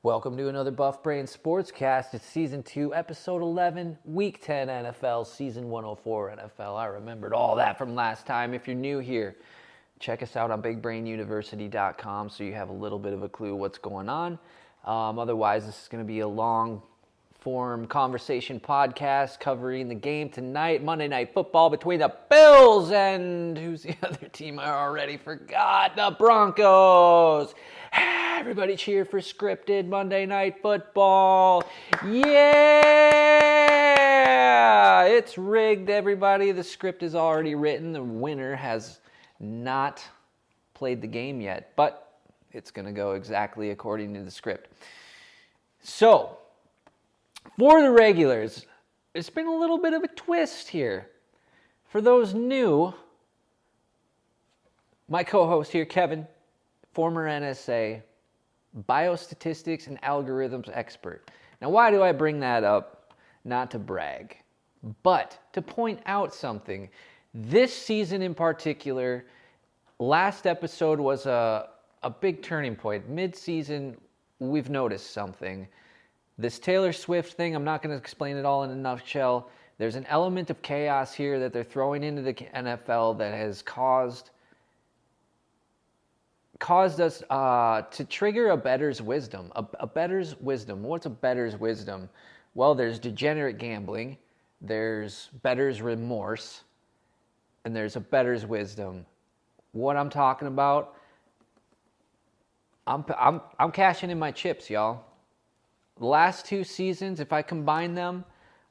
Welcome to another Buff Brain Sportscast. It's Season 2, Episode 11, Week 10 NFL, Season 104 NFL. I remembered all that from last time. If you're new here, check us out on BigBrainUniversity.com so you have a little bit of a clue what's going on. Otherwise, this is going to be a long-form conversation podcast covering the game tonight, Monday Night Football between the Bills and who's the other team I already forgot? The Broncos. Everybody cheer for scripted Monday Night Football. Yeah! It's rigged, everybody. The script is already written. The winner has not played the game yet, but it's going to go exactly according to the script. So, for the regulars, it's been a little bit of a twist here. For those new, my co-host here, Kevin, former NSA, biostatistics and algorithms expert. Now, why do I bring that up? Not to brag, but to point out something. This season in particular, last episode was a big turning point. Mid-season, we've noticed something. This Taylor Swift thing, I'm not going to explain it all in a nutshell. There's an element of chaos here that they're throwing into the NFL that has caused us to trigger a bettor's wisdom. A bettor's wisdom. What's a bettor's wisdom? Well, there's degenerate gambling, there's bettor's remorse, and there's a bettor's wisdom. What I'm talking about, I'm cashing in my chips, y'all. The last two seasons, if I combine them,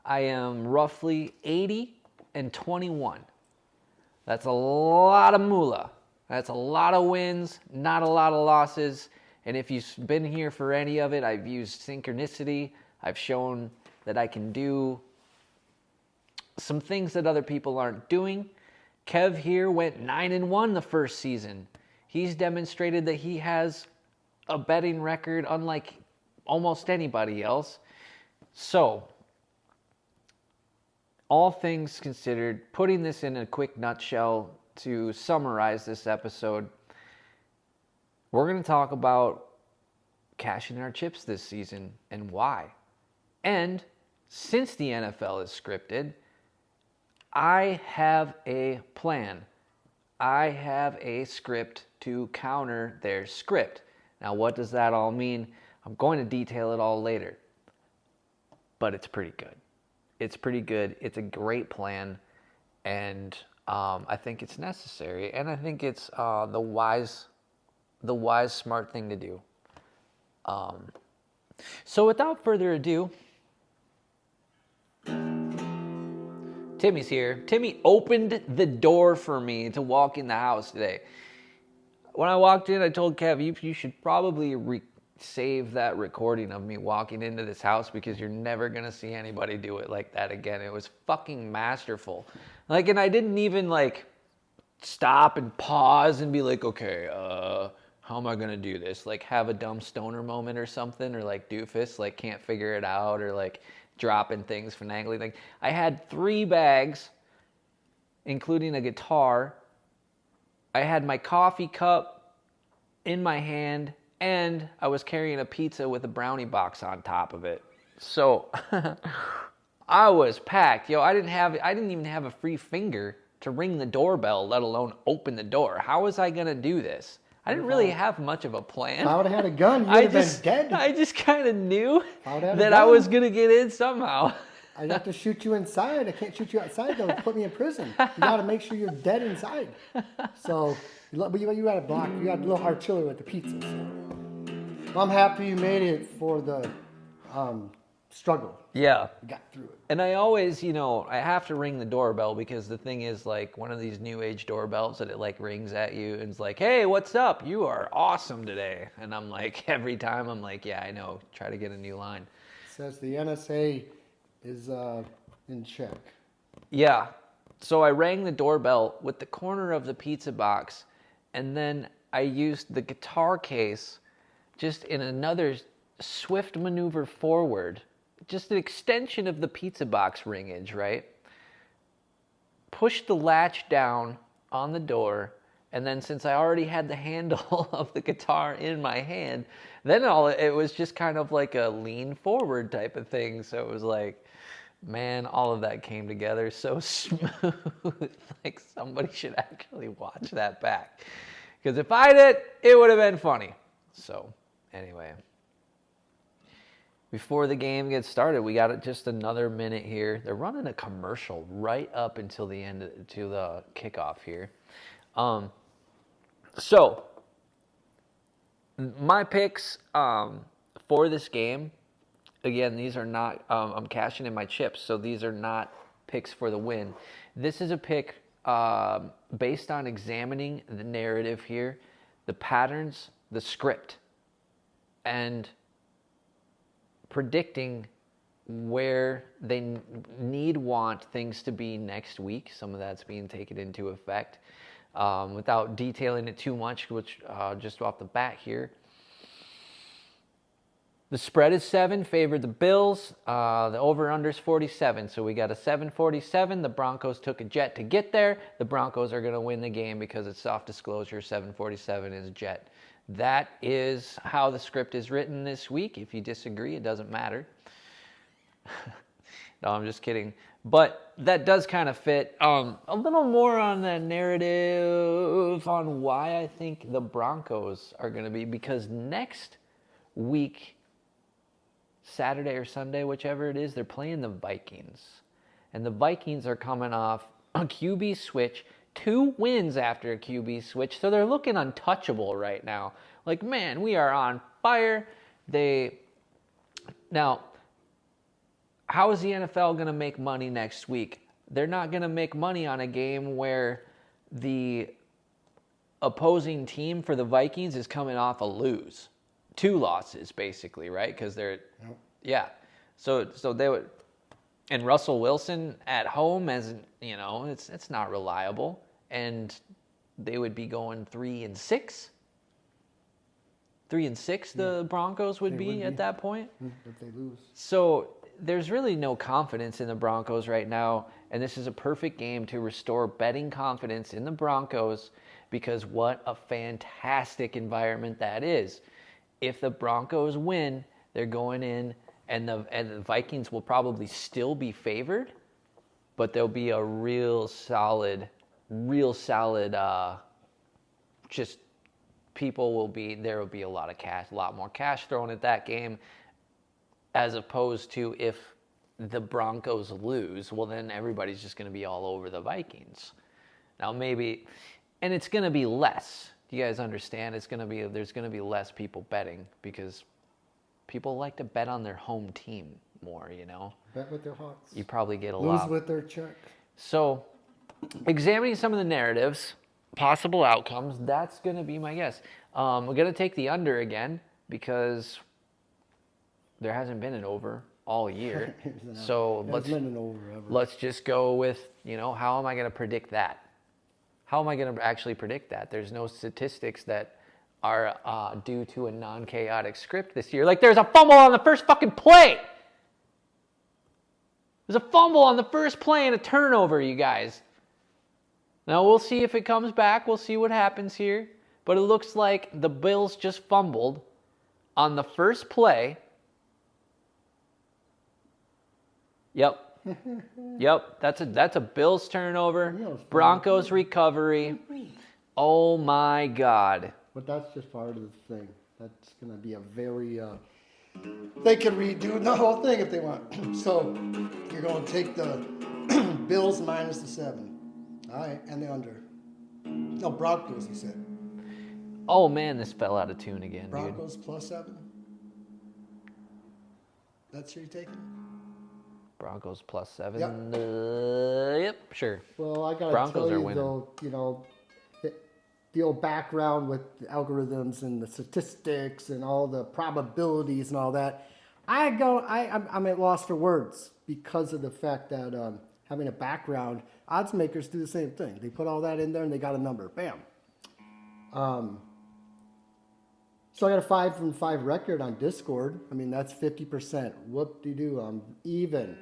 I am roughly 80 and 21. That's a lot of moolah. That's a lot of wins, not a lot of losses. And if you've been here for any of it, I've used synchronicity. I've shown that I can do some things that other people aren't doing. Kev here went 9-1 the first season. He's demonstrated that he has a betting record unlike almost anybody else. So, all things considered, putting this in a quick nutshell, to summarize this episode, we're going to talk about cashing our chips this season and why. And since the NFL is scripted, I have a plan. I have a script to counter their script. Now, what does that all mean? I'm going to detail it all later. But it's pretty good. It's pretty good. It's a great plan. And I think it's necessary, and I think it's the wise, smart thing to do. So without further ado, Timmy's here. Timmy opened the door for me to walk in the house today. When I walked in, I told Kev, you should probably save that recording of me walking into this house because you're never going to see anybody do it like that again. It was fucking masterful. And I didn't even, stop and pause and be like, okay, how am I going to do this? Have a dumb stoner moment or something, or, doofus, can't figure it out, or, dropping things finagling. I had 3 bags, including a guitar. I had my coffee cup in my hand, and I was carrying a pizza with a brownie box on top of it. So I was packed. I didn't even have a free finger to ring the doorbell, let alone open the door. How was I going to do this? I didn't really have much of a plan. If I would have had a gun, you would have been dead. I just kind of knew that I was going to get in somehow. I'd have to shoot you inside. I can't shoot you outside, though. Put me in prison. You got to make sure you're dead inside. So, but you got to block. You got a little artillery with the pizza. So. Well, I'm happy you made it for the struggle. Yeah. You got through it. And I always, I have to ring the doorbell because the thing is, one of these new age doorbells that it, rings at you and it's like, hey, what's up? You are awesome today. And I'm every time I'm like, yeah, I know. Try to get a new line. It says the NSA is in check. Yeah. So I rang the doorbell with the corner of the pizza box, and then I used the guitar case just in another swift maneuver forward. Just an extension of the pizza box ringage, right? Pushed the latch down on the door, And then since I already had the handle of the guitar in my hand, then it was just kind of like a lean forward type of thing. So it was like, man, all of that came together so smooth. Like somebody should actually watch that back. Because if I did, it would have been funny. So anyway, before the game gets started, we got just another minute here. They're running a commercial right up until the end, to the kickoff here. So my picks for this game, again, these are not, I'm cashing in my chips, so these are not picks for the win. This is a pick based on examining the narrative here, the patterns, the script, and predicting where they want things to be next week. Some of that's being taken into effect. Without detailing it too much, which just off the bat here. The spread is 7, favored the Bills. The over-under is 47, so we got a 747. The Broncos took a jet to get there. The Broncos are going to win the game because it's soft disclosure. 747 is a jet. That is how the script is written this week. If you disagree, it doesn't matter. No, I'm just kidding. But that does kind of fit. A little more on the narrative on why I think the Broncos are going to be, because next week, Saturday or Sunday, whichever it is, they're playing the Vikings. And the Vikings are coming off a QB switch, 2 wins after a QB switch, so they're looking untouchable right now. Like, man, we are on fire. Now, how is the NFL going to make money next week? They're not going to make money on a game where the opposing team for the Vikings is coming off a lose. 2 losses, basically, right? Because they're, yeah. So they would, and Russell Wilson at home, as you know, it's not reliable, and they would be going 3-6. 3-6, the Broncos would be at that point. If they lose. So there's really no confidence in the Broncos right now, and this is a perfect game to restore betting confidence in the Broncos, because what a fantastic environment that is. If the Broncos win, they're going in, and the Vikings will probably still be favored, but there'll be a real solid, just there will be a lot of cash, a lot more cash thrown at that game, as opposed to if the Broncos lose, well, then everybody's just going to be all over the Vikings. Now maybe, and it's going to be less. Do you guys understand? There's going to be less people betting, because people like to bet on their home team more, you know? Bet with their hearts. You probably get a Lose lot. with their check. So, examining some of the narratives, possible outcomes, that's going to be my guess. We're going to take the under again, because there hasn't been an over all year. So let's just go with, how am I going to predict that? How am I going to actually predict that? There's no statistics that are due to a non-chaotic script this year. Like, there's a fumble on the first fucking play. There's a fumble on the first play and a turnover, you guys. Now, we'll see if it comes back. We'll see what happens here. But it looks like the Bills just fumbled on the first play. Yep. Yep, that's a Bills turnover. Broncos recovery. Oh my God. But that's just part of the thing. That's going to be a very... they can redo the whole thing if they want. So you're going to take the Bills minus the 7. All right, and the under. No, Broncos, you said. Oh man, this fell out of tune again, Broncos dude. plus 7. That's who you're taking? Broncos plus 7. Yep. Yep, sure. Well, I got to Broncos tell are you, winning. though, the old background with the algorithms and the statistics and all the probabilities and all that, I'm at loss for words because of the fact that having a background, odds makers do the same thing. They put all that in there and they got a number. Bam. So I got a 5 from 5 record on Discord. I mean, that's 50%. Whoop-de-doo, I'm even.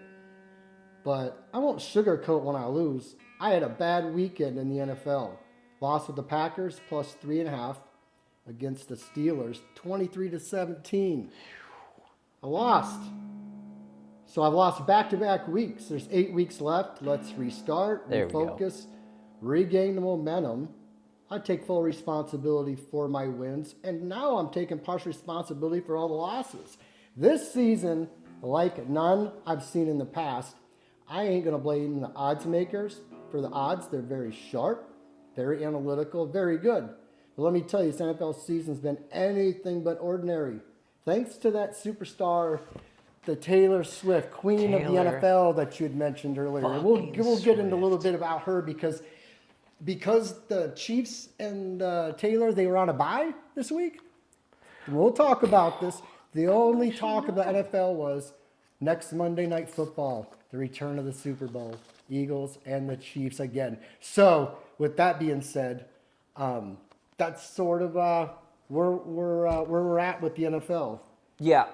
But I won't sugarcoat when I lose. I had a bad weekend in the NFL. Lost with the Packers plus 3.5 against the Steelers, 23-17. I lost. So I've lost back-to-back weeks. There's 8 weeks left. Let's restart, There we go. refocus, regain the momentum. I take full responsibility for my wins, and now I'm taking partial responsibility for all the losses. This season, like none I've seen in the past, I ain't going to blame the odds makers for the odds. They're very sharp, very analytical, very good. But let me tell you, this NFL season's been anything but ordinary. Thanks to that superstar, the Taylor Swift, queen of the NFL that you had mentioned earlier. And we'll get into a little bit about her because the Chiefs and Taylor, they were on a bye this week. We'll talk about this. The only talk of the NFL was next Monday Night Football, the return of the Super Bowl, Eagles and the Chiefs again. So with that being said, that's sort of where we're at with the NFL. Yeah,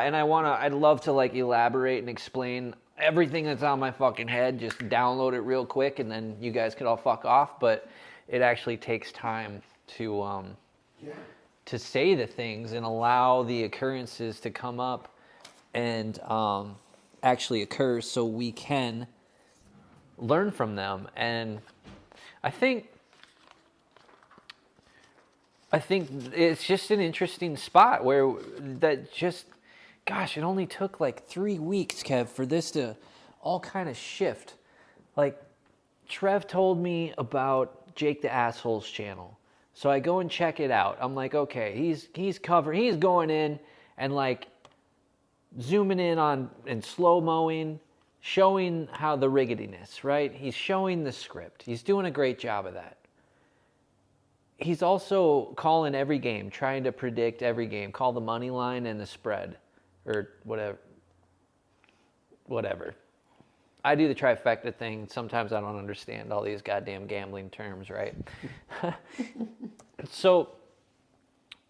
and I'd love to like elaborate and explain everything that's on my fucking head. Just download it real quick, and then you guys could all fuck off. But it actually takes time to say the things and allow the occurrences to come up and actually occur, so we can learn from them. And I think it's just an interesting spot where that just, gosh, it only took like 3 weeks, Kev, for this to all kind of shift. Like, Trev told me about Jake the Asshole's channel. So I go and check it out. I'm like, okay, he's going in and like zooming in on and slow-moing, showing how the riggediness, right? He's showing the script. He's doing a great job of that. He's also calling every game, trying to predict every game, call the money line and the spread, or whatever. I do the trifecta thing. Sometimes I don't understand all these goddamn gambling terms, right? So,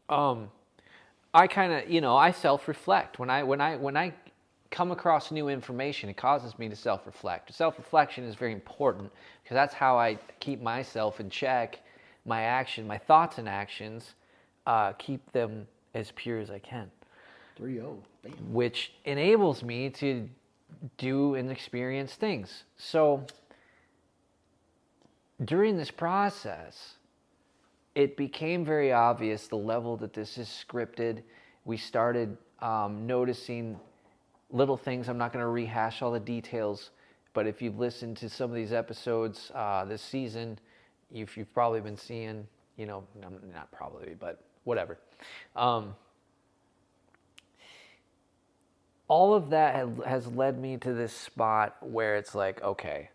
I kind of, I self-reflect. When I come across new information, it causes me to self-reflect. Self-reflection is very important because that's how I keep myself in check. My thoughts and actions, keep them as pure as I can. 3-0. Bam. Which enables me to do and experience things. So during this process, it became very obvious the level that this is scripted. We started noticing little things. I'm not going to rehash all the details, but if you've listened to some of these episodes this season, you've probably been seeing, not probably, but whatever. All of that has led me to this spot where it's like, okay,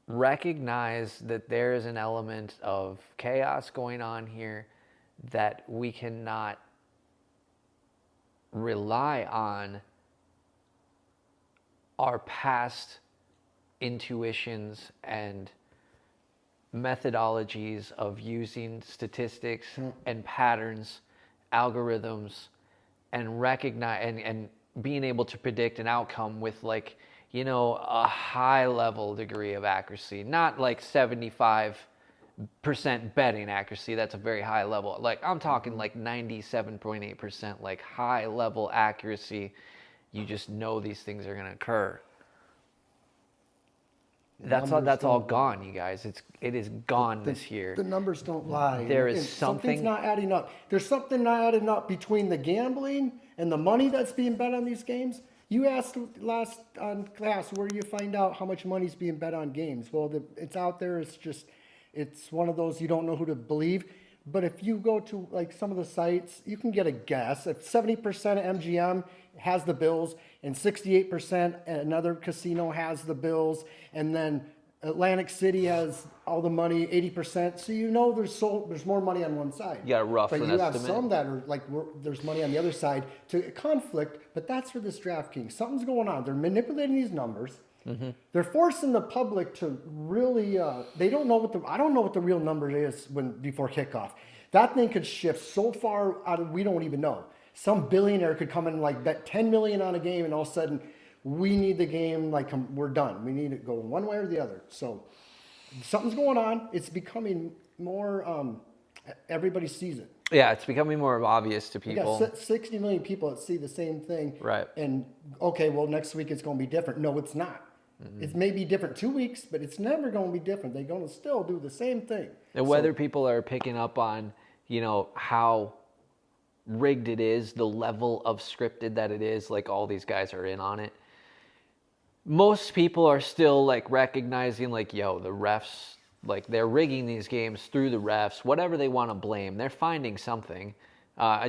recognize that there is an element of chaos going on here that we cannot rely on our past intuitions and methodologies of using statistics and patterns, algorithms, and recognize and being able to predict an outcome with like, a high level degree of accuracy, not like 75% betting accuracy. That's a very high level. Like I'm talking like 97.8%, like high level accuracy. You just know these things are going to occur. That's all gone, you guys. It is gone this year. The numbers don't lie. There is something's not adding up. There's something not adding up between the gambling and the money that's being bet on these games. You asked last on class, where do you find out how much money's being bet on games? Well, it's out there. It's one of those you don't know who to believe. But if you go to like some of the sites, you can get a guess. If 70% of MGM has the Bills and 68% another casino has the Bills, and then Atlantic City has all the money, 80%. So there's more money on one side. You got a rough estimate. But you have some that are like there's money on the other side to conflict. But that's for this DraftKings. Something's going on. They're manipulating these numbers. Mm-hmm. They're forcing the public to really. They don't know I don't know what the real number is before kickoff. That thing could shift so far out. We don't even know. Some billionaire could come in and like bet $10 million on a game, and all of a sudden we need the game. Like we're done. We need it going one way or the other. So something's going on. It's becoming more. Everybody sees it. Yeah, it's becoming more obvious to We people. got 60 million people that see the same thing. Right. And okay, well, next week it's going to be different. No, it's not. It may be different 2 weeks, but it's never going to be different. They're going to still do the same thing. And whether people are picking up on, how rigged it is, the level of scripted that it is, like all these guys are in on it. Most people are still like recognizing like, the refs, like they're rigging these games through the refs, whatever they want to blame. They're finding something.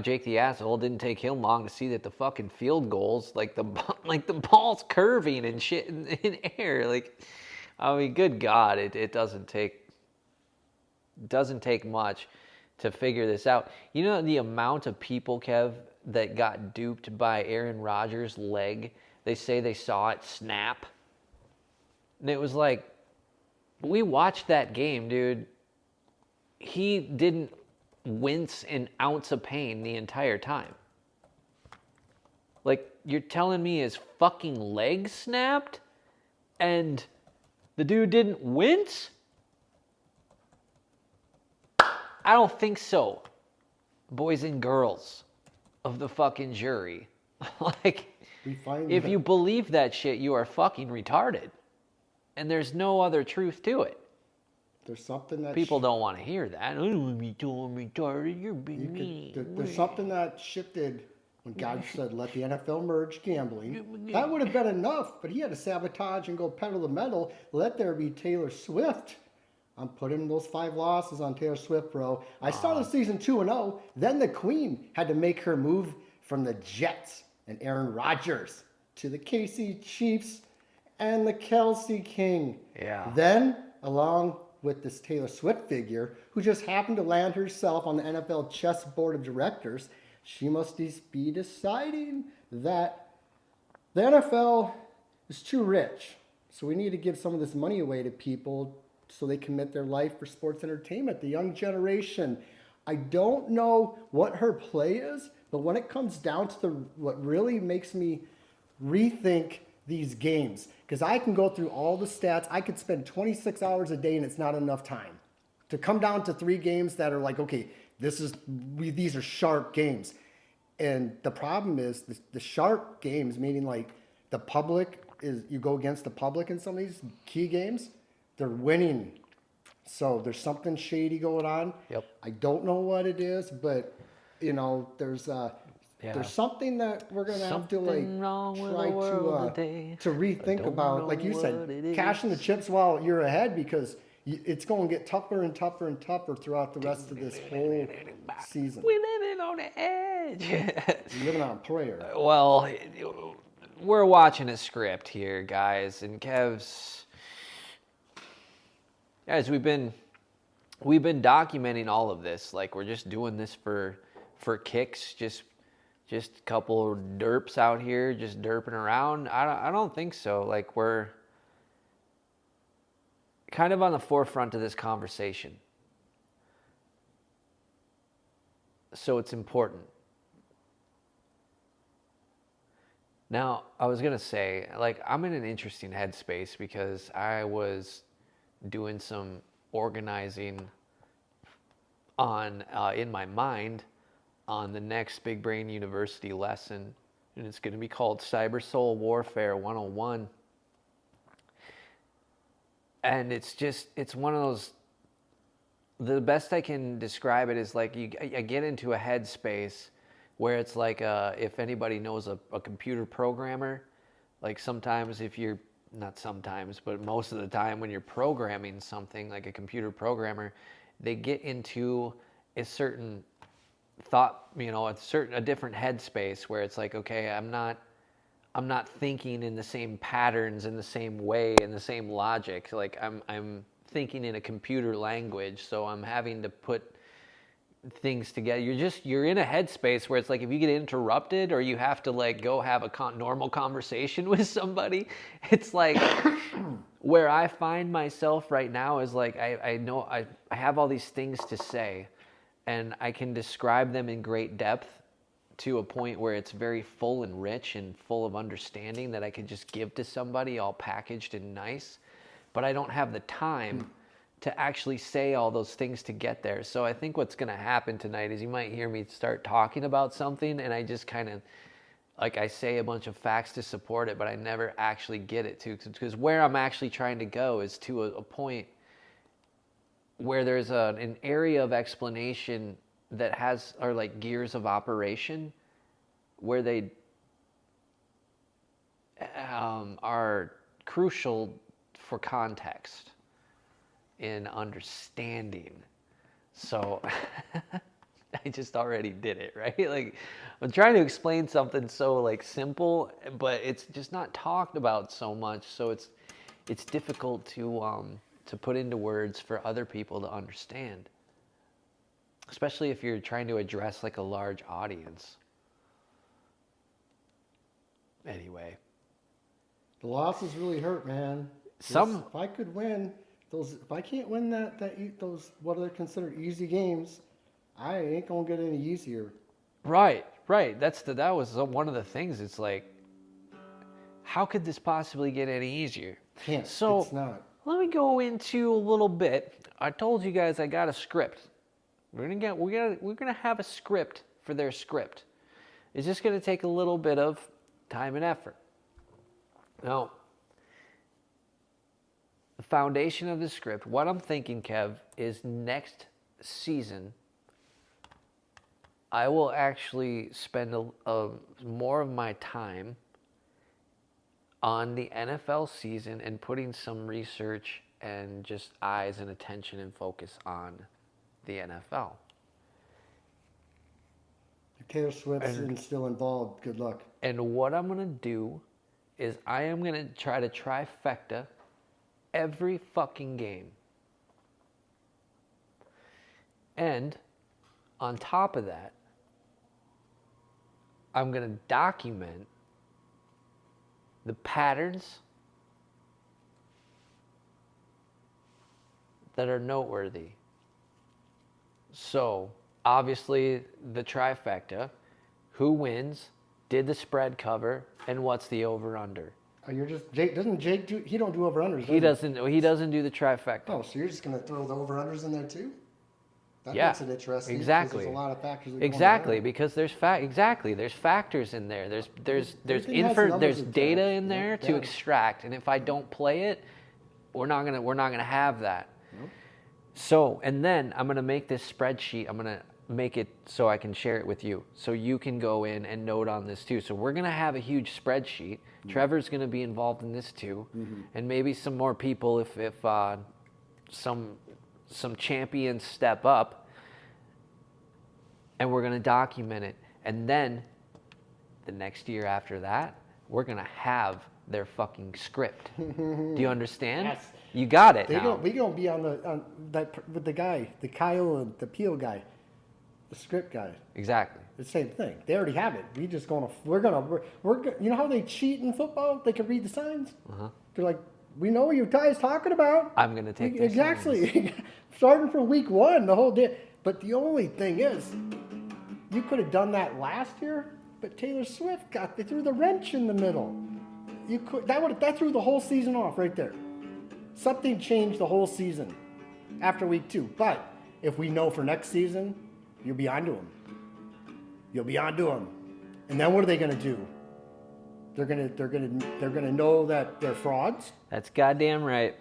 Jake the Asshole didn't take him long to see that the fucking field goals, like the ball's curving and shit in air. Like, I mean, good God, it doesn't take much to figure this out. You know the amount of people, Kev, that got duped by Aaron Rodgers' leg? They say they saw it snap. And it was like, we watched that game, dude. He didn't wince an ounce of pain the entire time. Like, you're telling me his fucking leg snapped and the dude didn't wince? I don't think so, boys and girls of the fucking jury. Like, if you believe that shit, you are fucking retarded. And there's no other truth to it. There's something that people don't want to hear that. I don't want to be told I'm retarded. You're being mean. There's something that shifted when God said, let the NFL merge gambling. That would have been enough, but he had to sabotage and go pedal the metal. Let there be Taylor Swift. I'm putting those 5 losses on Taylor Swift, bro. I started season 2-0. Then the Queen had to make her move from the Jets and Aaron Rodgers to the KC Chiefs and the Kelsey King. Yeah. Then, along with this Taylor Swift figure, who just happened to land herself on the NFL chess board of directors, she must be deciding that the NFL is too rich. So we need to give some of this money away to people so they commit their life for sports entertainment, the young generation. I don't know what her play is, but when it comes down to what really makes me rethink these games, because I can go through all the stats. I could spend 26 hours a day and it's not enough time to come down to 3 games that are like, okay, these are sharp games. And the problem is the sharp games, meaning like the public you go against the public in some of these key games, they're winning. So there's something shady going on. Yep. I don't know what it is, but there's something that we're gonna have to try to rethink about. Like you said, cashing the chips while you're ahead, because it's going to get tougher and tougher and tougher throughout the rest of this whole season. We're living on the edge. You're living on prayer. Well, we're watching a script here, guys, and Guys, we've been documenting all of this. Like, we're just doing this for kicks, just a couple derps out here just derping around. I don't think so. Like, we're kind of on the forefront of this conversation. So it's important. Now, I was going to say, like, I'm in an interesting headspace because I was doing some organizing in my mind on the next Big Brain University lesson, and it's going to be called Cyber Soul Warfare 101. And it's one of those, the best I can describe it is like I get into a headspace where it's like, if anybody knows a computer programmer, like sometimes not sometimes, but most of the time when you're programming something, like a computer programmer, they get into a certain thought, a different headspace where it's like, okay, I'm not thinking in the same patterns, in the same way, in the same logic. Like I'm thinking in a computer language, so I'm having to put things together. You're in a headspace where it's like if you get interrupted or you have to like go have a normal conversation with somebody, it's like where I find myself right now is like I know I have all these things to say and I can describe them in great depth to a point where it's very full and rich and full of understanding that I could just give to somebody all packaged and nice, but I don't have the time to actually say all those things to get there. So I think what's going to happen tonight is you might hear me start talking about something and I just kind of, like, I say a bunch of facts to support it, but I never actually get it to, because where I'm actually trying to go is to a point where there's an area of explanation that are like gears of operation where they are crucial for context in understanding. So I just already did it, right? Like, I'm trying to explain something so like simple, but it's just not talked about so much. So it's difficult to put into words for other people to understand, especially if you're trying to address like a large audience. Anyway, the losses really hurt, man. If I could win if I can't win those what are considered easy games, I ain't gonna get any easier. Right. That was one of the things. It's like, how could this possibly get any easier? Can't. So it's not. let me go into a little bit. I told you guys I got a script. We're gonna have a script for their script. It's just gonna take a little bit of time and effort. Now, the foundation of the script, what I'm thinking, Kev, is next season I will actually spend more of my time on the NFL season and putting some research and just eyes and attention and focus on the NFL. If Taylor Swift's still involved, good luck. And what I'm going to do is I am going to try to trifecta every fucking game. And on top of that, I'm going to document the patterns that are noteworthy. So, obviously, the trifecta: who wins, did the spread cover, and what's the over/under. You're just doesn't Jake do? He don't do over/unders. He doesn't do the trifecta. Oh, so you're just going to throw the over/unders in there too? That Yeah, makes it interesting. exactly. There's a lot of factors. Exactly, because there's factors in there. There's data in there to extract, and if I don't play it, we're not gonna have that. Nope. So, and then I'm gonna make this spreadsheet. I'm gonna make it so I can share it with you, so you can go in and note on this too. So we're gonna have a huge spreadsheet. Mm-hmm. Trevor's gonna be involved in this too, and maybe some more people if some champions step up, and we're going to document it. And then the next year after that, we're going to have their fucking script. Do you understand? Yes. You got it. We're going to be on that with the guy, the Kyle and the Peel guy, the script guy. Exactly. The same thing. They already have it. We're you know how they cheat in football? They can read the signs. Uh-huh. They're like, we know what you guys talking about. I'm going to take this. Exactly. Starting from week 1, the whole day. But the only thing is, you could have done that last year, but Taylor Swift they threw the wrench in the middle. That threw the whole season off right there. Something changed the whole season after week 2. But if we know for next season, you'll be onto them. You'll be onto them. And then what are they going to do? They're gonna know that they're frauds. That's goddamn right.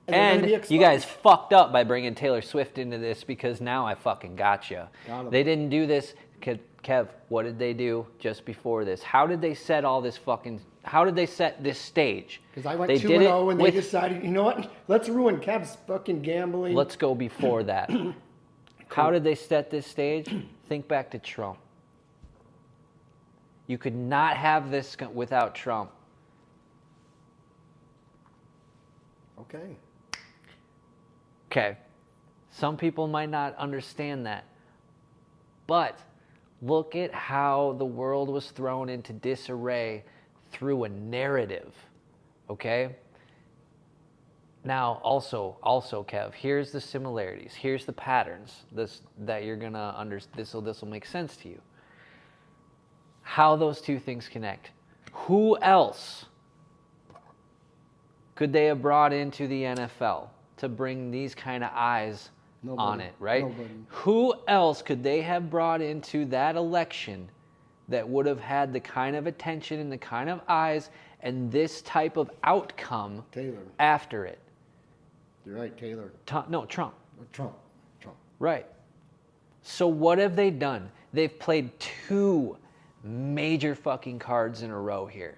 And you guys fucked up by bringing Taylor Swift into this, because now I fucking gotcha. They didn't do this. Kev, what did they do just before this? How did they set this stage? Because I went 2-0 and they decided, you know what? Let's ruin Kev's fucking gambling. Let's go before that. Cool. How did they set this stage? Think back to Trump. You could not have this without Trump. Okay. Some people might not understand that. But look at how the world was thrown into disarray through a narrative. Okay? Now, also, Kev, here's the similarities. Here's the patterns that you're going to understand. This will make sense to you. How those two things connect. Who else could they have brought into the NFL? to bring these kind of eyes on Nobody. it, right? Nobody. Who else could they have brought into that election that would have had the kind of attention and the kind of eyes and this type of outcome Taylor. after it? You're right, Taylor. No, Trump. Trump. Right. So what have they done? They've played two major fucking cards in a row here.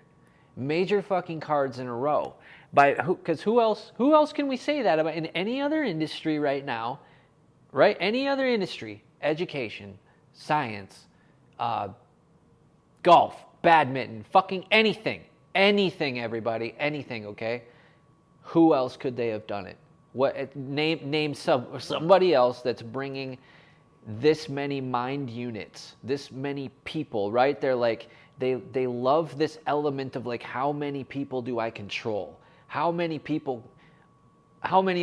Major fucking cards in a row. Because who else can we say that about in any other industry right now? Right? Any other industry, education, science, golf, badminton, fucking anything, everybody, anything. Okay, who else could they have done it? Name somebody else that's bringing this many mind units, this many people, right? They're like they love this element of like, how many people do I control? How many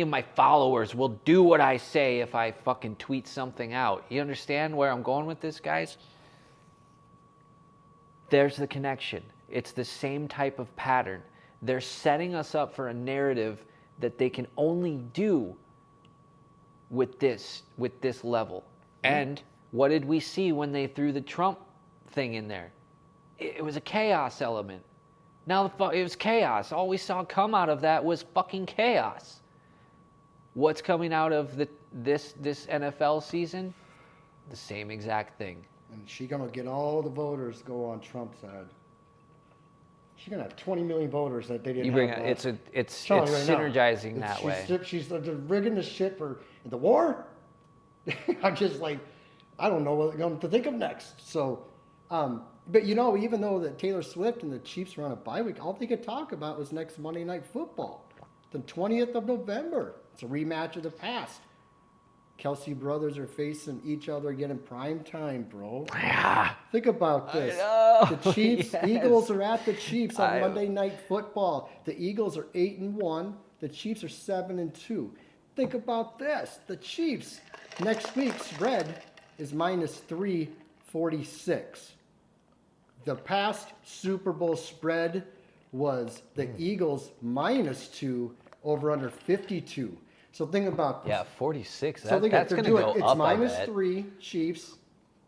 of my followers will do what I say if I fucking tweet something out? You understand where I'm going with this, guys? There's the connection. It's the same type of pattern. They're setting us up for a narrative that they can only do with this level. And what did we see when they threw the Trump thing in there? It was a chaos element. Now it was chaos. All we saw come out of that was fucking chaos. What's coming out of this NFL season? The same exact thing. And she's gonna get all the voters to go on Trump's side. She's gonna have 20 million voters that they didn't have. It's right synergizing now. that way. She's rigging the shit for the war. I'm just like, I don't know what I'm going to think of next. So, but you know, even though that Taylor Swift and the Chiefs were on a bye week, all they could talk about was next Monday Night Football, the 20th of November. It's a rematch of the past. Kelsey brothers are facing each other again in prime time, bro. Yeah. Think about this. The Chiefs, yes. Eagles are at the Chiefs on Monday Night Football. The Eagles are 8-1. The Chiefs are 7-2. Think about this. The Chiefs next week's spread is -346. The past Super Bowl spread was the Eagles -2 over under 52. So think about this. Yeah, 46. So That's going to go it's up, I bet. -3 Chiefs,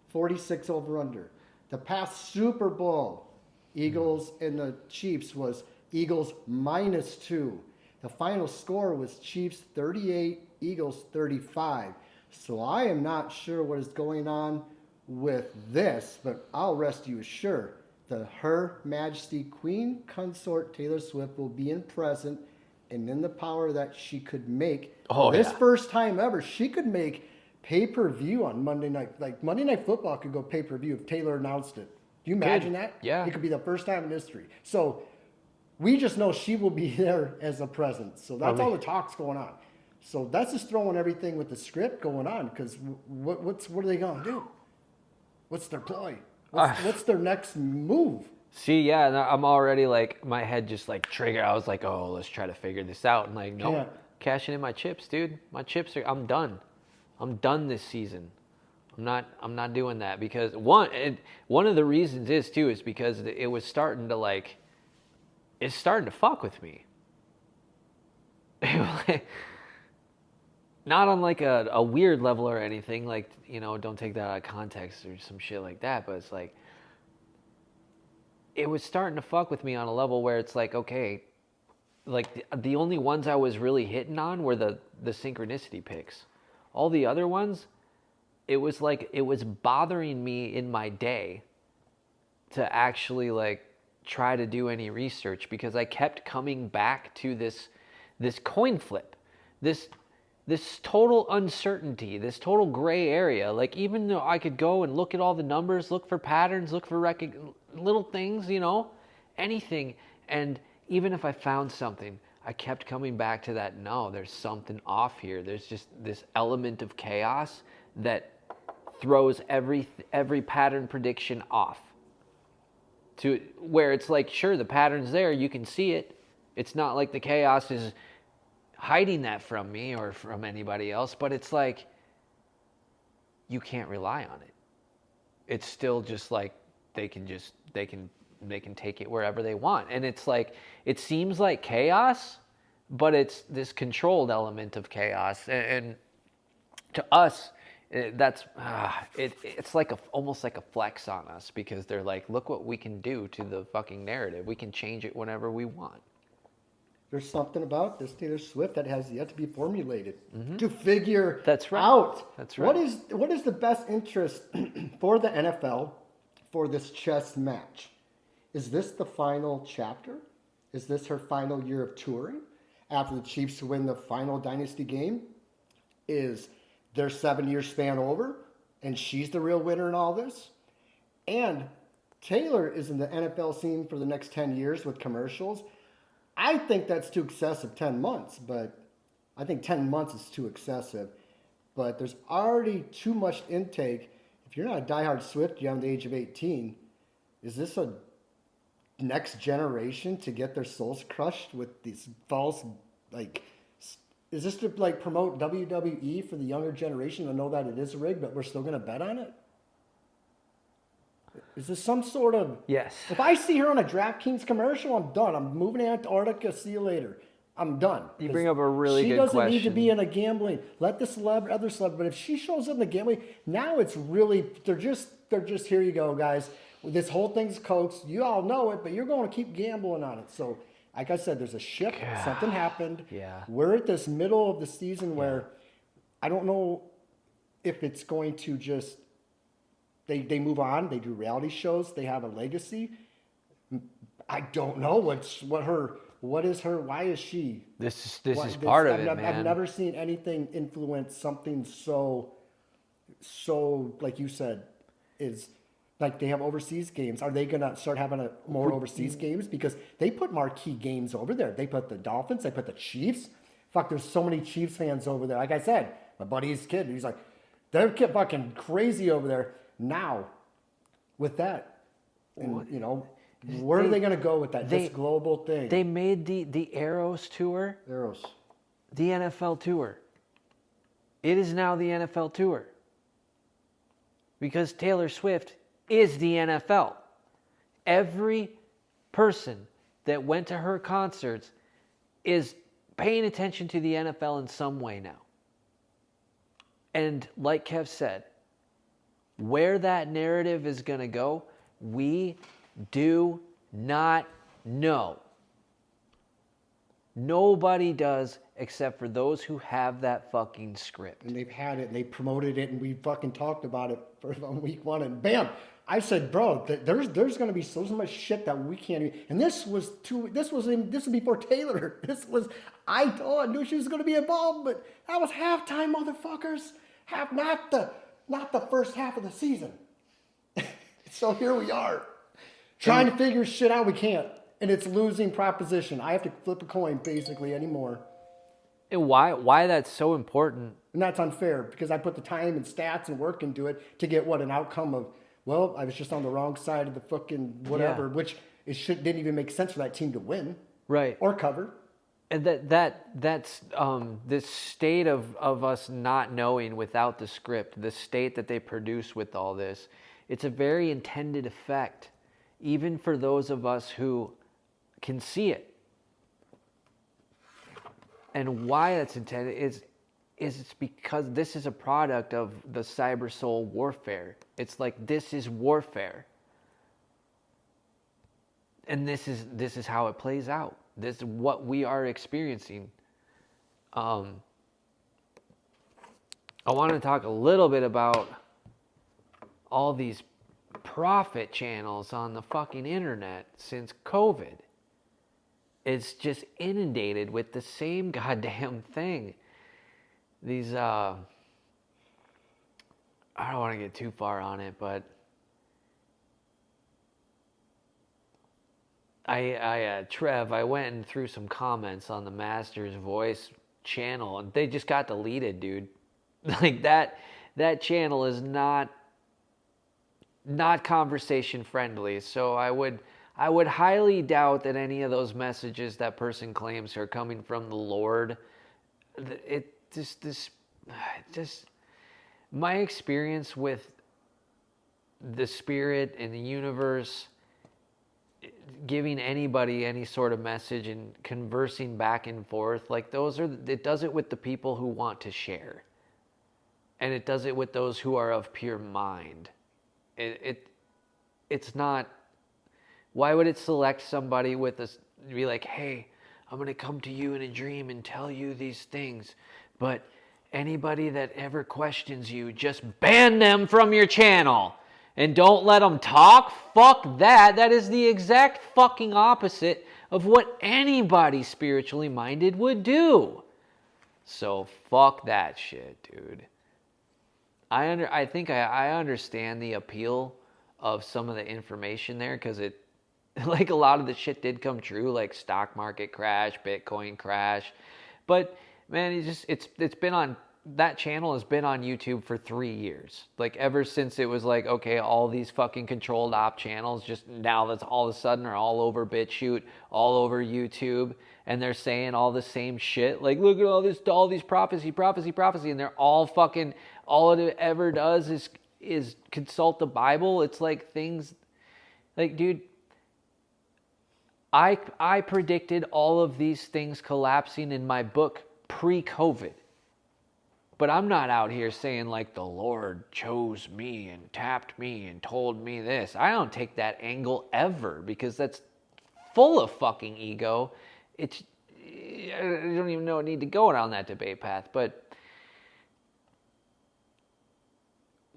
46 over under. The past Super Bowl, Eagles and the Chiefs was Eagles -2. The final score was Chiefs 38, Eagles 35. So I am not sure what is going on with this, but I'll rest you assured that Her Majesty Queen Consort Taylor Swift will be in present and in the power that she could make. This first time ever, she could make pay-per-view on Monday night. Like Monday Night Football could go pay-per-view if Taylor announced it. Do you imagine that? Yeah. It could be the first time in history. So we just know she will be there as a presence. So that's all the talk's going on. So that's just throwing everything with the script going on, because what are they going to do? What's their ploy? What's their next move? See, yeah, and I'm already like, my head just like triggered. I was like, oh, let's try to figure this out. And like, no, cashing in my chips, dude. My chips I'm done. I'm done this season. I'm not doing that, because one of the reasons is because it was starting to it's starting to fuck with me. Not on like a weird level or anything, like, you know, don't take that out of context or some shit like that, but it's like, it was starting to fuck with me on a level where it's like, okay, like the only ones I was really hitting on were the synchronicity picks. All the other ones, it was like, it was bothering me in my day to actually like try to do any research, because I kept coming back to this coin flip, this total uncertainty, this total gray area. Like, even though I could go and look at all the numbers, look for patterns, look for little things, you know, anything. And even if I found something, I kept coming back to that, no, there's something off here. There's just this element of chaos that throws every pattern prediction off. To where it's like, sure, the pattern's there, you can see it. It's not like the chaos is hiding that from me or from anybody else, but it's like, you can't rely on it. It's still just like they can take it wherever they want. And it's like, it seems like chaos, but it's this controlled element of chaos, and to us, it's like almost like a flex on us, because they're like, look what we can do to the fucking narrative. We can change it whenever we want. There's something about this Taylor Swift that has yet to be formulated to figure That's right. out. That's right. What is the best interest for the NFL for this chess match? Is this the final chapter? Is this her final year of touring after the Chiefs win the final dynasty game? Is their 7-year span over and she's the real winner in all this? And Taylor is in the NFL scene for the next 10 years with commercials. I think that's too excessive, 10 months, but I think 10 months is too excessive. But there's already too much intake. If you're not a diehard Swiftie on the age of 18, is this a next generation to get their souls crushed with these false, like, is this to like promote WWE for the younger generation to know that it is rigged, but we're still going to bet on it? Is this some sort of... Yes. If I see her on a DraftKings commercial, I'm done. I'm moving to Antarctica. See you later. I'm done. You bring up a really good question. She doesn't need to be in a gambling. Let the other celeb. But if she shows up in the gambling, now it's really... They're just here you go, guys. This whole thing's coaxed. You all know it, but you're going to keep gambling on it. So, like I said, there's a shift. God. Something happened. Yeah. We're at this middle of the season where I don't know if it's going to just... They move on. They do reality shows. They have a legacy. I don't know why is she? This is part of it, man. I've never seen anything influence something so like you said, is like they have overseas games. Are they gonna start having more overseas games? Because they put marquee games over there. They put the Dolphins. They put the Chiefs. Fuck, there's so many Chiefs fans over there. Like I said, my buddy's kid. He's like, they're fucking crazy over there. Now, with that, and you know, where are they going to go with that? This global thing. They made the Eros tour. Eros. The NFL tour. It is now the NFL tour. Because Taylor Swift is the NFL. Every person that went to her concerts is paying attention to the NFL in some way now. And like Kev said, where that narrative is going to go, we do not know. Nobody does except for those who have that fucking script. And they've had it, and they promoted it, and we fucking talked about it from week one, and bam! I said, bro, there's going to be so much shit that we can't even. And this was before Taylor. I knew she was going to be involved, but that was halftime, motherfuckers. Not the first half of the season. So here we are, trying to figure shit out. We can't. And it's losing proposition. I have to flip a coin basically anymore. And why that's so important? And that's unfair because I put the time and stats and work into it to get an outcome of, well, I was just on the wrong side of the fucking whatever, which didn't even make sense for that team to win. Right. Or cover. And that's this state of us not knowing without the script, the state that they produce with all this, it's a very intended effect, even for those of us who can see it. And why that's intended is it's because this is a product of the cyber soul warfare. It's like, this is warfare. And this is how it plays out. This is what we are experiencing. I want to talk a little bit about all these profit channels on the fucking internet since COVID. It's just inundated with the same goddamn thing. These, I don't want to get too far on it, but Trev, I went and threw some comments on the Master's Voice channel, and they just got deleted, dude. Like that channel is not conversation friendly. So I would highly doubt that any of those messages that person claims are coming from the Lord. My experience with the spirit and the universe, giving anybody any sort of message and conversing back and forth, like it does it with the people who want to share. And it does it with those who are of pure mind. It's not, why would it select somebody with us, be like, hey, I'm going to come to you in a dream and tell you these things, but anybody that ever questions you, just ban them from your channel and don't let them talk? Fuck that. That is the exact fucking opposite of what anybody spiritually minded would do. So fuck that shit, dude. I think I understand the appeal of some of the information there, because it, like, a lot of the shit did come true, like stock market crash, Bitcoin crash. But man, it's been on, that channel has been on YouTube for 3 years. Like, ever since it was like, okay, all these fucking controlled op channels just now that's all of a sudden are all over BitChute, all over YouTube, and they're saying all the same shit. Like, look at all these prophecy, and they're all fucking, all it ever does is consult the Bible. It's like things, like, dude, I predicted all of these things collapsing in my book pre-COVID. But I'm not out here saying, like, the Lord chose me and tapped me and told me this. I don't take that angle ever, because that's full of fucking ego. I don't even know I need to go down that debate path. But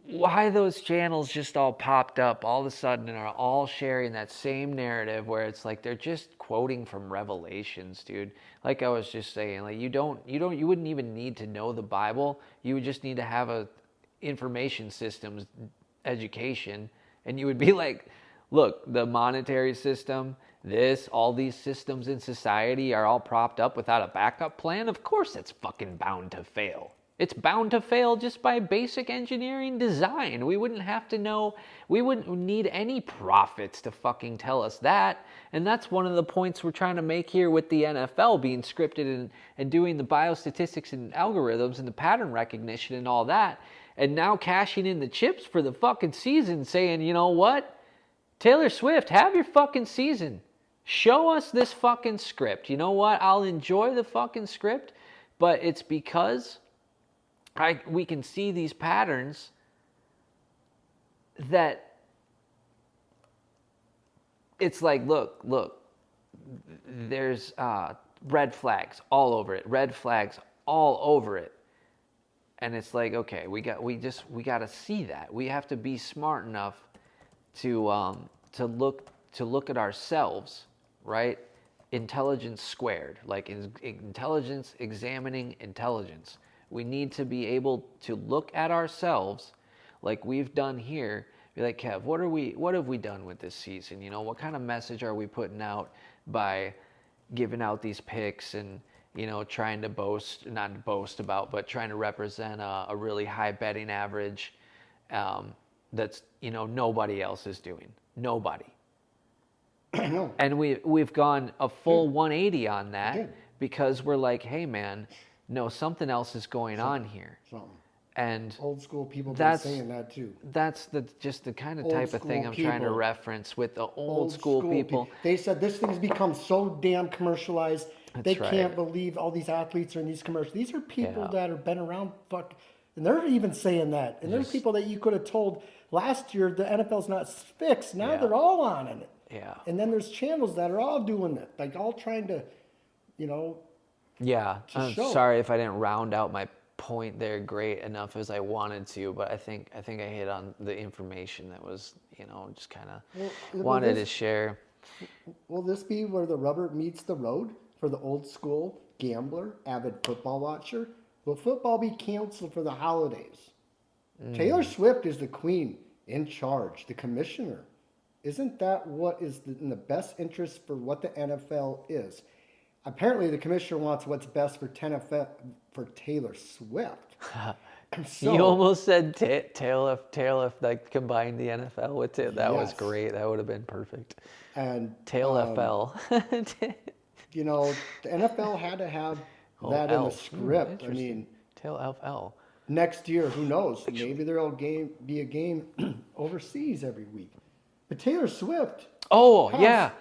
why those channels just all popped up all of a sudden and are all sharing that same narrative, where it's like they're just quoting from Revelations, dude. Like I was just saying, like, you wouldn't even need to know the Bible. You would just need to have a information systems education, and you would be like, look, the monetary system, all these systems in society are all propped up without a backup plan. Of course it's fucking bound to fail. It's bound to fail just by basic engineering design. We wouldn't have to know, we wouldn't need any prophets to fucking tell us that. And that's one of the points we're trying to make here with the NFL being scripted and doing the biostatistics and algorithms and the pattern recognition and all that. And now cashing in the chips for the fucking season, saying, you know what? Taylor Swift, have your fucking season. Show us this fucking script. You know what? I'll enjoy the fucking script, but it's because we can see these patterns that it's like, look, there's red flags all over it, and it's like, okay, we got to see that. We have to be smart enough to look at ourselves, right? Intelligence squared, like intelligence examining intelligence. We need to be able to look at ourselves like we've done here. Be like, Kev, what have we done with this season? You know, what kind of message are we putting out by giving out these picks and, you know, trying to but trying to represent a really high betting average that's, you know, nobody else is doing. Nobody. No. And we've gone a full 180 on that because we're like, hey, man, no, something else is going on here. Something. And old school people been saying that too. That's just the kind of type of thing I'm trying to reference with the old school people. They said this thing's become so damn commercialized. They can't believe all these athletes are in these commercials. These are people that have been around, and they're even saying that. And there's people that you could have told last year the NFL's not fixed. Now they're all on it. Yeah. And then there's channels that are all doing it, like all trying to, you know. Yeah, I'm sorry if I didn't round out my point there great enough as I wanted to, but I think I hit on the information that was, you know, just kind of wanted to share. Will this be where the rubber meets the road for the old school gambler, avid football watcher? Will football be canceled for the holidays? Taylor Swift is the queen in charge, the commissioner. Isn't that what is in the best interest for what the NFL is? Apparently, the commissioner wants what's best for Taylor Swift. So, you almost said Taylor, like combined the NFL with it. That was great. That would have been perfect. And Tail FL. You know, the NFL had to have that in the script. I mean, Tail FL. Next year, who knows? Maybe there'll be a game overseas every week. But Taylor Swift. Oh, yeah.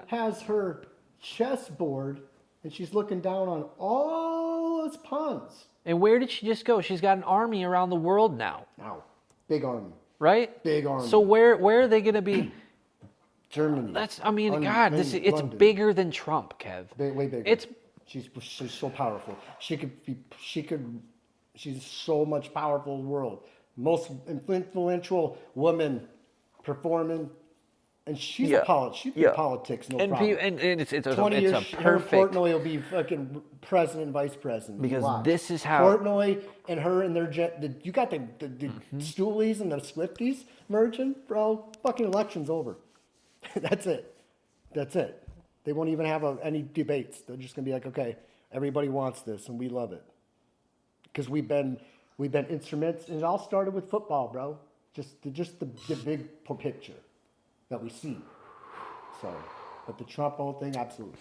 has her chessboard, and she's looking down on all its pawns. And where did she just go? She's got an army around the world now. Now, big army. Right? Big army. So where are they going to be? Germany. It's bigger than Trump, Kev. Way bigger. She's so powerful. She's so much powerful in the world. Most influential woman performing, and she's in politics, no problem. And it's 20 a years, perfect. Portnoy will be fucking president and vice president. Because this is how Portnoy and her and their you got the Stoolies and the Swifties merging, bro. Fucking election's over. That's it. They won't even have any debates. They're just gonna be like, okay, everybody wants this and we love it. Because we've been instruments, and it all started with football, bro. Just the big picture that we see. So, but the Trump whole thing, absolutely.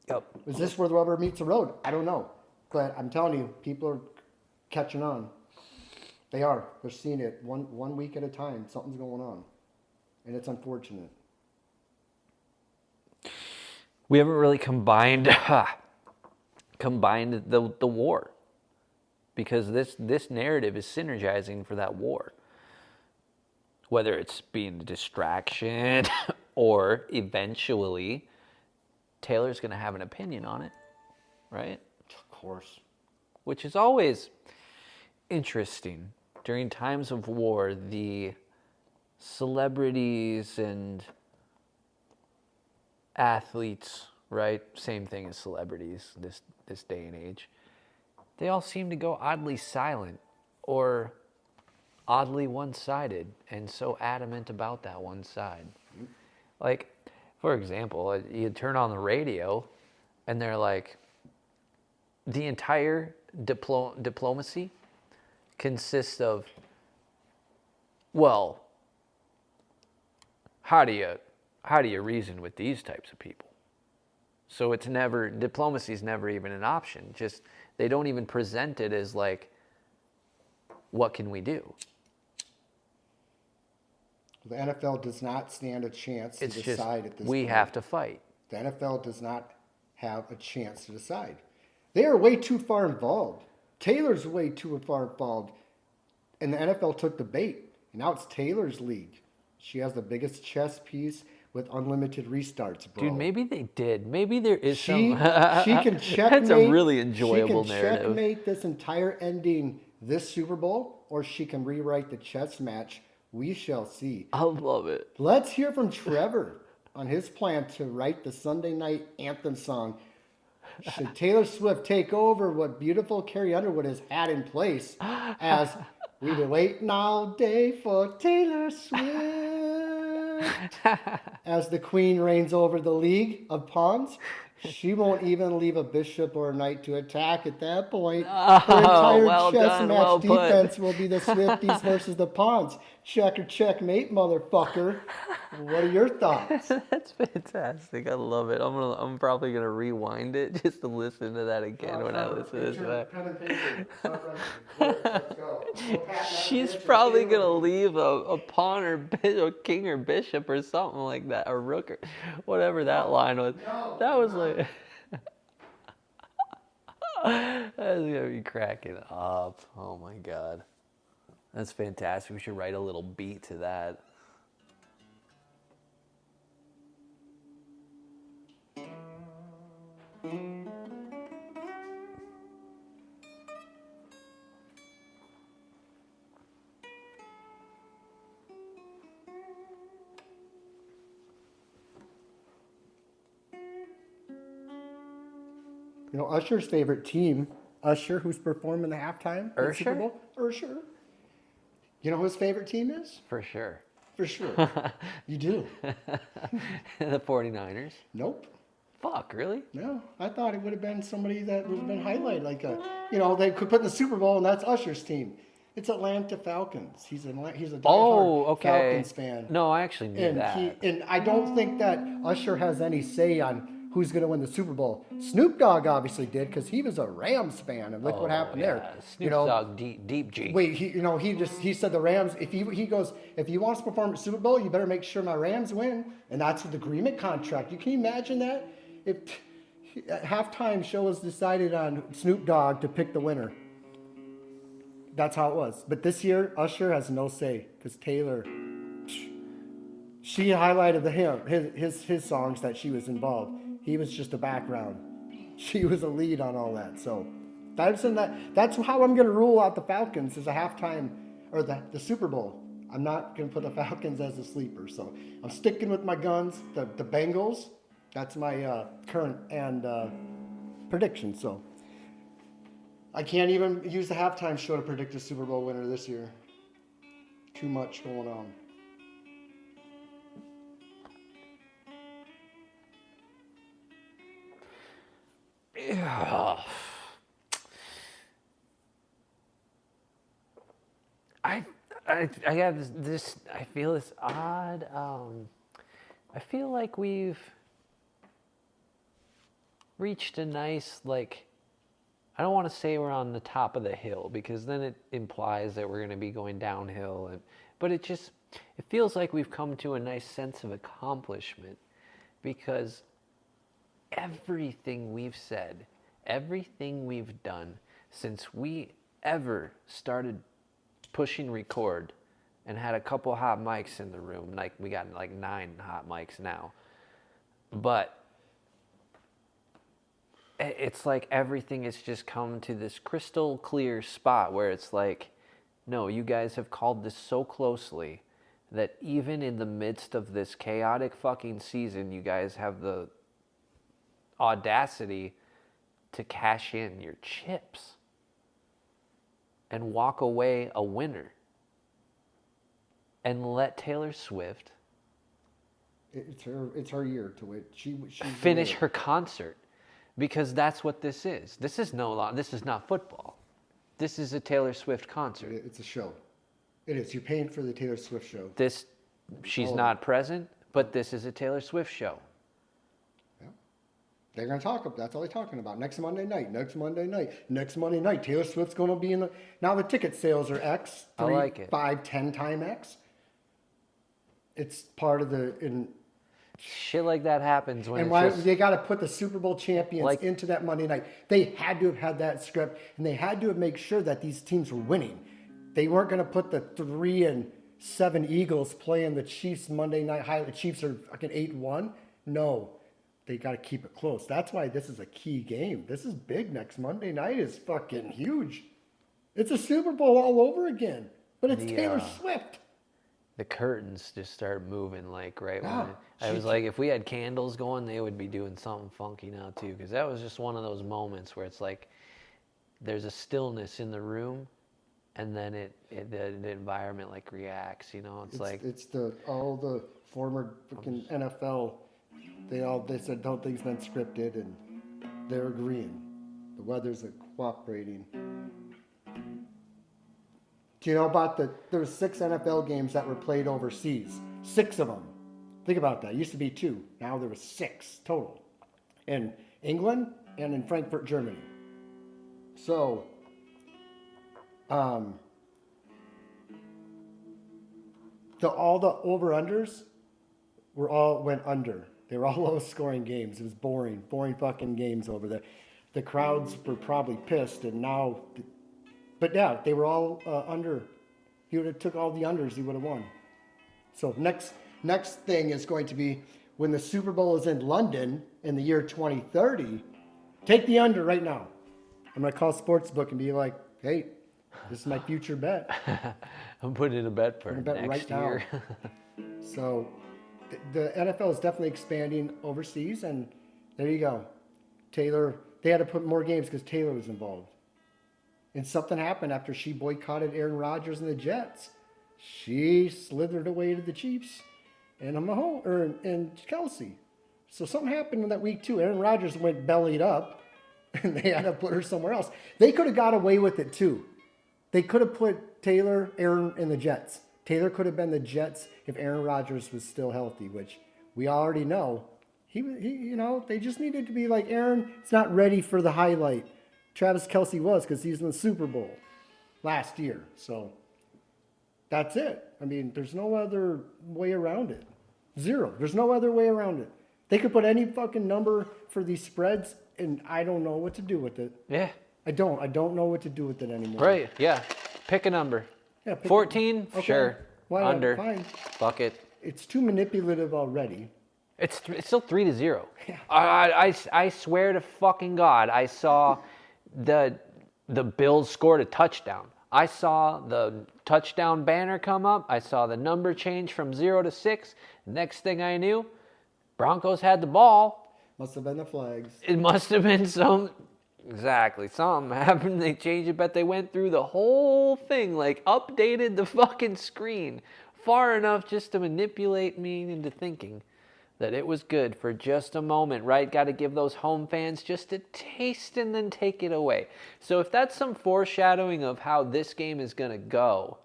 Yep. Is this where the rubber meets the road? I don't know, but I'm telling you, people are catching on. They are. They're seeing it one week at a time. Something's going on, and it's unfortunate. We haven't really combined the war, because this narrative is synergizing for that war. Whether it's being a distraction or eventually Taylor's going to have an opinion on it, right? Of course. Which is always interesting. During times of war, the celebrities and athletes, right? Same thing as celebrities this day and age. They all seem to go oddly silent or oddly one-sided and so adamant about that one side. Like, for example, you turn on the radio and they're like, the entire diplomacy consists of, well, how do you reason with these types of people? So diplomacy's never even an option. Just, they don't even present it as like, what can we do? The NFL does not stand a chance to decide at this point. We have to fight. The NFL does not have a chance to decide. They are way too far involved. Taylor's way too far involved. And the NFL took the bait. And now it's Taylor's league. She has the biggest chess piece with unlimited restarts, bro. Dude, maybe they did. Maybe there is she can checkmate. That's a really enjoyable narrative. She can checkmate this entire ending this Super Bowl, or she can rewrite the chess match. We shall see. I love it. Let's hear from Trevor on his plan to write the Sunday night anthem song. Should Taylor Swift take over what beautiful Carrie Underwood has had in place, as we've been waiting all day for Taylor Swift, as the queen reigns over the league of pawns? She won't even leave a bishop or a knight to attack at that point. Her entire chess match defense will be the Swifties versus the pawns. Checker, checkmate, motherfucker. What are your thoughts? That's fantastic. I love it. I'm probably gonna rewind it just to listen to that again when I listen to this back. She's probably gonna leave a pawn or a king or bishop or something like that, or rook or whatever that line was. That was like. That's gonna be cracking up. Oh my god. That's fantastic. We should write a little beat to that. You know, Usher's favorite team, Usher, who's performing the halftime in the Super Bowl. Usher. You know who his favorite team is? For sure. For sure. You do. The 49ers? Nope. Fuck, really? No, I thought it would have been somebody that would have been highlighted, like they could put in the Super Bowl, and that's Usher's team. It's Atlanta Falcons. He's a diehard Falcons fan. No, I actually knew that. And I don't think that Usher has any say on who's going to win the Super Bowl. Snoop Dogg obviously did because he was a Rams fan, and look what happened there. Snoop Dogg, deep G. Wait, he said the Rams. If he goes, if you want us to perform at Super Bowl, you better make sure my Rams win, and that's the agreement contract. You can imagine that? If at halftime show was decided on Snoop Dogg to pick the winner. That's how it was. But this year, Usher has no say because Taylor. She highlighted his songs that she was involved. He was just a background. She was a lead on all that. So that's how I'm going to rule out the Falcons as a halftime or the Super Bowl. I'm not going to put the Falcons as a sleeper. So I'm sticking with my guns. The Bengals. That's my current and prediction. So I can't even use the halftime show to predict a Super Bowl winner this year. Too much going on. Yeah. I have this. I feel this odd. I feel like we've reached a nice, like, I don't want to say we're on the top of the hill because then it implies that we're going to be going downhill, but it feels like we've come to a nice sense of accomplishment because everything we've said, everything we've done since we ever started pushing record and had a couple hot mics in the room, like we got like 9 hot mics now, but it's like everything has just come to this crystal clear spot where it's like, no, you guys have called this so closely that even in the midst of this chaotic fucking season, you guys have the audacity to cash in your chips and walk away a winner and let Taylor Swift it's her year to win. She finish her concert because that's what this is. This is not football. This is a Taylor Swift concert. It's a show. It is. You're paying for the Taylor Swift show. She's not present, but this is a Taylor Swift show. They're going to talk. That's all they're talking about. Next Monday night. Taylor Swift's going to be in the. Now the ticket sales are X. 3, I like it. 5, 10 time X. It's part of the. Shit like that happens when. And why they got to put the Super Bowl champions into that Monday night? They had to have had that script, and they had to have made sure that these teams were winning. They weren't going to put the 3-7 Eagles playing the Chiefs Monday night high. The Chiefs are fucking 8-1. No. They got to keep it close. That's why this is a key game. This is big. Next Monday night is fucking huge. It's a Super Bowl all over again. But it's Taylor Swift. The curtains just start moving like right when I was like, if we had candles going, they would be doing something funky now too. Because that was just one of those moments where it's like there's a stillness in the room, and then the environment like reacts. You know, it's like all the former fucking NFL. They said don't think's been scripted, and they're agreeing. The weather's cooperating. Do you know about there were 6 NFL games that were played overseas? 6 of them. Think about that. It used to be 2. Now there were 6 total. In England and in Frankfurt, Germany. So, all the over-unders went under. They were all low-scoring games. It was boring fucking games over there. The crowds were probably pissed, and now, but yeah, they were all under. He would have took all the unders, he would have won. So next thing is going to be when the Super Bowl is in London in the year 2030. Take the under right now. I'm gonna call Sportsbook and be like, hey, this is my future bet. I'm putting in a bet for next year. So. The NFL is definitely expanding overseas, and there you go. Taylor, they had to put more games because Taylor was involved. And something happened after she boycotted Aaron Rodgers and the Jets. She slithered away to the Chiefs and and Kelsey. So something happened in that week too. Aaron Rodgers went bellied up, and they had to put her somewhere else. They could have got away with it too. They could have put Taylor, Aaron, and the Jets. Taylor could have been the Jets if Aaron Rodgers was still healthy, which we already know they just needed to be like, Aaron, it's not ready for the highlight. Travis Kelce was, because he's in the Super Bowl last year. So that's it. I mean, there's no other way around it. Zero. There's no other way around it. They could put any fucking number for these spreads, and I don't know what to do with it. Yeah. I don't know what to do with it anymore. Right. Yeah. Pick a number. Yeah. 14. Okay. Sure. Why Under. Fine. Fuck it. It's too manipulative already. It's still 3-0. Yeah. I swear to fucking God, I saw the Bills scored a touchdown. I saw the touchdown banner come up. I saw the number change from 0 to 6. Next thing I knew, Broncos had the ball. Must have been the flags. It must have been something happened. They changed it, but they went through the whole thing, like updated the fucking screen far enough just to manipulate me into thinking that it was good for just a moment, right? Got to give those home fans just a taste and then take it away. So if that's some foreshadowing of how this game is going to go,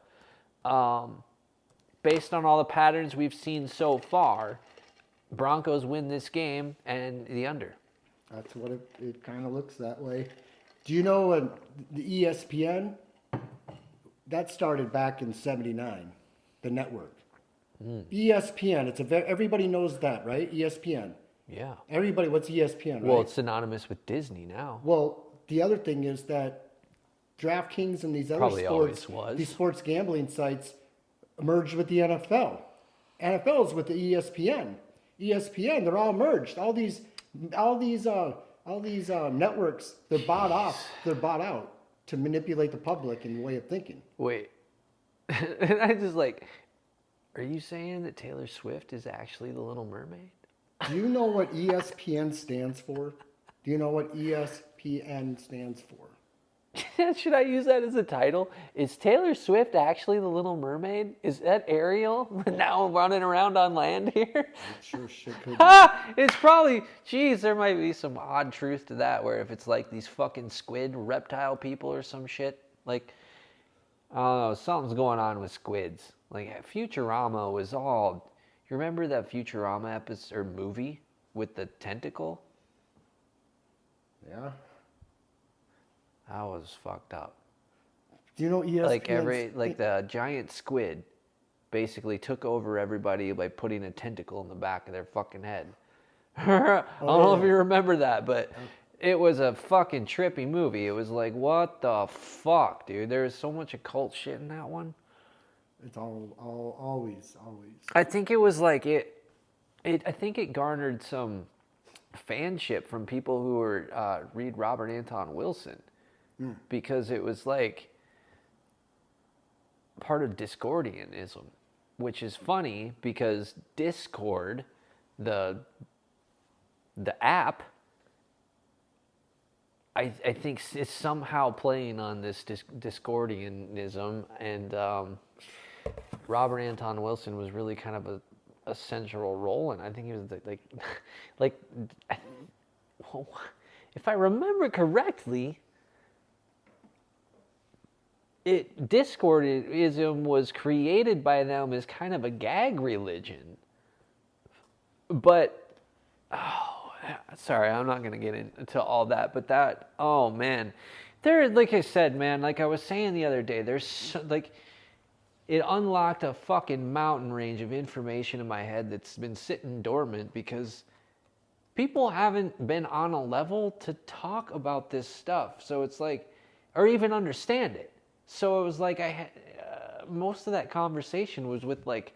based on all the patterns we've seen so far, Broncos win this game and the under. That's what it kind of looks that way. Do you know the ESPN? That started back in '79, the network. ESPN, everybody knows that, right? ESPN. Yeah. Everybody, what's ESPN, right? Well, it's synonymous with Disney now. Well, the other thing is that DraftKings and these other these sports gambling sites merged with the NFL. NFL is with the ESPN. ESPN, they're all merged. All these networks, they're bought out to manipulate the public in the way of thinking. Wait. I just are you saying that Taylor Swift is actually the Little Mermaid? Do you know what ESPN stands for? Do you know what ESPN stands for? Should I use that as a title? Is Taylor Swift actually the Little Mermaid? Is that Ariel now running around on land here? It sure shit could be. It's probably, there might be some odd truth to that, where if it's like these fucking squid reptile people or some shit, I don't know, something's going on with squids. Futurama was all, you remember that Futurama episode or movie with the tentacle? Yeah. That was fucked up. Do you know ESPN? The giant squid basically took over everybody by putting a tentacle in the back of their fucking head. I don't know if you remember that, but it was a fucking trippy movie. It was like, what the fuck, dude? There's so much occult shit in that one. It's always. I think it was I think it garnered some fanship from people who were read Robert Anton Wilson. Because it was part of Discordianism, which is funny because Discord, the app, I think is somehow playing on this Discordianism, and Robert Anton Wilson was really kind of a central role, and I think he was if I remember correctly, Discordism was created by them as kind of a gag religion. But, sorry, I'm not going to get into all that. But that, oh man. Like I said, man, like I was saying the other day, it unlocked a fucking mountain range of information in my head that's been sitting dormant because people haven't been on a level to talk about this stuff. So it's or even understand it. So it was most of that conversation was with like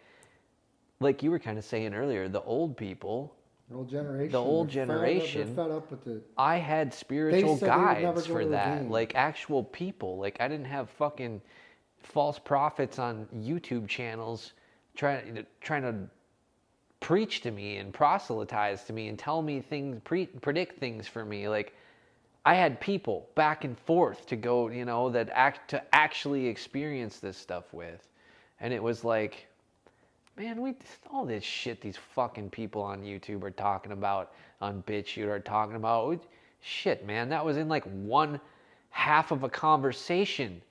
you were kind of saying earlier, the old people. The old generation. The old generation. They're fed up with it. I had spiritual guides for that. Game. Actual people. I didn't have fucking false prophets on YouTube channels trying to preach to me and proselytize to me and tell me things, predict things for me. I had people back and forth to go, to actually experience this stuff with. And it was man, all this shit these fucking people on YouTube are talking about, on BitChute are talking about, shit, man, that was in one half of a conversation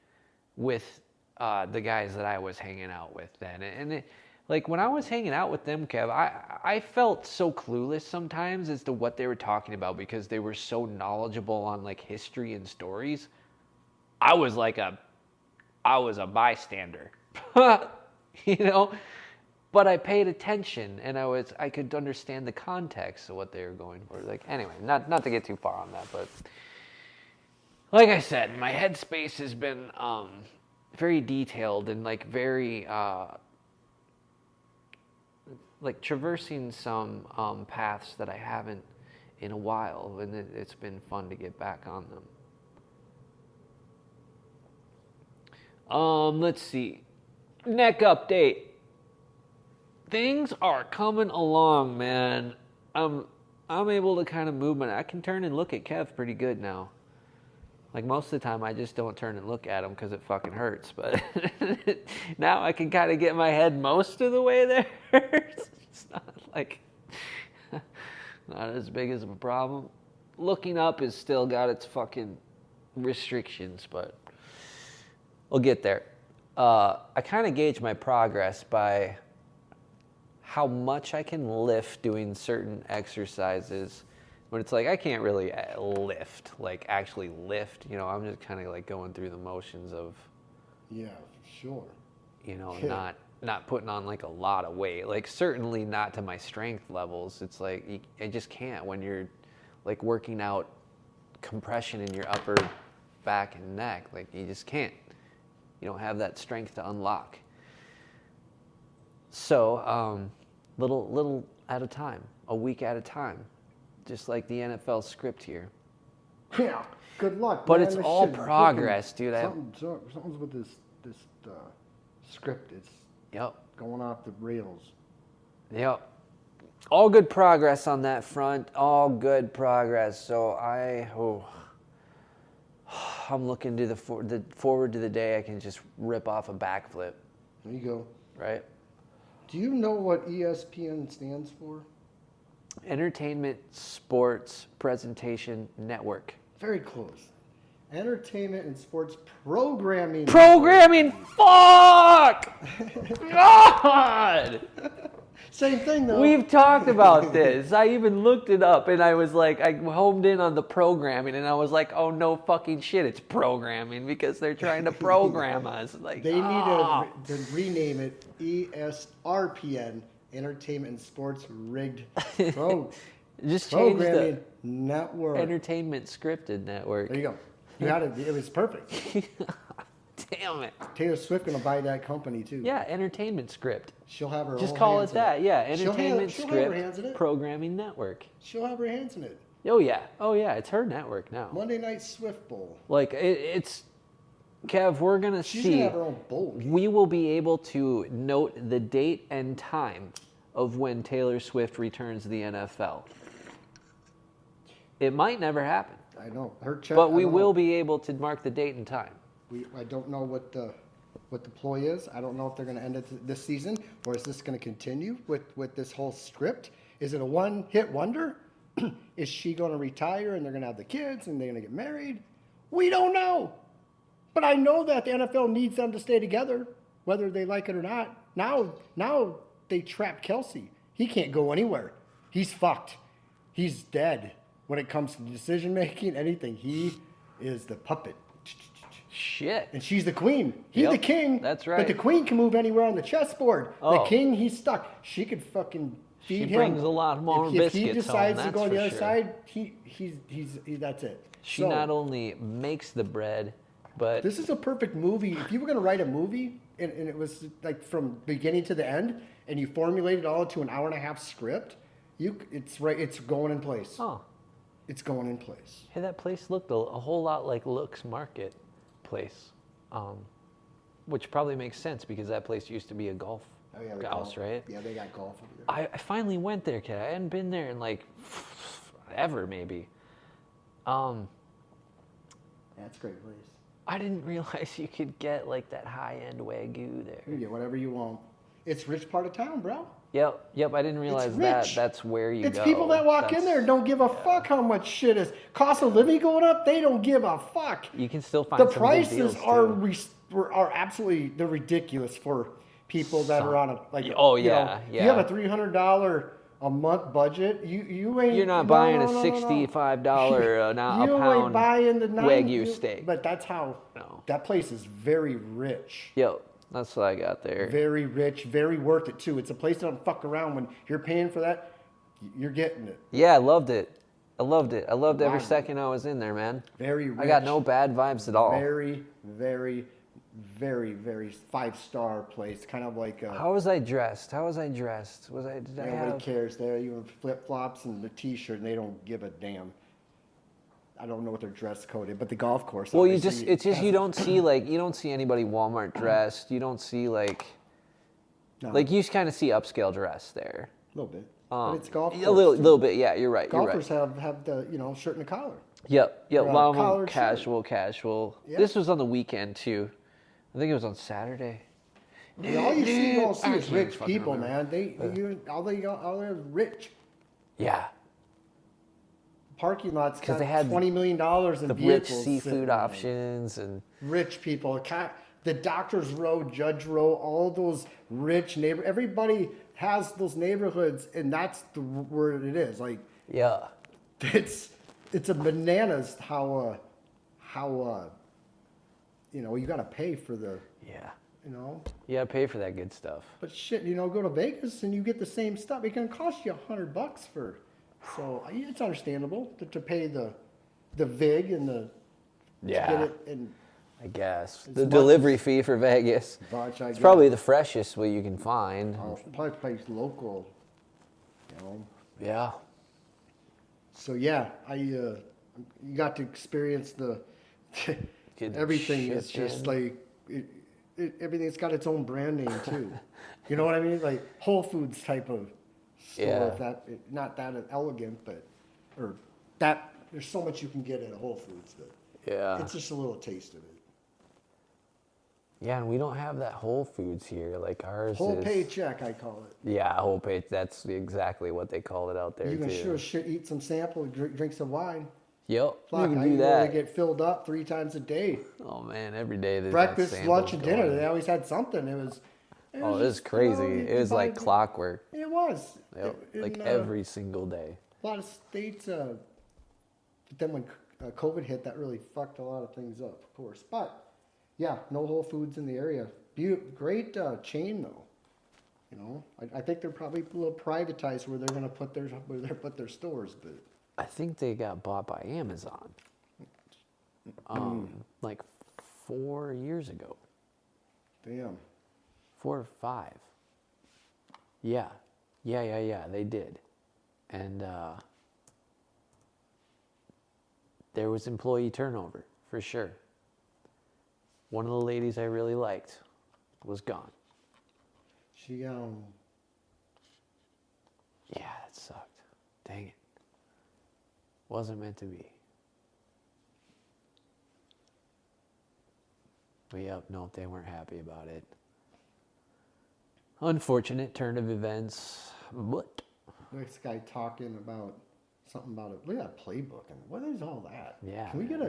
with the guys that I was hanging out with then. And Like when I was hanging out with them, Kev, I felt so clueless sometimes as to what they were talking about because they were so knowledgeable on like history and stories. I was a bystander, you know, but I paid attention and I could understand the context of what they were going for. Like anyway, not to get too far on that, but like I said, my headspace has been very detailed and like very like traversing some paths that I haven't in a while, and it's been fun to get back on them. Let's see. Neck update. Things are coming along, man. I'm able to kind of move I can turn and look at Kev pretty good now. Like most of the time, I just don't turn and look at him because it fucking hurts. But now I can kind of get my head most of the way there. It's not like not as big as of a problem. Looking up has still got its fucking restrictions, but we'll get there. I kind of gauge my progress by how much I can lift doing certain exercises. When it's like I can't really lift, like actually lift, you know, I'm just kind of like going through the motions of, yeah, sure, you know, not putting on like a lot of weight, like certainly not to my strength levels. It's like I just can't when you're like working out compression in your upper back and neck, like you just can't. You don't have that strength to unlock. So little at a time, a week at a time. Just like the NFL script here. Yeah, good luck. But man. it's This all shit is progress, looking- dude. Something's with this script. It's going off the rails. Yep. All good progress on that front. All good progress. So I'm looking to the forward to the day I can just rip off a backflip. There you go. Right? Do you know what ESPN stands for? Entertainment Sports Presentation Network. Very close. Entertainment and Sports Programming. Programming, fuck! God! Same thing though. We've talked about this. I even looked it up and I was like, I homed in on the programming and I was like, oh no fucking shit, it's programming because they're trying to program us. Like They need to rename it ESRPN, Entertainment and Sports Rigged Just change Programming the Network. Entertainment Scripted Network. There you go. You had it. It was perfect. Damn it. Taylor Swift gonna buy that company too. Yeah, Entertainment Script. She'll have her. Just whole call hands it that. in Yeah, Entertainment she'll have her hands in Script it. Programming Network. She'll have her hands in it. Oh yeah, it's her network now. Monday Night Swift Bowl. Like it's Kev, we're gonna She's see. gonna have her own bowl. We will be able to note the date and time of when Taylor Swift returns to the NFL. It might never happen. I know her check. But we will be able to mark the date and time. I don't know what the ploy is. I don't know if they're going to end it this season or is this going to continue with this whole script. Is it a one-hit wonder? Is she going to retire and they're going to have the kids and they're going to get married? We don't know. But I know that the NFL needs them to stay together, whether they like it or not. Now they trapped Kelsey. He can't go anywhere. He's fucked. He's dead. When it comes to decision making, anything, he is the puppet. Shit. And she's the queen. He's the king. That's right. But the queen can move anywhere on the chessboard. Oh. The king, he's stuck. She could fucking feed him. She brings a lot more if biscuits he decides home, to go on the that's other for sure. side, he's that's it. She So, not only makes the bread, but this is a perfect movie. If you were going to write a movie and it was like from beginning to the end, and you formulate it all into an hour-and-a-half script, it's going in place. oh, It's going in place. hey, that place looked a whole lot like Look's Marketplace, which probably makes sense because that place used to be a golf the house, golf. right? Yeah, they got golf over there. I finally went there, kid. I hadn't been there in like ever, maybe. That's a great place. I didn't realize you could get like that high-end Wagyu there. You can get whatever you want. It's rich part of town, bro. Yep. I didn't realize that. That's where you It's go. people that walk in there and don't give a fuck how much shit is. Cost of living going up, they don't give a fuck. You can still find The some good prices deals, are too. are absolutely they're ridiculous for people that are on a Oh, you know, yeah, if you have a $300 a month budget, you ain't. You're not no, buying no, a no, no, no. $65 a You ain't pound buying the Wagyu steak. But that's how. No. That place is very rich. Yo, that's what I got there. Very rich, very worth it too. It's a place that don't fuck around. When you're paying for that, you're getting it. Yeah, I loved it. I loved every second I was in there, man. Very rich. I got no bad vibes at all. Very, very, very, very 5-star place. Kind of like. How was I dressed? Did I Nobody have... cares there. You have flip flops and the t-shirt, and they don't give a damn. I don't know what their dress code is, but the golf course. Well, you don't see anybody Walmart dressed. You don't see No. you kind of see upscale dress there. A little bit. But it's golf course. A little bit, yeah. You're right. Golfers have the shirt and a collar. Yep. A lot of them collared casual. Yep. This was on the weekend too. I think it was on Saturday. All you see is rich people, man. All they're rich. Yeah. Parking lots Because got they had $20 million in the vehicles. rich seafood options and rich people. The Doctors Row, Judge Row, all those rich everybody has those neighborhoods, and that's where it is. Like, yeah. it's a bananas how you got to pay for the You gotta pay for that good stuff. But shit, go to Vegas and you get the same stuff. It can cost you $100 for. So it's understandable to pay the vig and the to get it and I guess the delivery fee for Vegas. It's probably the freshest what you can find. Probably place local. Yeah. So yeah, you got to experience the everything. It's just like everything's got its own brand name too. You know what I mean? Like Whole Foods type of store. Yeah. Not that elegant, but there's so much you can get at a Whole Foods that it's just a little taste of it. Yeah, and we don't have that Whole Foods here. Like ours Whole paycheck, I call it. Yeah, whole pay. That's exactly what they call it out there. You can eat some sample, drink some wine. Yep, Fuck, you can do that. Really get filled up 3 times a day. Oh man, every day there's breakfast, lunch, and dinner. They always had something. It was crazy. It was like clockwork. It was. Yep. Every single day. A lot of states. But then when COVID hit, that really fucked a lot of things up, of course. But yeah, no Whole Foods in the area. Great chain though. I think they're probably a little privatized where they're going to put their stores, but I think they got bought by Amazon. Like 4 years ago. Damn. 4 or 5. Yeah. They did. And there was employee turnover, for sure. One of the ladies I really liked was gone. She Yeah, that sucked. Dang it. Wasn't meant to be. But yep, nope, they weren't happy about it. Unfortunate turn of events. But this guy talking about something about it. Look at that playbook and what is all that? Yeah. Can we get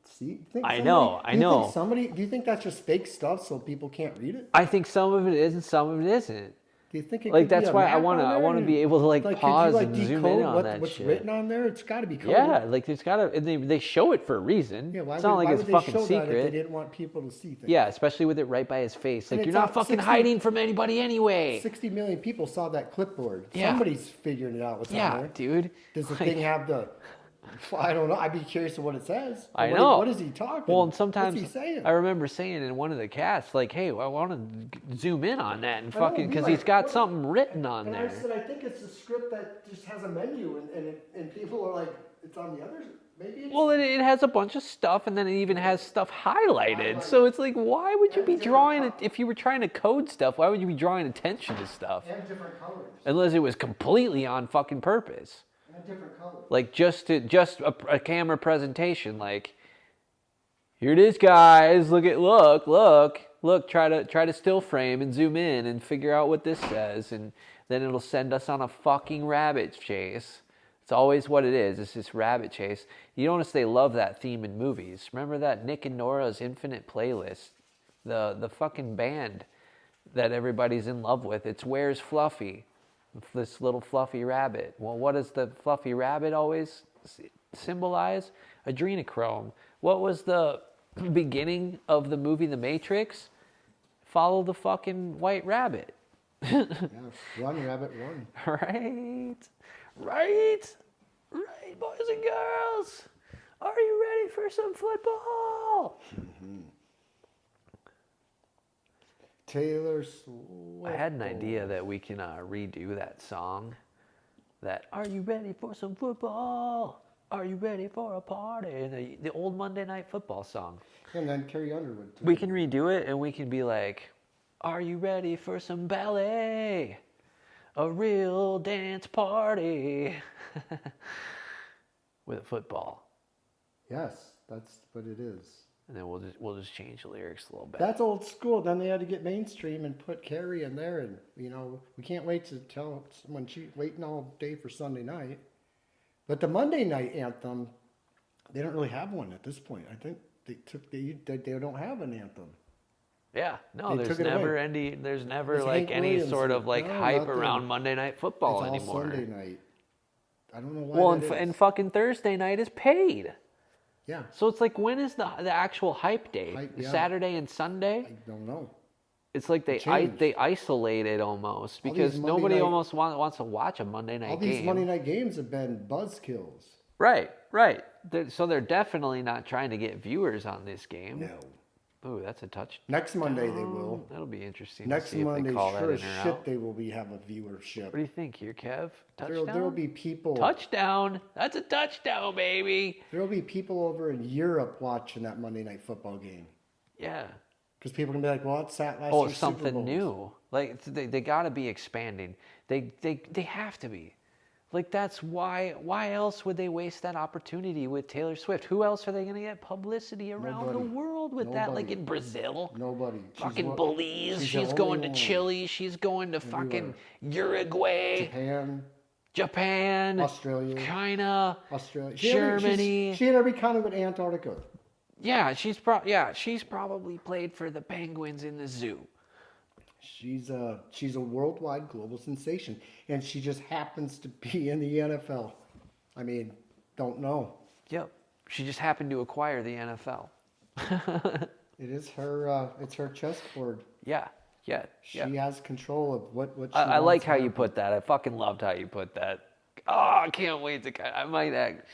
see? I know. Do you think that's just fake stuff so people can't read it? I think some of it is and some of it isn't. Do you think it like could that's be a why map I want to be able to pause and zoom in on that what's shit. written on there? It's got to be coded. Yeah, there's got to. They show it for a reason. Yeah, it's not like it's fucking show secret. That if they didn't want people to see things. Yeah, especially with it right by his face. Like And you're not fucking hiding from anybody anyway. 60 million people saw that clipboard. Yeah. Somebody's figuring it out what's on there. Yeah, dude. Does the thing have the? I don't know. I'd be curious to what it says. I know. What is he talking? Well, and sometimes what's he saying? I remember saying in one of the casts, like, "Hey, I want to zoom in on that and fucking because like, he's got something written on and there." I said, I think it's a script that just has a menu, and people are like, it's on the others. Maybe. It's, it has a bunch of stuff, and then it even has stuff highlighted. So it's like, why would you be drawing it if you were trying to code stuff? Why would you be drawing attention to stuff? and different colors. Unless it was completely on fucking purpose. And different colors. Like just a camera presentation. Like, here it is, guys. Look. Try to still frame and zoom in and figure out what this says, and then it'll send us on a fucking rabbit chase. It's always what it is. It's this rabbit chase. You notice they love that theme in movies. Remember that Nick and Nora's Infinite Playlist? The fucking band that everybody's in love with. It's where's Fluffy, this little fluffy rabbit. Well, what does the fluffy rabbit always symbolize? Adrenochrome. What was the beginning of the movie The Matrix? Follow the fucking white rabbit. Yeah, run, rabbit, run. Right, boys and girls. Are you ready for some football? Mm-hmm. Taylor Swift. I had an idea that we can redo that song. That, are you ready for some football? Are you ready for a party? The old Monday Night Football song. And then Carrie Underwood, too. We can redo it, and we can be like, are you ready for some ballet? A real dance party. With a football. Yes, that's what it is. And then we'll just change the lyrics a little bit. That's old school. Then they had to get mainstream and put Carrie in there, and we can't wait to tell someone she's waiting all day for Sunday night. But the Monday night anthem, they don't really have one at this point. I think they don't have an anthem. Yeah, no, They there's took it never away. it's Hank any Williams. sort of like No, hype nothing. around Monday Night Football It's anymore. all Sunday night. I don't know why. Well, that is. and fucking Thursday night is paid. Yeah, So it's like, when is the actual hype day? Hype, yeah. Saturday and Sunday? I don't know. It's like they changed. isolate it almost All because these Monday nobody night- almost wants to watch a Monday night All game. these Monday night games have been buzzkills. Right. So they're definitely not trying to get viewers on this game. No. Ooh, that's a touch. Next Monday they will. That'll be interesting. Next to see Monday, if they call sure that as in or shit, out. they will have a viewership. What do you think here, Kev? Touchdown. There'll be people. Touchdown. That's a touchdown, baby. There'll be people over in Europe watching that Monday night football game Yeah. because people are gonna be like, "Well, it's that last Oh, year's it's Super something Bowls." new. Like they got to be expanding. They have to be. Like, that's why else would they waste that opportunity with Taylor Swift? Who else are they going to get publicity around the Nobody. world with that? Like Nobody. in Brazil? Nobody. Fucking Belize. She's the going only to one. Chile. She's going to fucking Uruguay, Japan, Australia. China, Australia, Germany. She had every continent but Antarctica. Yeah, she's probably played for the penguins in the zoo. She's a worldwide global sensation, and she just happens to be in the NFL. I mean, don't know. Yep. She just happened to acquire the NFL. It is her. It's her chessboard. Yeah. She has control of what she I wants like to how you happen. put that. I fucking loved how you put that. Oh, I can't wait to. I might act.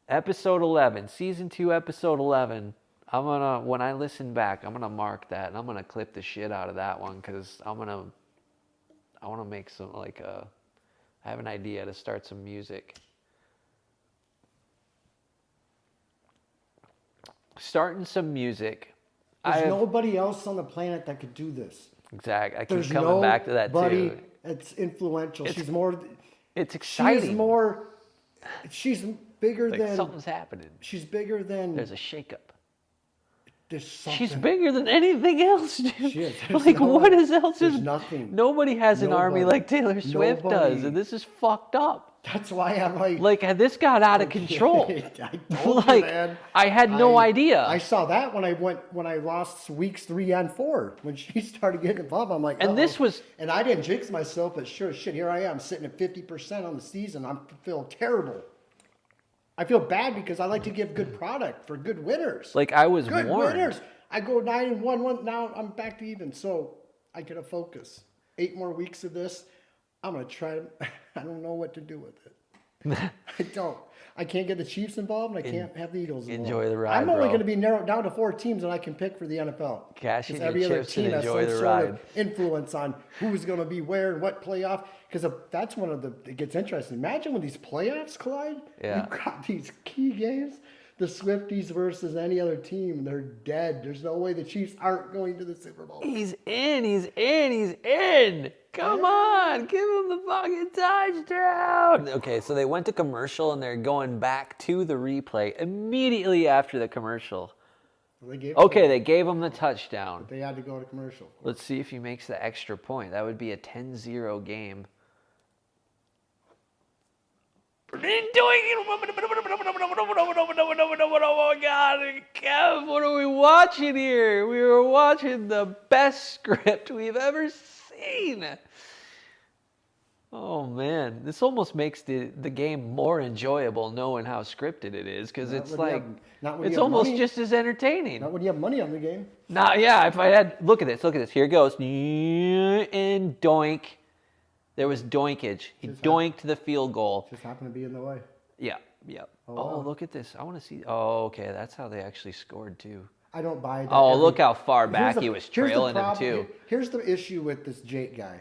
Episode 11, season 2, episode 11. When I listen back, I'm gonna mark that and I'm gonna clip the shit out of that one because I want to make some I have an idea to start some music. Starting some music. There's nobody else on the planet that could do this. Exactly. I keep There's coming back to that nobody too. that's influential. It's She's more. It's exciting. She's more. She's bigger Like than. something's happening. She's bigger than. There's a shakeup. There's something. She's bigger than anything else, dude. She is. There's Like, no- what is else? there's nothing. Nobody has an army Nobody. like Taylor Swift does, Nobody. and this is fucked up. That's why I'm like. Like, this got out of control. I told Like, you, man. I had no idea. I saw that when I lost weeks 3 and 4 when she started getting involved. I'm like, And this uh-oh. was- and I didn't jinx myself, but sure as shit, here I am sitting at 50% on the season. I feel terrible. I feel bad because I like to give good product for good winners. Like, I was Good warned. winners. I go 9-1. Now I'm back to even. So I gotta focus. 8 more weeks of this. I'm gonna try. I don't know what to do with it. I don't. I can't get the Chiefs involved, and I can't have the Eagles involved. Enjoy the ride, I'm only bro. going to be narrowed down to 4 teams that I can pick for the NFL. Cash in 'Cause your every other chips and team has enjoy some the sort ride. of influence on who's going to be where and what playoff. Because that's one of the. It gets interesting. Imagine when these playoffs collide. Yeah. You've got these key games. The Swifties versus any other team. They're dead. There's no way the Chiefs aren't going to the Super Bowl. He's in. Come on, give him the fucking touchdown. Okay, so they went to commercial and they're going back to the replay immediately after the commercial. They gave Okay, they gave him the touchdown. They had to go to commercial. Let's see if he makes the extra point. That would be a 10-0 game. Oh my God, Kev, what are we watching here? We were watching the best script we've ever seen. Oh man, this almost makes the game more enjoyable knowing how scripted it is, because it's like it's almost just as entertaining. Not when you have money on the game. Yeah, if I had look at this. Here it goes. And doink. There was doinkage. He doinked the field goal. Just happened to be in the way. Yeah. Oh, wow. Look at this. I want to see. Oh, okay. That's how they actually scored too. I don't buy that. Oh, look how far back he was trailing him too. Here's the issue with this Jake guy.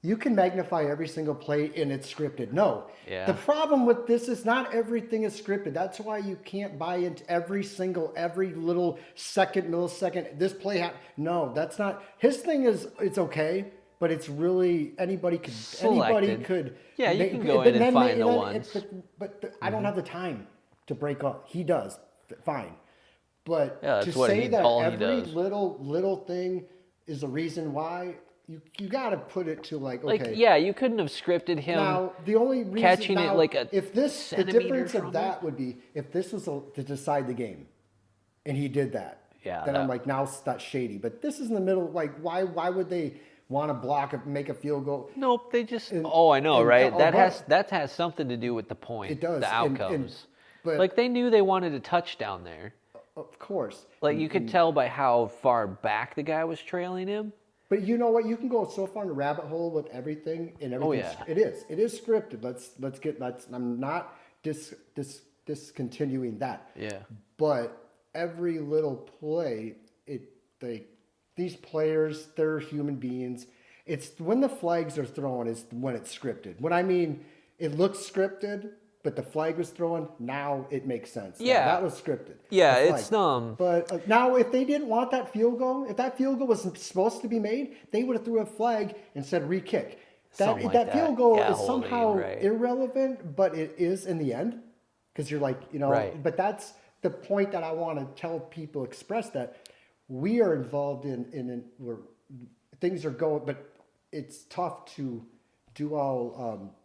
You can magnify every single play and it's scripted. No. Yeah. The problem with this is not everything is scripted. That's why you can't buy into every little millisecond. This play no, that's not. His thing is it's okay, but it's really anybody could. Yeah, you can go in and find the ones. But I don't have the time to break up. He does. Fine. But yeah, to say that every little thing is the reason why. You got to put it to okay. You couldn't have scripted him. Now the only reason catching it like the difference of that would be if this was to decide the game, and he did that. Yeah. Then I'm like, now that's shady. But this is in the middle. Like, why would they want to block it, make a field goal? Nope. They just. I know, right? That has something to do with the point. It does. The outcomes. But they knew they wanted a touchdown there. Of course. You could tell by how far back the guy was trailing him. But you know what? You can go so far in the rabbit hole with everything and everything. Oh, yeah. It is scripted. I'm not discontinuing that. Yeah. But every little play, these players, they're human beings. It's when the flags are thrown is when it's scripted. What I mean, it looks scripted, but the flag was thrown. Now it makes sense. Yeah, that was scripted. Yeah, it's dumb. But now, if they didn't want that field goal, if that field goal was supposed to be made, they would have threw a flag and said re-kick. That field goal is somehow irrelevant, but it is in the end because you're like, Right. But that's the point that I want to tell people. Express that we are involved in where things are going, but it's tough to do all.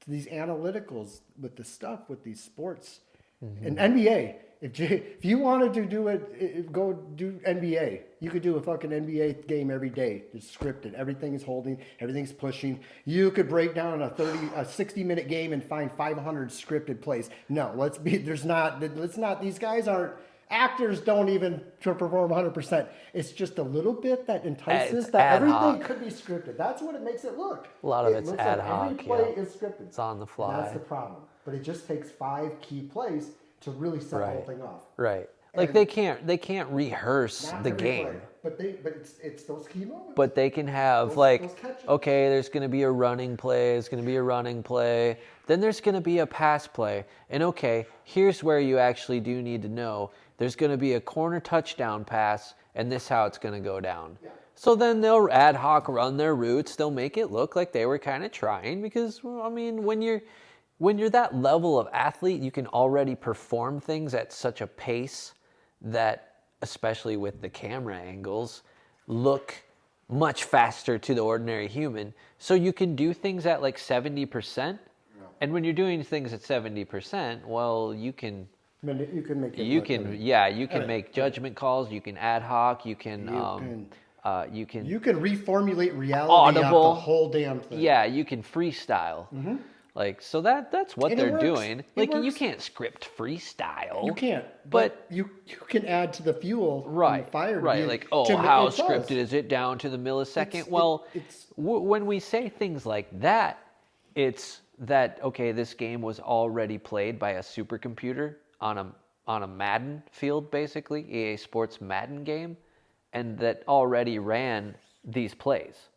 These analyticals with the stuff with these sports and NBA. If you wanted to do it, go do NBA. You could do a fucking NBA game every day. It's scripted. Everything is holding. Everything's pushing. You could break down a 60-minute game and find 500 scripted plays. No, let's not. These guys aren't. Actors don't even perform 100%. It's just a little bit that entices that everything could be scripted. That's what it makes it look. A lot of it's ad hoc. Every play is scripted. It's on the fly. And that's the problem. But it just takes 5 key plays to really set the whole thing off. Right. They can't rehearse the game. Play. But it's those key moments. But they can have okay, there's going to be a running play. There's going to be a running play. Then there's going to be a pass play. And okay, here's where you actually do need to know. There's going to be a corner touchdown pass, and this is how it's going to go down. Yeah. So then they'll ad hoc run their routes. They'll make it look like they were kind of trying because, when you're that level of athlete, you can already perform things at such a pace that, especially with the camera angles, look much faster to the ordinary human. So you can do things at 70%. Yeah. And when you're doing things at 70%, well, you can make it. You can make judgment calls. You can ad hoc. You can reformulate reality out the whole damn thing. Yeah, you can freestyle. Mm-hmm. So that's what they're doing. You can't script freestyle. You can't. But you can add to the fuel. Right. And the fire. Right. How scripted is it down to the millisecond? When we say things like that, it's that this game was already played by a supercomputer on a Madden field, basically, EA Sports Madden game, and that already ran these plays.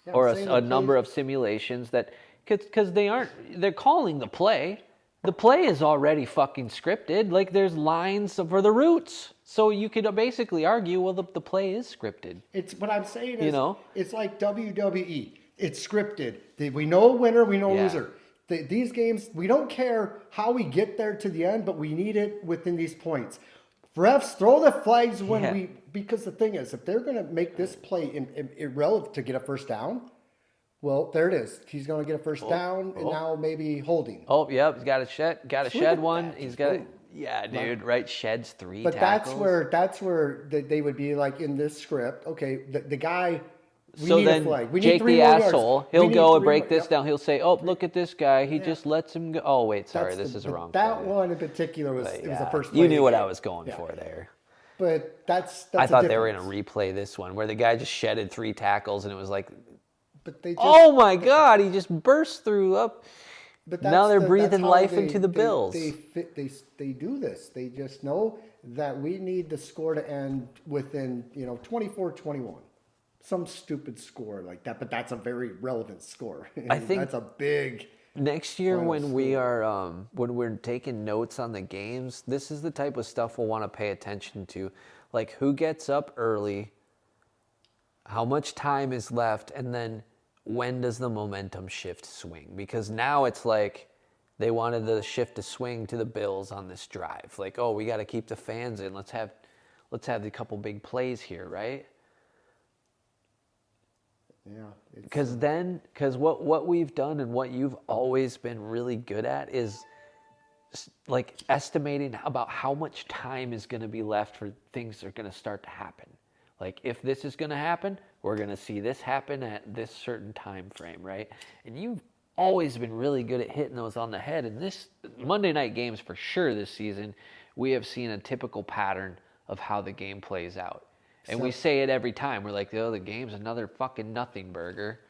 Yeah, or a number of simulations that, because they're calling the play. The play is already fucking scripted. There's lines for the routes. So you could basically argue, well, the play is scripted. It's what I'm saying is, it's like WWE. It's scripted. We know a winner, we know a loser. These games, we don't care how we get there to the end, but we need it within these points. Refs, throw the flags because the thing is, if they're going to make this play irrelevant to get a first down, well, there it is. He's going to get a first down, and now maybe holding. Oh, yep, he's got to shed one. He's got Yeah, dude, right? Sheds 3 But tackles. that's where they would be like in this script. Okay, the guy. We So need a then flag. We need Jake 3 the more yards. asshole, We he'll need go and 3 break more. this Yep. down. He'll say, "Oh, look at this guy. He Yeah. just lets him go." Oh, wait, sorry, That's this is a wrong that play. one in particular was But it was the yeah, first play you of the knew what I game. was going Yeah. for there. But that's I a thought they were difference. going to replay this one where the guy just shedded 3 tackles and it was like, But they just. oh my God, he just burst through up. But Now they're that's breathing how life into the Bills. They do this. They just know that we need the score to end within 24-21. Some stupid score like that, but that's a very relevant score. I think that's a big. next year final when we score. are when we're taking notes on the games, this is the type of stuff we'll want to pay attention to. Like who gets up early, how much time is left, and then when does the momentum shift swing? Because now it's like they wanted the shift to swing to the Bills on this drive. Like, oh, we got to keep the fans in. Let's have a couple big plays here, right? Yeah. Because what we've done and what you've always been really good at is like estimating about how much time is going to be left for things that are going to start to happen. Like if this is going to happen, we're going to see this happen at this certain time frame, right? And you've always been really good at hitting those on the head. And this Monday night games for sure this season, we have seen a typical pattern of how the game plays out. And we say it every time. We're like, oh, the game's another fucking nothing burger.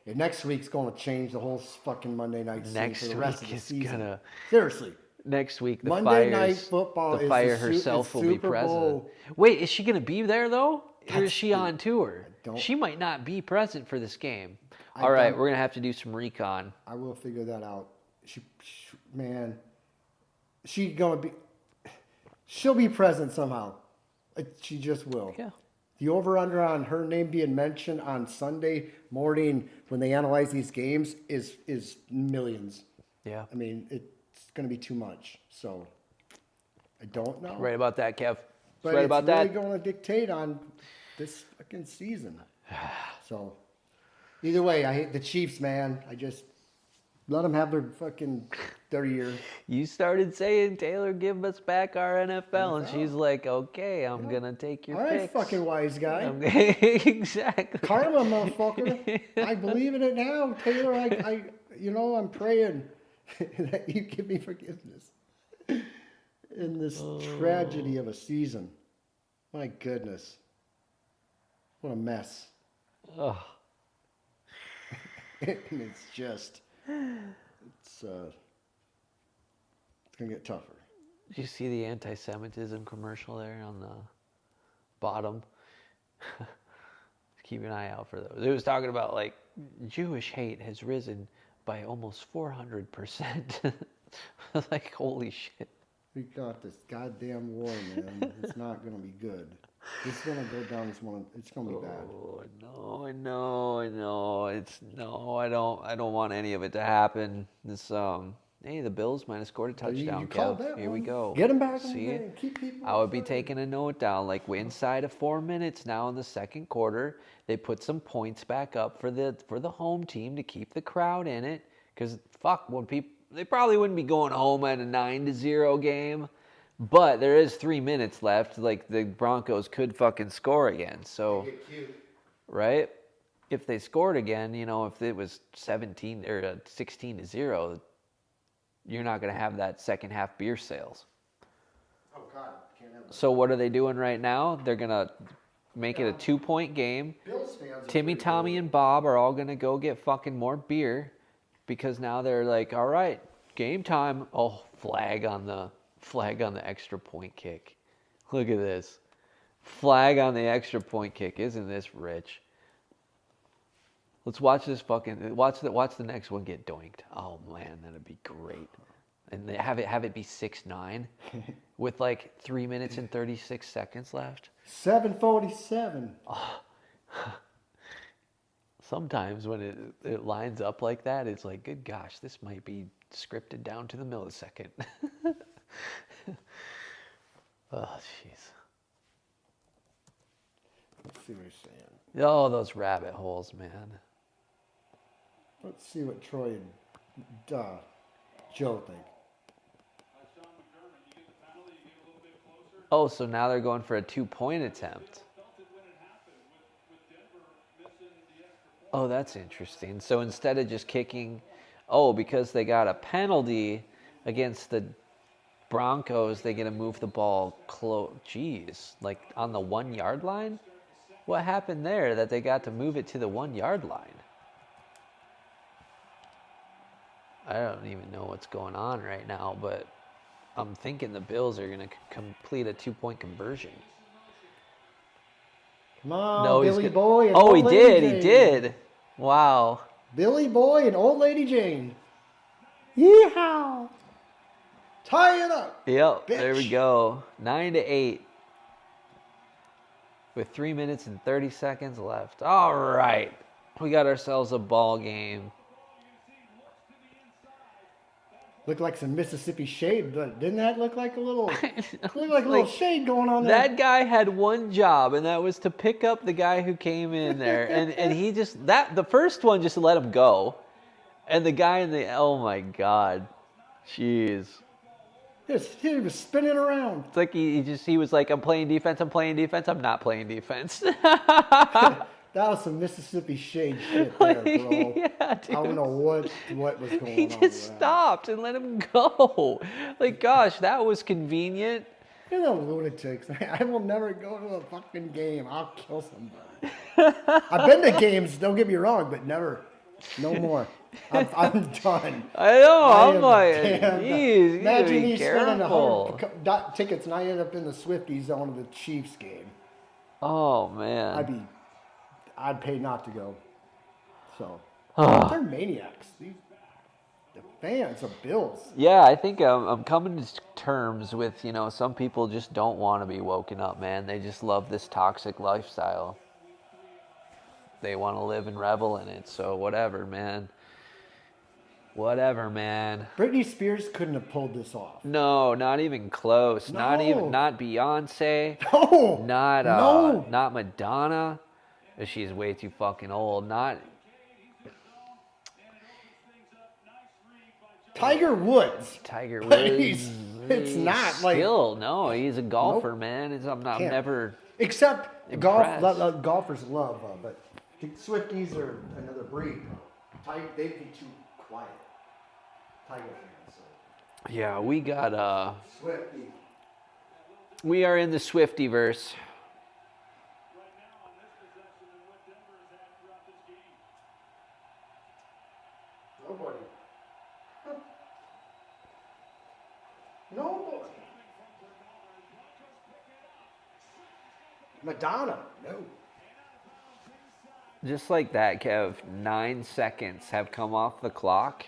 And next week's going to change the whole fucking Monday night scene for the rest of the season. Seriously. Next week, the Monday Night Football the is Fire the herself will be Super present. Bowl. Wait, is she going to be there, though? Or is she on tour? don't- She might not be present for this game. All right, we're going to have to do some recon. I will figure that out. She'll be present somehow. She just will. Yeah. The over-under on her name being mentioned on Sunday morning when they analyze these games is millions. Yeah. I mean, it's going to be too much. So, I don't know. Right about that, Kev. But Right it's about really that. going to dictate on this fucking season. So, either way, I hate the Chiefs, man. I just let them have their fucking 30 year. You started saying, Taylor, give us back our NFL. And she's like, okay, I'm going to take your All right, picks. fucking wise guy. Exactly. Karma, motherfucker. I believe in it now, Taylor. I'm praying that you give me forgiveness in this tragedy of a season. My goodness. What a mess. Oh. And it's just, it's going to get tougher. Did you see the anti-Semitism commercial there on the bottom? Keep an eye out for those. It was talking about like Jewish hate has risen by almost 400%. Like, holy shit. We got this goddamn war, man. It's not going to be good. It's going to go down as one. It's going to be bad. Oh, no, I know. I don't want any of it to happen. This, hey, the Bills might have scored a touchdown, you called Kev. that Here one. we go. Get them back on See the it? game. Keep people I would be outside. taking a note down, like inside of 4 minutes now in the second quarter, they put some points back up for the home team to keep the crowd in it. Because they probably wouldn't be going home at a 9-0 game, but there is 3 minutes left. Like the Broncos could fucking score again. So, right? If they scored again, if it was 17 or 16-0, you're not going to have that second half beer sales. Oh, God. Can't have that. So what are they doing right now? They're going to make it a 2-point game. Bills fans are Timmy, pretty Tommy, cool. and Bob are all going to go get fucking more beer because now they're like, all right, game time. Oh, flag on the extra point kick. Look at this. Flag on the extra point kick. Isn't this rich? Let's watch this watch the next one get doinked. Oh man, that'd be great. And they have it be 6-9 with like 3 minutes and 36 seconds left. 7:47. Sometimes when it lines up like that, it's like, good gosh, this might be scripted down to the millisecond. Oh, jeez. Let's see what he's saying. Oh, those rabbit holes, man. Let's see what Troy and Joe think. Oh, so now they're going for a 2-point attempt. Oh, that's interesting. So instead of just kicking, because they got a penalty against the Broncos, they get to move the ball close. Jeez, like on the 1 yard line? What happened there that they got to move it to the 1 yard line? I don't even know what's going on right now, but I'm thinking the Bills are going to complete a 2-point conversion. Come on, No, Billy Boy. And Oh, old he Lady did. Jane. He did. Wow. Billy Boy and Old Lady Jane. Yeehaw! Tie it up. Yep. Bitch. There we go. 9-8. With 3 minutes and 30 seconds left. All right. We got ourselves a ball game. Looked like some Mississippi shade, but didn't that look like a little, little shade going on there? That guy had one job, and that was to pick up the guy who came in there, and he just the first one just let him go, and the guy oh my God, jeez, he was spinning around. it's like he was like, I'm playing defense, I'm not playing defense. That was some Mississippi shade shit there, bro. Yeah, dude. I don't know what was going on. He just stopped and let him go. Like, gosh, that was convenient. You're the lunatics. I will never go to a fucking game. I'll kill somebody. I've been to games, don't get me wrong, but never. No more. I'm done. I know. I'm am like, damn geez, Imagine me be spending careful. $100 tickets and I end up in the Swifty zone of the Chiefs game. Oh, man. I'd pay not to go. So they're maniacs. The fans of Bills. Yeah, I think I'm coming to terms with, some people just don't want to be woken up, man. They just love this toxic lifestyle. They want to live and revel in it. So whatever, man. Whatever, man. Britney Spears couldn't have pulled this off. No, not even close. No. Not Beyonce. No. Not Madonna. She's way too fucking old. Not Tiger Woods. Tiger But Woods. it's not like Still, no, he's a golfer, Nope. man. I'm Can't. never. Except Impressed. golfers love, but the Swifties are another breed. They'd be too quiet. Tiger fans. So. Yeah, we got Swifty. We are in the Swiftyverse. Nobody. Nobody. Madonna. No. Just like that, Kev, 9 seconds have come off the clock.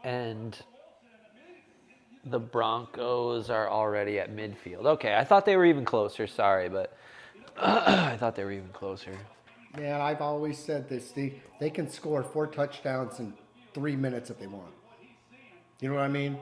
And the Broncos are already at midfield. Okay, I thought they were even closer. Sorry, but I thought they were even closer. Man, I've always said this. They can score 4 touchdowns in 3 minutes if they want. You know what I mean?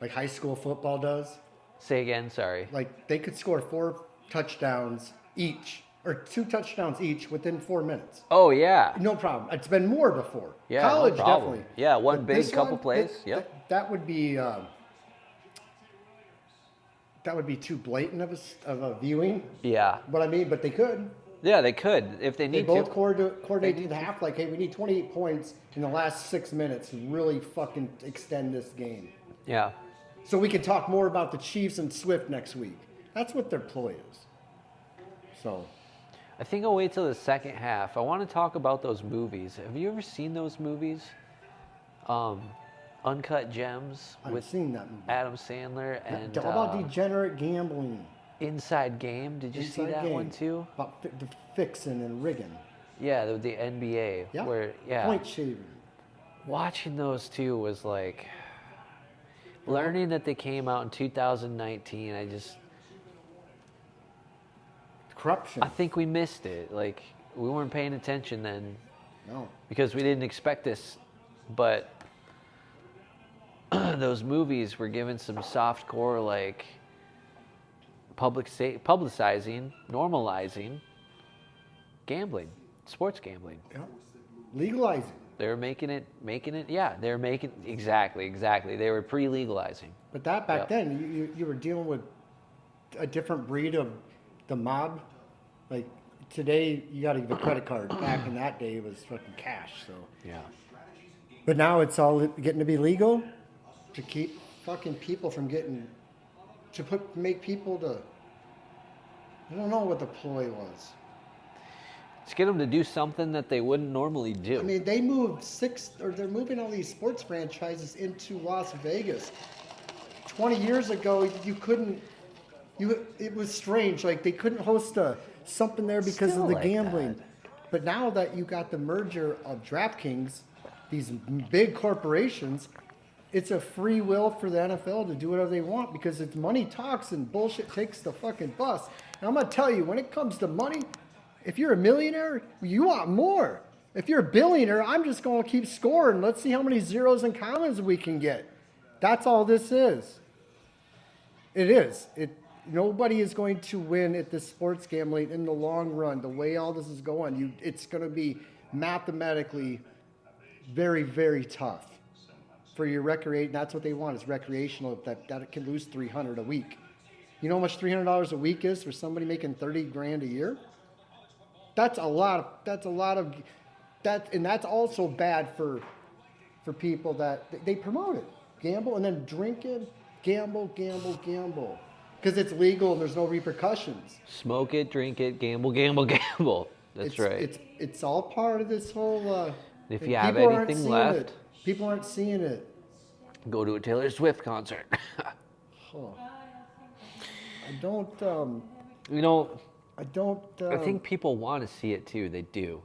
Like high school football does. Say again, sorry. Like they could score 4 touchdowns each, or 2 touchdowns each within 4 minutes. Oh, yeah. No problem. It's been more before. Yeah, College, no problem. definitely. Yeah, one But big this couple one, plays. Yep. That would be too blatant of a viewing. Yeah. But I mean, but they could. Yeah, they could if they They need both to. coordinate to the half. Like, hey, we need 28 points in the last 6 minutes to really fucking extend this game. Yeah. So we can talk more about the Chiefs and Swift next week. That's what their ploy is. So. I think I'll wait till the second half. I want to talk about those movies. Have you ever seen those movies? Uncut Gems I've seen that movie. Adam Sandler and All about degenerate gambling. Inside Game. Did you see that one too? About the fixing and rigging. Yeah, the NBA. Yeah. Where Point shaving. watching those two was like learning that they came out in 2019. Corruption. I think we missed it. Like we weren't paying attention then. No. Because we didn't expect this, but those movies were given some softcore, like publicizing, normalizing gambling, sports gambling. Yeah. Legalizing. They're making it. Yeah, they're making exactly. They were pre-legalizing. But that back then, you were dealing with a different breed of the mob. Like today, you got to give a credit card. Back in that day, it was fucking cash. So Yeah. But now it's all getting to be legal to keep fucking people from getting make people to. I don't know what the ploy was. Let's get them to do something that they wouldn't normally do. I mean, they're moving all these sports franchises into Las Vegas. 20 years ago, you couldn't. It was strange. Like they couldn't host something there because Still of the like gambling. that. But now that you got the merger of DraftKings, these big corporations, it's a free will for the NFL to do whatever they want because it's money talks and bullshit takes the fucking bus. And I'm gonna tell you, when it comes to money, if you're a millionaire, you want more. If you're a billionaire, I'm just gonna keep scoring. Let's see how many zeros and commas we can get. That's all this is. It is. Nobody is going to win at this sports gambling in the long run. The way all this is going, it's going to be mathematically very, very tough for your recreation. That's what they want is recreational. That it can lose $300 a week. You know how much $300 a week is for somebody making $30,000 a year? That's a lot of that, and that's also bad for people that they promote it, gamble and then drink it, gamble. Because it's legal and there's no repercussions. Smoke it, drink it, gamble. That's right. It's all part of this whole. If you have anything left, people aren't seeing it. Go to a Taylor Swift concert. I don't. I think people want to see it too. They do.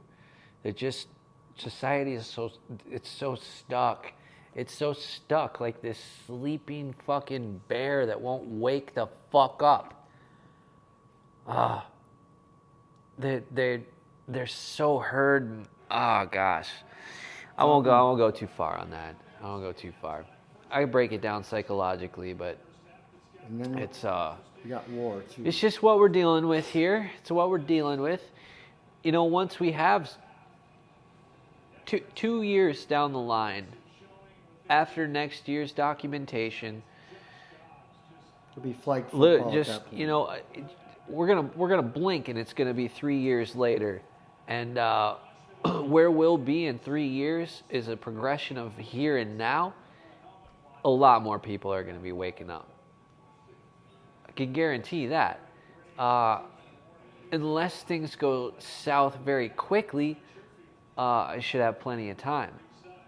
They're just society is so stuck. It's so stuck like this sleeping fucking bear that won't wake the fuck up. They're so herd. Gosh. I won't go too far on that. I won't go too far. I break it down psychologically, but it's you got war too. It's just what we're dealing with here. It's what we're dealing with. Once we have 2 years down the line, after next year's documentation, it'll be flag football. Just we're gonna blink and it's gonna be 3 years later, and where we'll be in 3 years is a progression of here and now. A lot more people are gonna be waking up. I can guarantee that. Unless things go south very quickly, I should have plenty of time.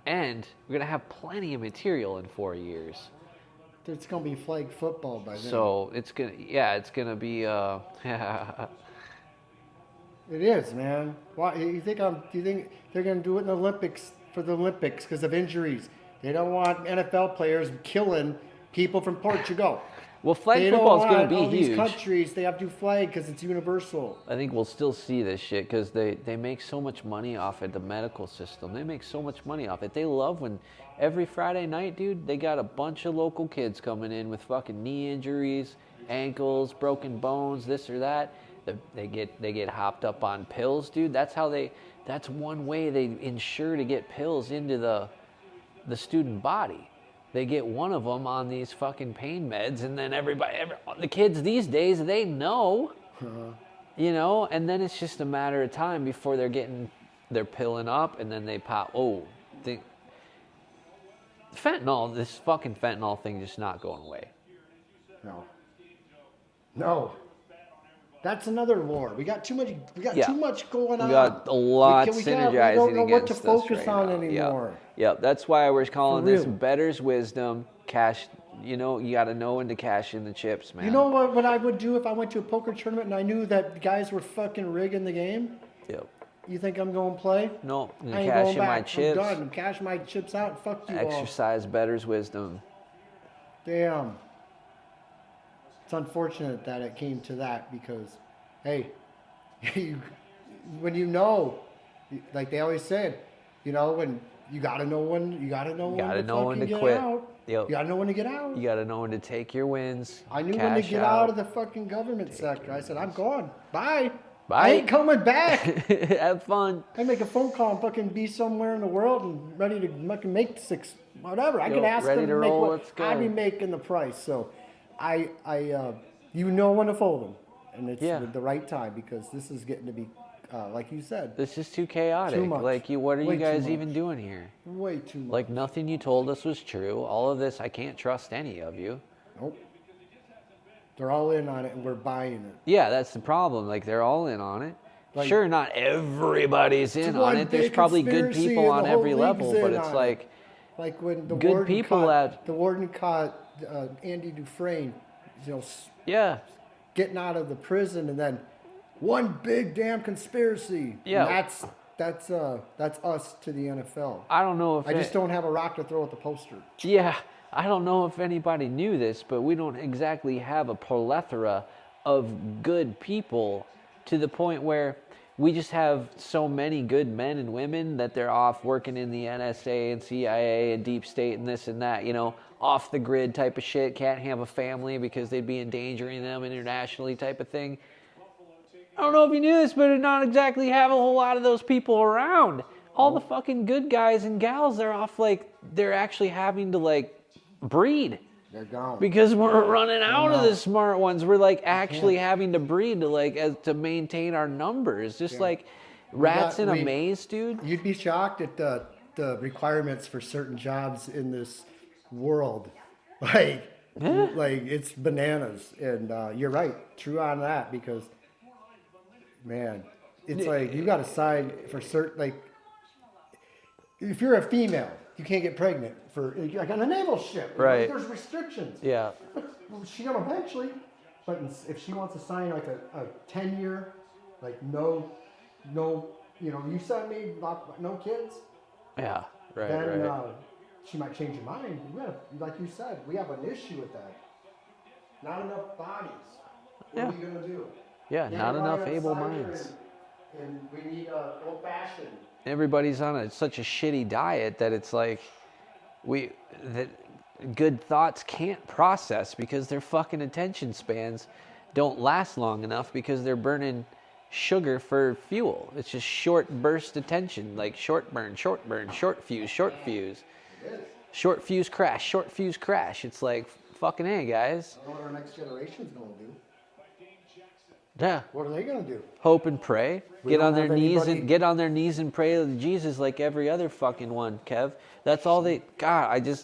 And we're going to have plenty of material in 4 years. It's going to be flag football by then. So it's going to be It is, man. Why do you think they're going to do it in the Olympics for the Olympics because of injuries? They don't want NFL players killing people from Portugal. Well, flag football is going to be all huge. These countries, they have to do flag because it's universal. I think we'll still see this shit because they make so much money off it, the medical system. They make so much money off it. They love when every Friday night, dude, they got a bunch of local kids coming in with fucking knee injuries, ankles, broken bones, this or that. They get hopped up on pills, dude. That's one way they ensure to get pills into the student body. They get one of them on these fucking pain meds, and then the kids these days, they know, and then it's just a matter of time before they're pilling up, and then they pop. Fentanyl, this fucking fentanyl thing, just not going away. No. That's another war. We got too much. Too much going on. We got a lot synergizing against us. We don't know what to focus on anymore. Yep. That's why we're calling this bettor's wisdom. Cash. You got to know when to cash in the chips, man. You know what I would do if I went to a poker tournament and I knew that guys were fucking rigging the game? Yep. You think I'm going to play? No. I'm I ain't cashing going back. my chips. I'm done. Cash my chips out. Fuck you all. Exercise bettor's wisdom. Damn. It's unfortunate that it came to that because, hey, when like they always said, when you gotta know when to quit. Out. Yep. You gotta know when to get out. You gotta know when to take your wins. I knew when to get out of the fucking government sector. I said, I'm gone. Bye. Bye. I ain't coming back. Have fun. I make a phone call and fucking be somewhere in the world and ready to fucking make six, whatever. I could ask ready them to to make roll, what let's go. I'd be making the price. So, you know when to fold them, and it's the right time because this is getting to be, like you said, This is too chaotic. Too much. Like, what are Way you too guys much. even doing here? way too much. Like, nothing you told us was true. All of this, I can't trust any of you. Nope. They're all in on it, and we're buying it. Yeah, that's the problem. Like, they're all in on it. Like, sure, not everybody's in on one it. There's big probably good conspiracy people and on the whole every level, league's but in it's on like, it. Like when the good warden people caught, the warden caught Andy Dufresne, yeah, getting out of the prison, and then one big damn conspiracy. Yeah. And that's us to the NFL. I don't know if I just don't have a rock to throw at the poster. Yeah, I don't know if anybody knew this, but we don't exactly have a plethora of good people to the point where we just have so many good men and women that they're off working in the NSA and CIA and deep state and this and that, off the grid type of shit, can't have a family because they'd be endangering them internationally type of thing. I don't know if you knew this, but not exactly have a whole lot of those people around. All the fucking good guys and gals, they're off, like, they're actually having to, like, breed. They're gone. Because we're running out of the smart ones. We're, like, actually having to breed to, like, to maintain our numbers. Just like rats in a maze, dude. You'd be shocked at the requirements for certain jobs in this world. Like it's bananas. And you're right. True on that because, man, it's like you got to sign for certain, like, if you're a female, you can't get pregnant for, like, on a naval ship. Right. There's restrictions. Yeah. Well, she gonna eventually, but if she wants to sign like a 10-year, like no, you sent me no kids. Yeah. Right. Then right. she might change her mind. Like you said, we have an issue with that. Not enough bodies. What are we gonna do? Yeah. Not enough able minds. And we need old fashioned. Everybody's on such a shitty diet that it's like that good thoughts can't process because their fucking attention spans don't last long enough because they're burning sugar for fuel. It's just short burst attention, like short burn, short fuse, short fuse crash. It's like, fucking hey, guys. I don't know what our next generation's gonna do. Yeah. What are they gonna do? Hope and pray. Get on their knees and pray to Jesus like every other fucking one, Kev. That's all they. God,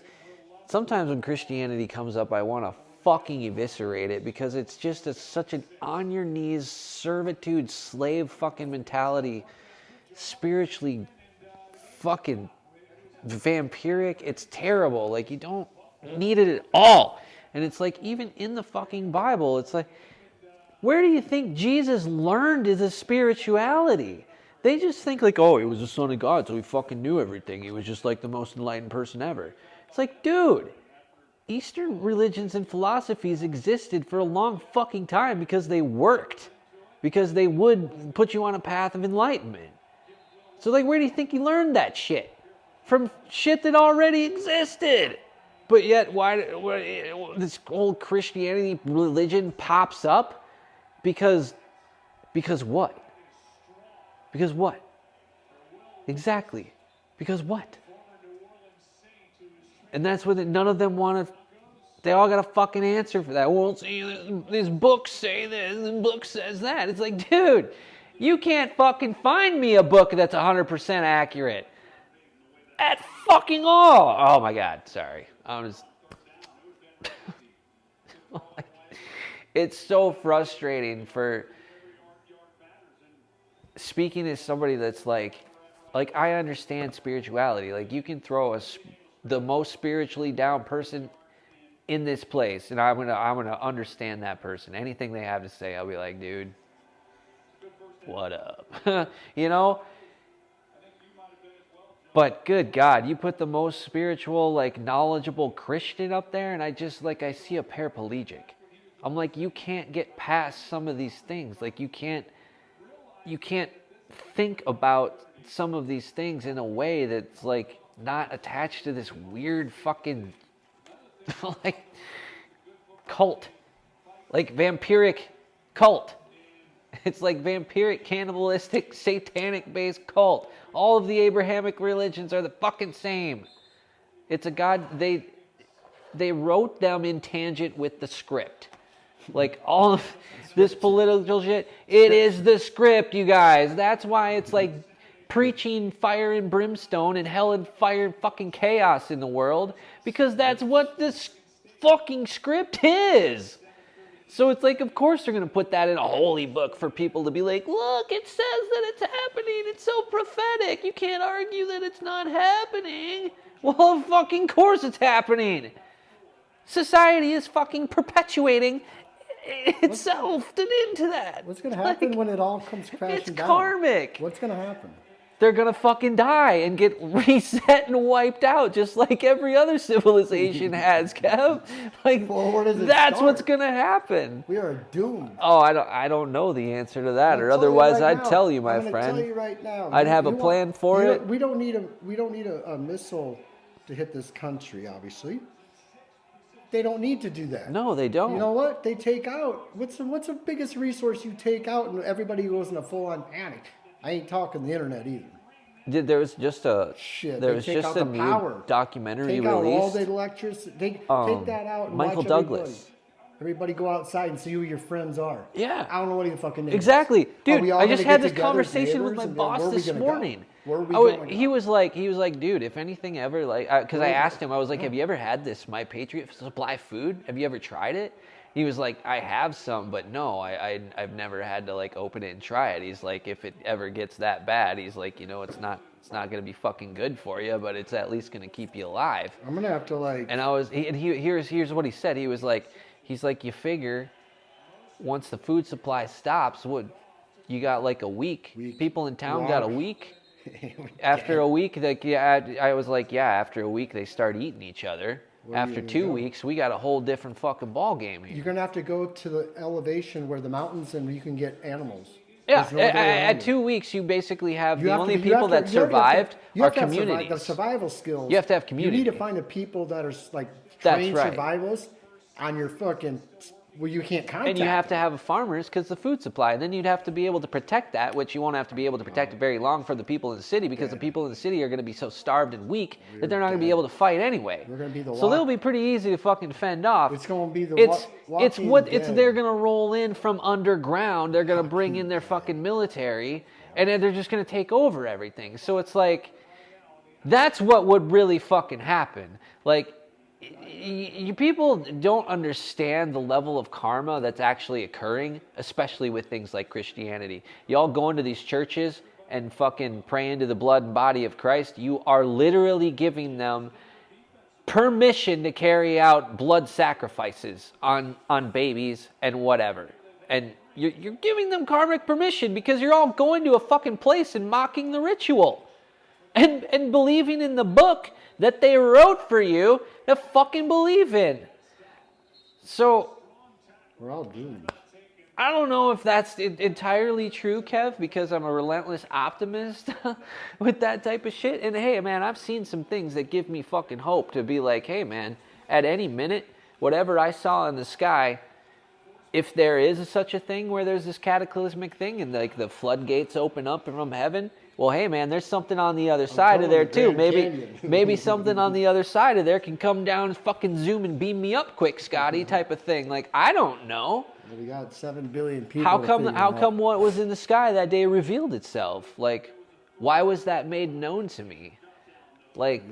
sometimes when Christianity comes up, I want to fucking eviscerate it because it's just such an on your knees servitude, slave fucking mentality, spiritually fucking vampiric. It's terrible. Like, you don't need it at all. And it's like, even in the fucking Bible, it's like, where do you think Jesus learned his spirituality? They just think like, oh, he was the son of God, so he fucking knew everything. He was just like the most enlightened person ever. It's like, dude, Eastern religions and philosophies existed for a long fucking time because they worked. Because they would put you on a path of enlightenment. So like, where do you think he learned that shit? From shit that already existed. But yet, why this whole Christianity religion pops up? Because what? Because what? Exactly. Because what? And that's what none of them want to. They all got a fucking answer for that. Well, see, this book say this, and the book says that. It's like, dude, you can't fucking find me a book that's 100% accurate. At fucking all. Oh my God, sorry. I'm just. It's so frustrating for speaking as somebody that's like I understand spirituality. Like, you can throw the most spiritually down person in this place, and I'm gonna understand that person. Anything they have to say, I'll be like, dude, what up? But good God, you put the most spiritual, like, knowledgeable Christian up there, and I see a paraplegic. I'm like, you can't get past some of these things. Like, you can't think about some of these things in a way that's, like, not attached to this weird fucking, like, cult. Like, vampiric cult. It's like vampiric, cannibalistic, satanic-based cult. All of the Abrahamic religions are the fucking same. It's a god. They wrote them in tangent with the script. Like all of this political shit, it is the script, you guys. That's why it's like preaching fire and brimstone and hell and fire and fucking chaos in the world, because that's what this fucking script is. So it's like, of course they're going to put that in a holy book for people to be like, look, it says that it's happening. It's so prophetic. You can't argue that it's not happening. Well, of fucking course it's happening. Society is fucking perpetuating itself into that. What's going to happen when it all comes crashing down? It's karmic. What's going to happen? They're going to fucking die and get reset and wiped out just like every other civilization has, Kev. Like, well, where does it that's start? what's going to happen. We are doomed. Oh, I don't know the answer to that, or otherwise I'd tell you, my friend. I'm going to tell you right now. I'd have a plan for it. We don't need a missile to hit this country, obviously. They don't need to do that. No, they don't. You know what? They take out, what's the biggest resource you take out and everybody goes in a full-on panic? I ain't talking the internet either. There was just a new power. documentary take out released. all the electricity. Take that out and Michael watch Douglas. Everybody go outside and see who your friends are. Yeah. I don't know what your fucking name exactly. is. Dude, I just had this together as conversation with my neighbors, boss this morning. Where are we going? He was like, dude, if anything ever, like, because I asked him, I was like, have you ever had this My Patriot Supply food? Have you ever tried it? He was like, I have some, but no, I've never had to like open it and try it. He's like, if it ever gets that bad, he's like, you know, it's not going to be fucking good for you, but it's at least going to keep you alive. I'm going to have to like. And here's what he said. He was like, you figure once the food supply stops, you got like a week. People in town got a week. After a week, I was like, after a week they start eating each other. After 2 weeks, we got a whole different fucking ball game here. You're gonna have to go to the elevation where the mountains and you can get animals. Yeah, at 2 weeks, you basically have the only people that survived are communities. The survival skills. You have to have community. You need to find the people that are like trained survivalists on your fucking where you can't contact. And you have to have farmers because the food supply. And then you'd have to be able to protect that, which you won't have to be able to protect very long for the people in the city because the people in the city are going to be so starved and weak that they're not going to be able to fight anyway. We're going to be so they'll be pretty easy to fucking fend off. It's going to be the they're going to roll in from underground. They're going to bring in their fucking military and then they're just going to take over everything. So it's like that's what would really fucking happen. Like you people don't understand the level of karma that's actually occurring, especially with things like Christianity. Y'all going to these churches and fucking praying to the blood and body of Christ, you are literally giving them permission to carry out blood sacrifices on babies and whatever. And you're giving them karmic permission because you're all going to a fucking place and mocking the ritual. And believing in the book that they wrote for you to fucking believe in. So, we're all doomed. I don't know if that's entirely true, Kev, because I'm a relentless optimist with that type of shit. And hey, man, I've seen some things that give me fucking hope to be like, hey, man, at any minute, whatever I saw in the sky, if there is such a thing where there's this cataclysmic thing and like the floodgates open up from heaven, well, hey, man, there's something on the other side of there, too. Maybe something on the other side of there can come down and fucking zoom and beam me up quick, Scotty, type of thing. Like, I don't know. We got 7 billion people. How come what was in the sky that day revealed itself? Like, why was that made known to me? Like,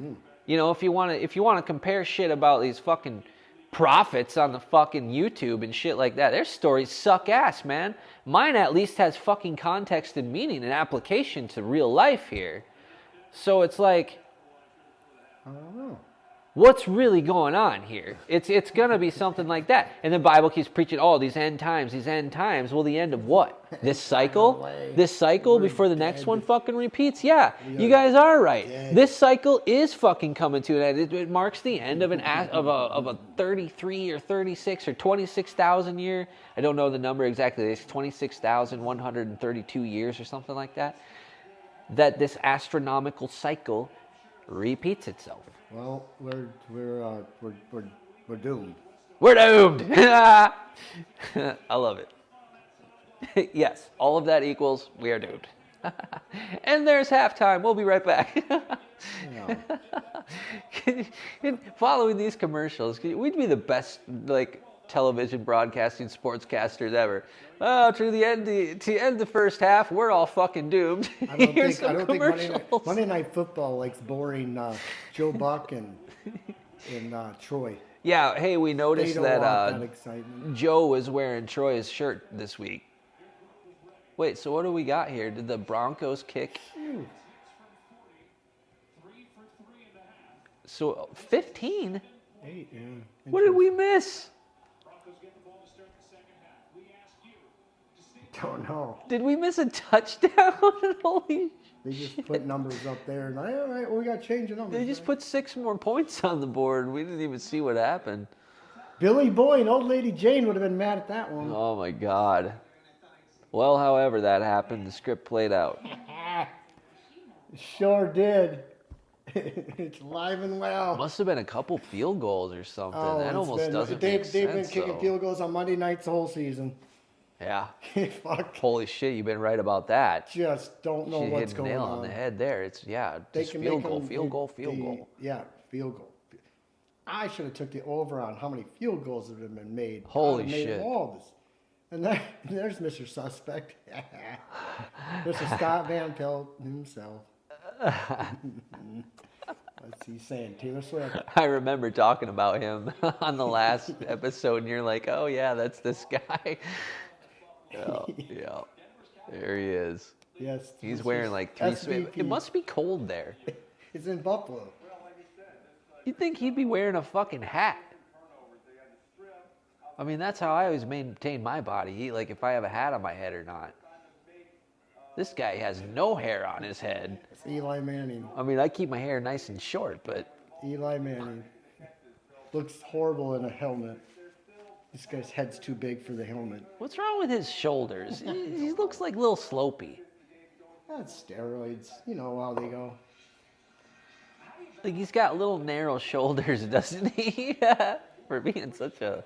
you know, if you want to compare shit about these fucking prophets on the fucking YouTube and shit like that, their stories suck ass, man. Mine at least has fucking context and meaning and application to real life here. So it's like, I don't know. What's really going on here? It's gonna be something like that. And the Bible keeps preaching, these end times. Well, the end of what? This cycle? This cycle before the next one fucking repeats? Yeah, you guys are right. This cycle is fucking coming to an end. It marks the end of a 33 or 36 or 26,000 year. I don't know the number exactly. It's 26,132 years or something like that. That this astronomical cycle repeats itself. Well, we're doomed. We're doomed. I love it. Yes, all of that equals we are doomed. And there's halftime. We'll be right back. Following these commercials, we'd be the best television broadcasting sportscasters ever. To end the first half, we're all fucking doomed. I don't think Monday Night Football likes boring Joe Buck and Troy. Yeah, hey, we noticed that excitement. Joe was wearing Troy's shirt this week. Wait, so what do we got here? Did the Broncos kick? So 15? 8, yeah. What did we miss? Don't know. Did we miss a touchdown? Holy! They just put numbers up there, and all right, well, we got to change the numbers. They just put 6 more points on the board. We didn't even see what happened. Billy Boy and Old Lady Jane would have been mad at that one. Oh my God. Well, however that happened, the script played out. Sure did. It's live and well. Must have been a couple field goals or something. That almost doesn't make sense. They've been kicking field goals on Monday nights the whole season. Yeah. Fuck. Holy shit, you've been right about that. Just don't know what's going on. Hit a nail on the head there. It's just field goal. Yeah, field goal. I should have took the over on how many field goals have been made. Holy shit. All this. And there's Mr. Suspect. Mr. Scott Van Pelt himself. What's he saying? Taylor Swift. I remember talking about him on the last episode, and you're like, oh, yeah, that's this guy. Yeah. There he is. Yes. He's wearing like 3 suits. It must be cold there. It's in Buffalo. You'd think he'd be wearing a fucking hat. I mean, that's how I always maintain my body. If I have a hat on my head or not. This guy has no hair on his head. It's Eli Manning. I mean, I keep my hair nice and short, but... Eli Manning. Looks horrible in a helmet. This guy's head's too big for the helmet. What's wrong with his shoulders? He looks like a little slopey. That's steroids. You know how they go. He's got little narrow shoulders, doesn't he? For being such a...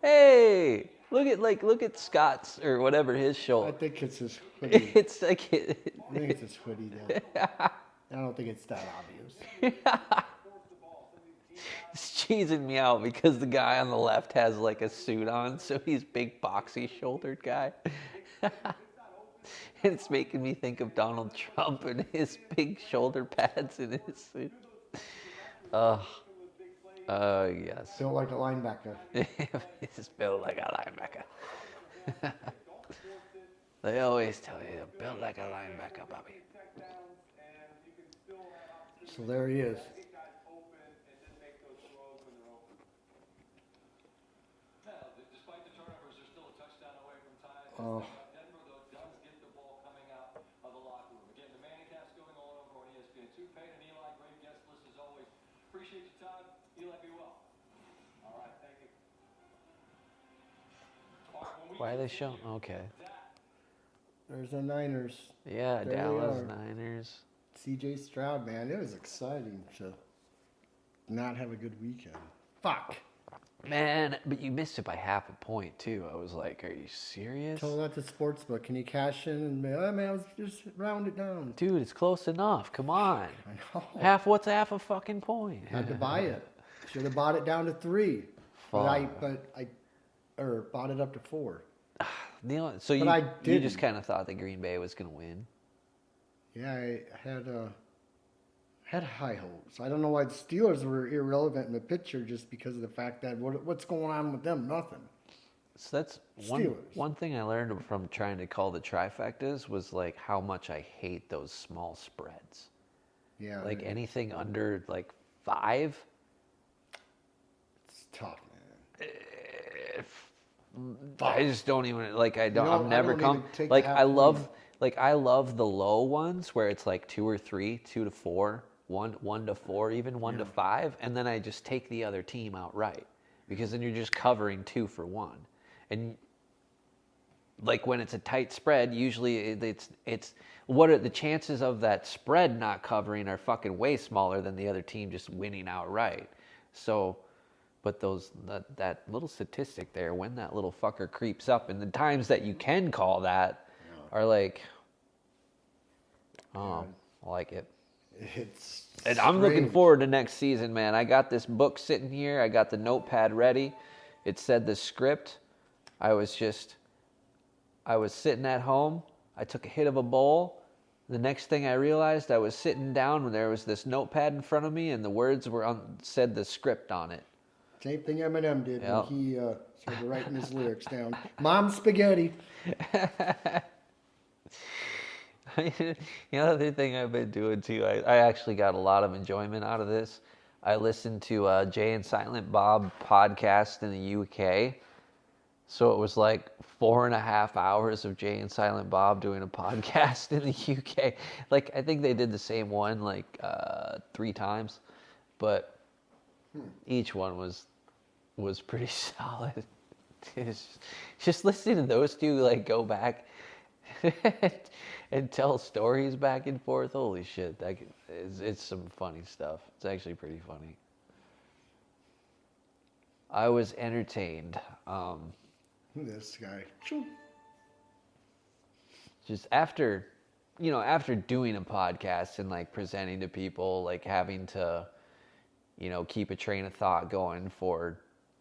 Hey! Look at Scott's or whatever his shoulder. I think it's his hoodie. It's like I think it's his hoodie though. I don't think it's that obvious. It's cheesing me out because the guy on the left has like a suit on, so he's big boxy shouldered guy. It's making me think of Donald Trump and his big shoulder pads in his suit. Yes. Built like a linebacker. He's built like a linebacker. They always tell you, built like a linebacker, Bobby. So there he is. Oh. Why are they showing? Okay. There's the Niners. Yeah, There Dallas they are. Niners. C.J. Stroud, man, it was exciting to not have a good weekend. Fuck. Man, but you missed it by half a point, too. I was like, are you serious? Told that to Sportsbook. Can you cash in? And be, oh, man, let's just round it down. Dude, it's close enough. Come on. I know. What's half a fucking point? Had to buy it. Should have bought it down to 3. But I bought it up to 4. So you just kind of thought that Green Bay was going to win? Yeah, I had high hopes. I don't know why the Steelers were irrelevant in the picture just because of the fact that what's going on with them? Nothing. So that's one thing I learned from trying to call the trifectas was like how much I hate those small spreads. Yeah. Like anything under like 5. It's tough, man. I just don't even like. I don't. I've never I don't come. even take Like half I love. Like I love the low ones where it's like 2 or 3, 2 to 4, 1 to 4, even 1 to 5, and then I just take the other team outright because then you're just covering 2 for 1, and like when it's a tight spread, usually it's what are the chances of that spread not covering are fucking way smaller than the other team just winning outright. So But that little statistic there, when that little fucker creeps up, and the times that you can call that are like, oh, I like it. It's And I'm looking forward to next season, man. I got this book sitting here. I got the notepad ready. It said the script. I was sitting at home. I took a hit of a bowl. The next thing I realized, I was sitting down when there was this notepad in front of me, and the words said the script on it. Same thing Eminem did when he started writing his lyrics down. Mom spaghetti. The other thing I've been doing too, I actually got a lot of enjoyment out of this. I listened to Jay and Silent Bob podcast in the UK. So it was like 4.5 hours of Jay and Silent Bob doing a podcast in the UK. Like, I think they did the same one like 3 times, but each one was pretty solid. Just listening to those two like go back and tell stories back and forth. Holy shit, it's some funny stuff. It's actually pretty funny. I was entertained. This guy. Just after doing a podcast and like presenting to people, like having to, keep a train of thought going for,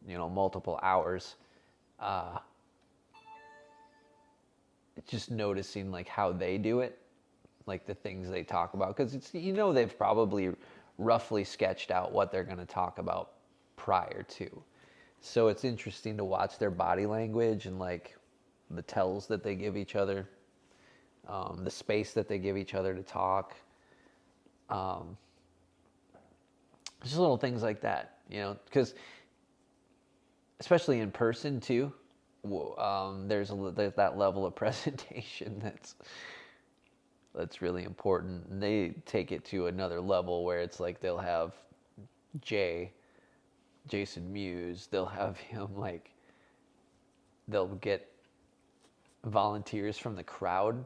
multiple hours, just noticing like how they do it, like the things they talk about, because it's, they've probably roughly sketched out what they're going to talk about prior to. So it's interesting to watch their body language and like the tells that they give each other, the space that they give each other to talk. Just little things like that, because especially in person too, there's that level of presentation that's really important. And they take it to another level where it's like they'll have Jason Mewes, they'll have him they'll get volunteers from the crowd,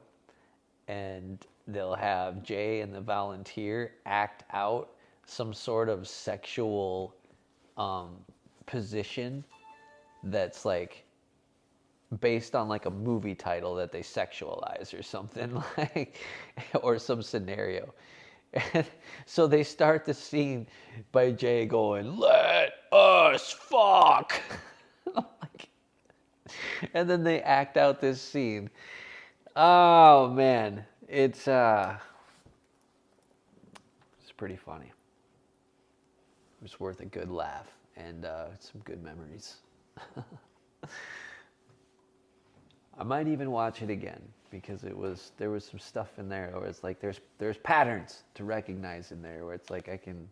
and they'll have Jay and the volunteer act out some sort of sexual position that's like based on like a movie title that they sexualize or something, like, or some scenario. And so they start the scene by Jay going, "Let us fuck." And then they act out this scene. Oh man, it's pretty funny. It's worth a good laugh and some good memories. I might even watch it again because there was some stuff in there where it's like there's patterns to recognize in there where it's like I can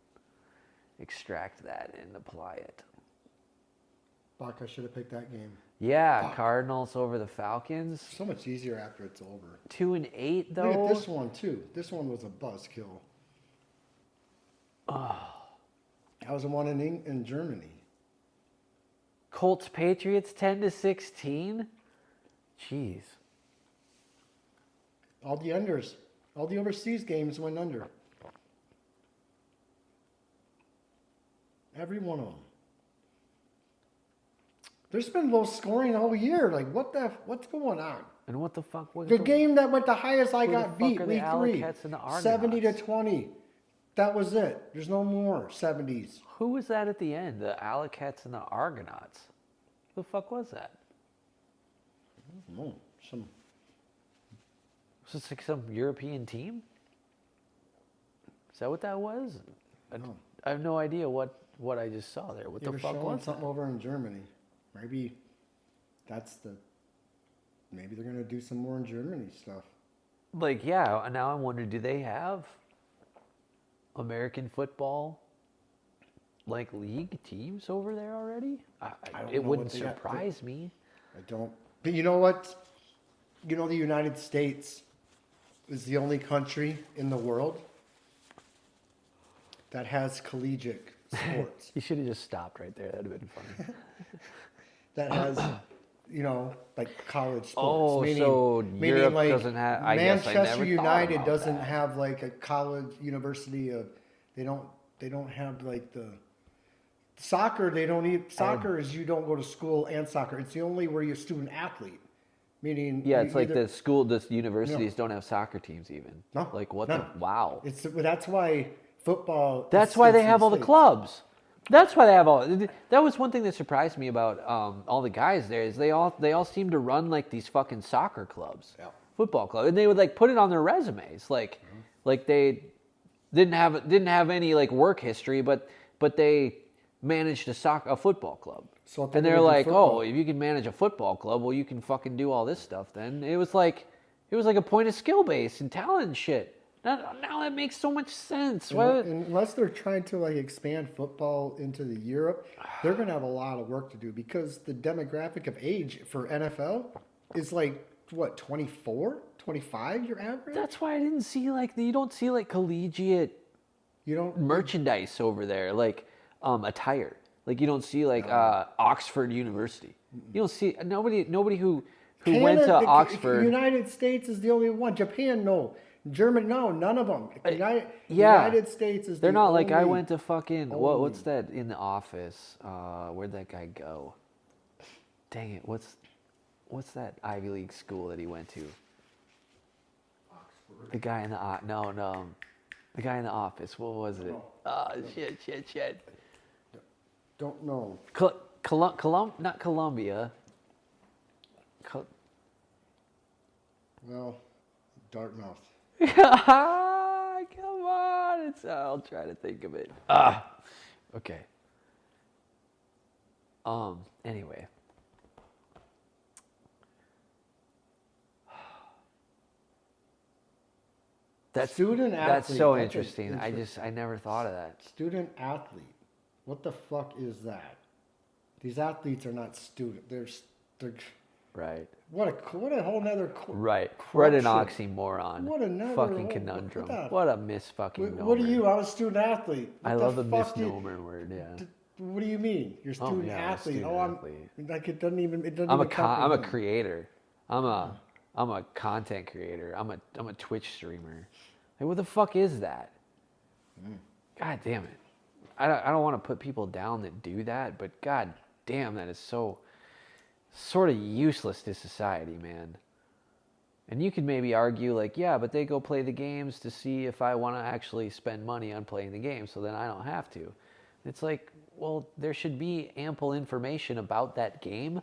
extract that and apply it. Fuck, I should have picked that game. Yeah, Fuck. Cardinals over the Falcons. So much easier after it's over. 2-8 though. Look at this one too. This one was a buzzkill. Oh. That was the one in Germany. Colts Patriots 10-16. Jeez. All the unders. All the overseas games went under. Every one of them. There's been low scoring all year. Like, what's going on? And what the fuck was the game that went the highest I got beat, week week 3. 70-20. That was it. There's no more 70s. Who was that at the end? The Allocats and the Argonauts. Who the fuck was that? I don't know. Was this like some European team? Is that what that was? No. I have no idea what I just saw there. What the fuck was something that? over in Germany. Maybe maybe they're gonna do some more in Germany stuff. Like, yeah, now I wonder, do they have American football like league teams over there already? It wouldn't surprise me. I don't. But you know what? You know, the United States is the only country in the world that has collegiate sports. You should have just stopped right there. That'd have been funny. That has, like college sports. Oh, meaning Europe like doesn't have. Manchester United doesn't have like a college university of. They don't have like Soccer, they don't need soccer. Is you don't go to school and soccer. It's the only where you're a student athlete, meaning it's like the universities don't have soccer teams even. No, Like what no. wow. That's why football. That's why they have all the clubs. That's why they have all. That was one thing that surprised me about all the guys there is they all seem to run like these fucking soccer clubs, football clubs, and they would like put it on their resumes, like they didn't have any like work history, but they managed a football club. So and they're like, oh, if you can manage a football club, well, you can fucking do all this stuff. Then it was like a point of skill base and talent and shit. Now that makes so much sense. Unless they're trying to like expand football into the Europe, they're going to have a lot of work to do because the demographic of age for NFL is like, what, 24, 25 your average? That's why I didn't see you don't see like collegiate merchandise over there, like attire. Like you don't see like Oxford University. You don't see nobody who Canada, went to Oxford. United States is the only one. Japan, no. Germany, no, none of them. United States is. They're not like I went to fucking what's that in the office? Where'd that guy go? Dang it! What's that Ivy League school that he went to? Oxford. The guy in the the guy in the office. What was it? Shit. Don't know. Not Columbia. Well, Dartmouth. Come on. I'll try to think of it. Okay. Anyway. That's so interesting. I never thought of that. Student athlete. What the fuck is that? These athletes are not student. They're right. What a whole nother right. What an oxymoron. What another fucking conundrum. What a misfucking. What are you? I'm a student athlete. I love the misnomer word. Yeah. What do you mean? You're a student athlete. Athlete. Like it doesn't even. I'm a creator. I'm a content creator. I'm a Twitch streamer. Like what the fuck is that? God damn it. I don't want to put people down that do that, but god damn, that is so sort of useless to society, man. And you could maybe argue like, yeah, but they go play the games to see if I want to actually spend money on playing the game, so then I don't have to. It's like, well, there should be ample information about that game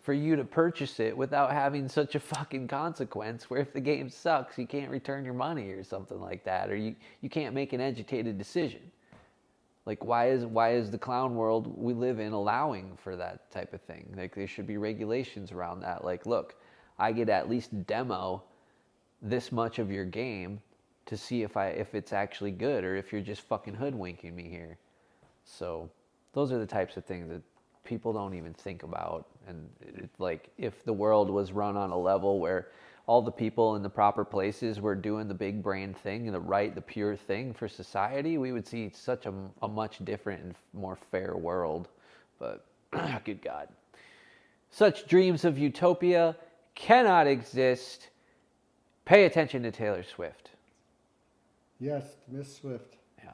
for you to purchase it without having such a fucking consequence where if the game sucks, you can't return your money or something like that, or you can't make an educated decision. Like, why is the clown world we live in allowing for that type of thing? Like, there should be regulations around that. Like, look, I get at least demo this much of your game to see if it's actually good or if you're just fucking hoodwinking me here. So, those are the types of things that people don't even think about. And it's like, if the world was run on a level where all the people in the proper places were doing the big brain thing and the pure thing for society, we would see such a much different and more fair world. But, good God. Such dreams of utopia cannot exist. Pay attention to Taylor Swift. Yes, Miss Swift. Yeah.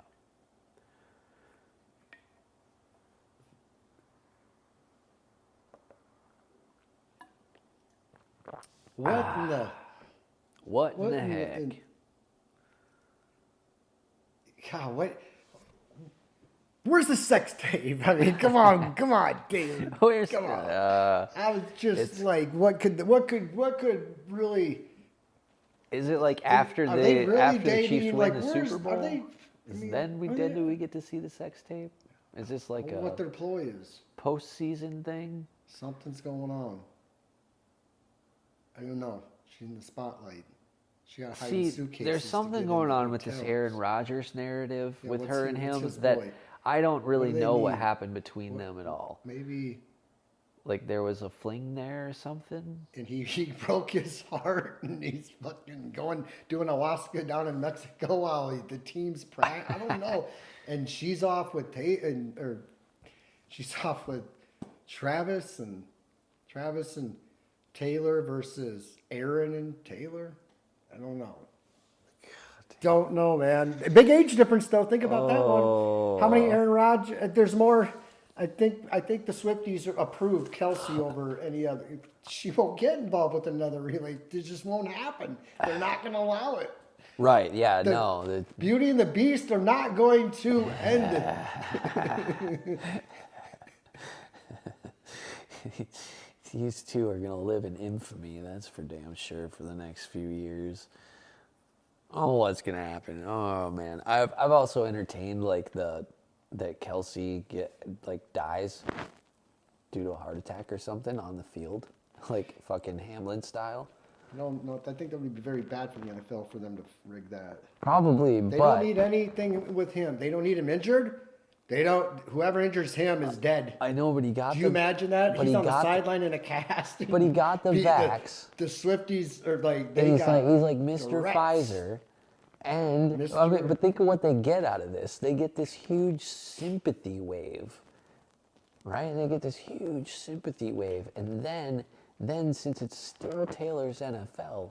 What in the heck? God, what? Where's the sex tape? I mean, come on, dude. Come on. I was just like, what could really? Is it like after the Chiefs win the Super Bowl? Then do we get to see the sex tape? Is this like what their ploy is? Postseason thing? Something's going on. I don't know. She's in the spotlight. She got to hide in suitcases. There's something going on with this Aaron Rodgers narrative with her and him that I don't really know what happened between them at all. Maybe like there was a fling there or something. And he broke his heart and he's fucking doing Alaska down in Mexico while the team's practice. I don't know. And she's off with Travis and Taylor versus Aaron and Taylor. I don't know. Don't know, man. Big age difference, though. Think about that one. How many Aaron Rodgers? There's more I think the Swifties approved Kelsey over any other. She won't get involved with another relay. It just won't happen. They're not going to allow it. Right, yeah, The Beauty and the Beast are not going to end it. These two are going to live in infamy, that's for damn sure, for the next few years. Oh, what's going to happen? Oh, man. I've also entertained, like, that Kelsey dies due to a heart attack or something on the field, like fucking Hamlin style. No, I think that would be very bad for the NFL for them to rig that. Probably, They don't need anything with him. They don't need him injured. Whoever injures him is dead. I know, but he got. Do you imagine that? He's on the sideline in a cast. But he got the vax. The Swifties are like he's like Mr. Pfizer, and but think of what they get out of this. They get this huge sympathy wave, right? They get this huge sympathy wave, and then since it's still Taylor's NFL,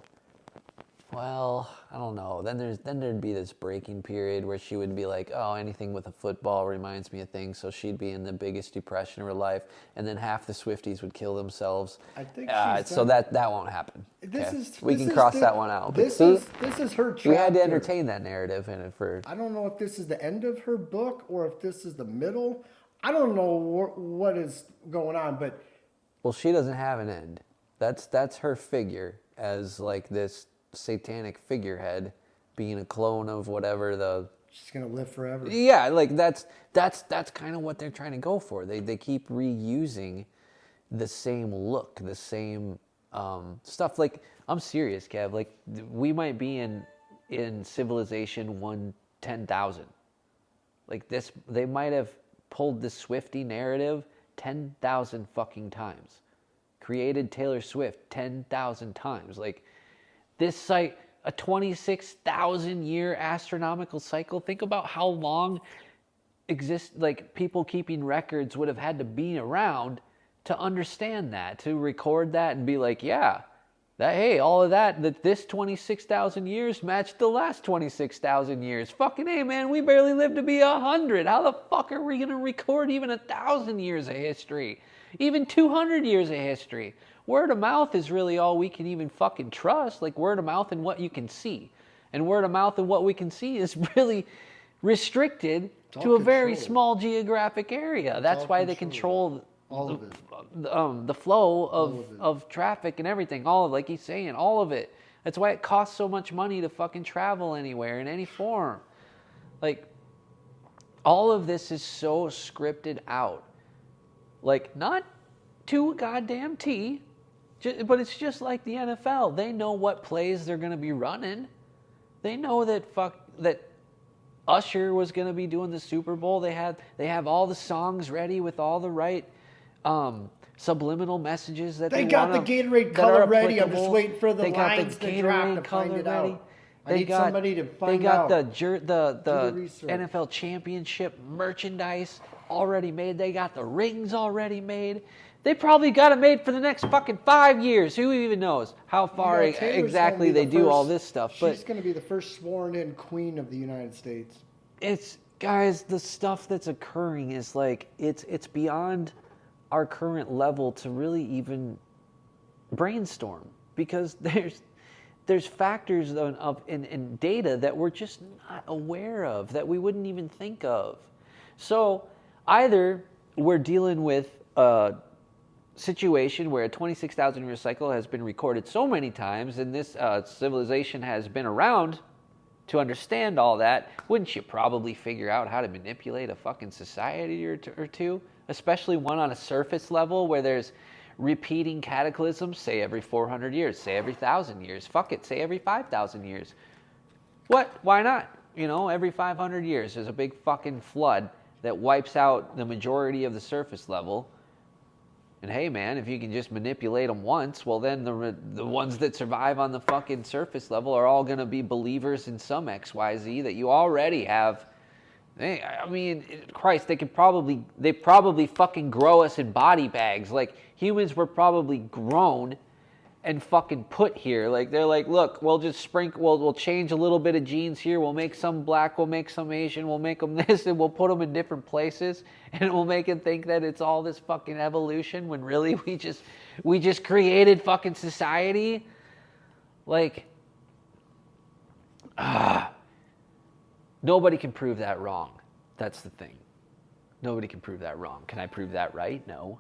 well, I don't know. Then there'd be this breaking period where she would be like, oh, anything with a football reminds me of things. So she'd be in the biggest depression of her life, and then half the Swifties would kill themselves. I think so that won't happen. We can cross that one out. This is her chapter. We had to entertain that narrative in it for. I don't know if this is the end of her book or if this is the middle. I don't know what is going on, but. Well, she doesn't have an end. That's her figure as like this satanic figurehead, being a clone of whatever she's gonna live forever. Yeah, like that's kind of what they're trying to go for. They keep reusing the same look, the same stuff. Like, I'm serious, Kev. Like, we might be in civilization 1/10,000. Like this, they might have pulled the Swiftie narrative 10,000 fucking times. Created Taylor Swift 10,000 times. Like, this site, a 26,000 year astronomical cycle. Think about how long people keeping records would have had to be around to understand that, to record that and be like, yeah, all of that this 26,000 years matched the last 26,000 years. Fucking hey, man, we barely lived to be 100. How the fuck are we gonna record even 1,000 years of history? Even 200 years of history? Word of mouth is really all we can even fucking trust. Like, word of mouth and what you can see. And word of mouth and what we can see is really restricted to a very small geographic area. That's why they control the flow of traffic and everything. All of, like he's saying, all of it. That's why it costs so much money to fucking travel anywhere in any form. Like, all of this is so scripted out. Like, not to a goddamn T, but it's just like the NFL. They know what plays they're going to be running. They know that Usher was going to be doing the Super Bowl. They have all the songs ready with all the right subliminal messages that they got the Gatorade color ready. I'm just waiting for the lines to drop to find it out. I need somebody to find out. They got the NFL championship merchandise already made. They got the rings already made. They probably got it made for the next fucking 5 years. Who even knows how far exactly they do all this stuff? She's going to be the first sworn-in queen of the United States. Guys, the stuff that's occurring is like it's beyond our current level to really even brainstorm, because there's factors in data that we're just not aware of, that we wouldn't even think of. So either we're dealing with a situation where a 26,000 year cycle has been recorded so many times, and this civilization has been around to understand all that. Wouldn't you probably figure out how to manipulate a fucking society or two? Especially one on a surface level where there's repeating cataclysms, say every 400 years, say every 1,000 years. Fuck it, say every 5,000 years. What? Why not? Every 500 years there's a big fucking flood that wipes out the majority of the surface level. And hey, man, if you can just manipulate them once, well, then the ones that survive on the fucking surface level are all going to be believers in some XYZ that you already have. I mean, Christ, they probably fucking grow us in body bags. Like, humans were probably grown and fucking put here. Like they're like, look, we'll just sprinkle, we'll change a little bit of genes here. We'll make some black, we'll make some Asian, we'll make them this, and we'll put them in different places, and we'll make it think that it's all this fucking evolution when really we just created fucking society. Like, nobody can prove that wrong. That's the thing. Nobody can prove that wrong. Can I prove that right? No.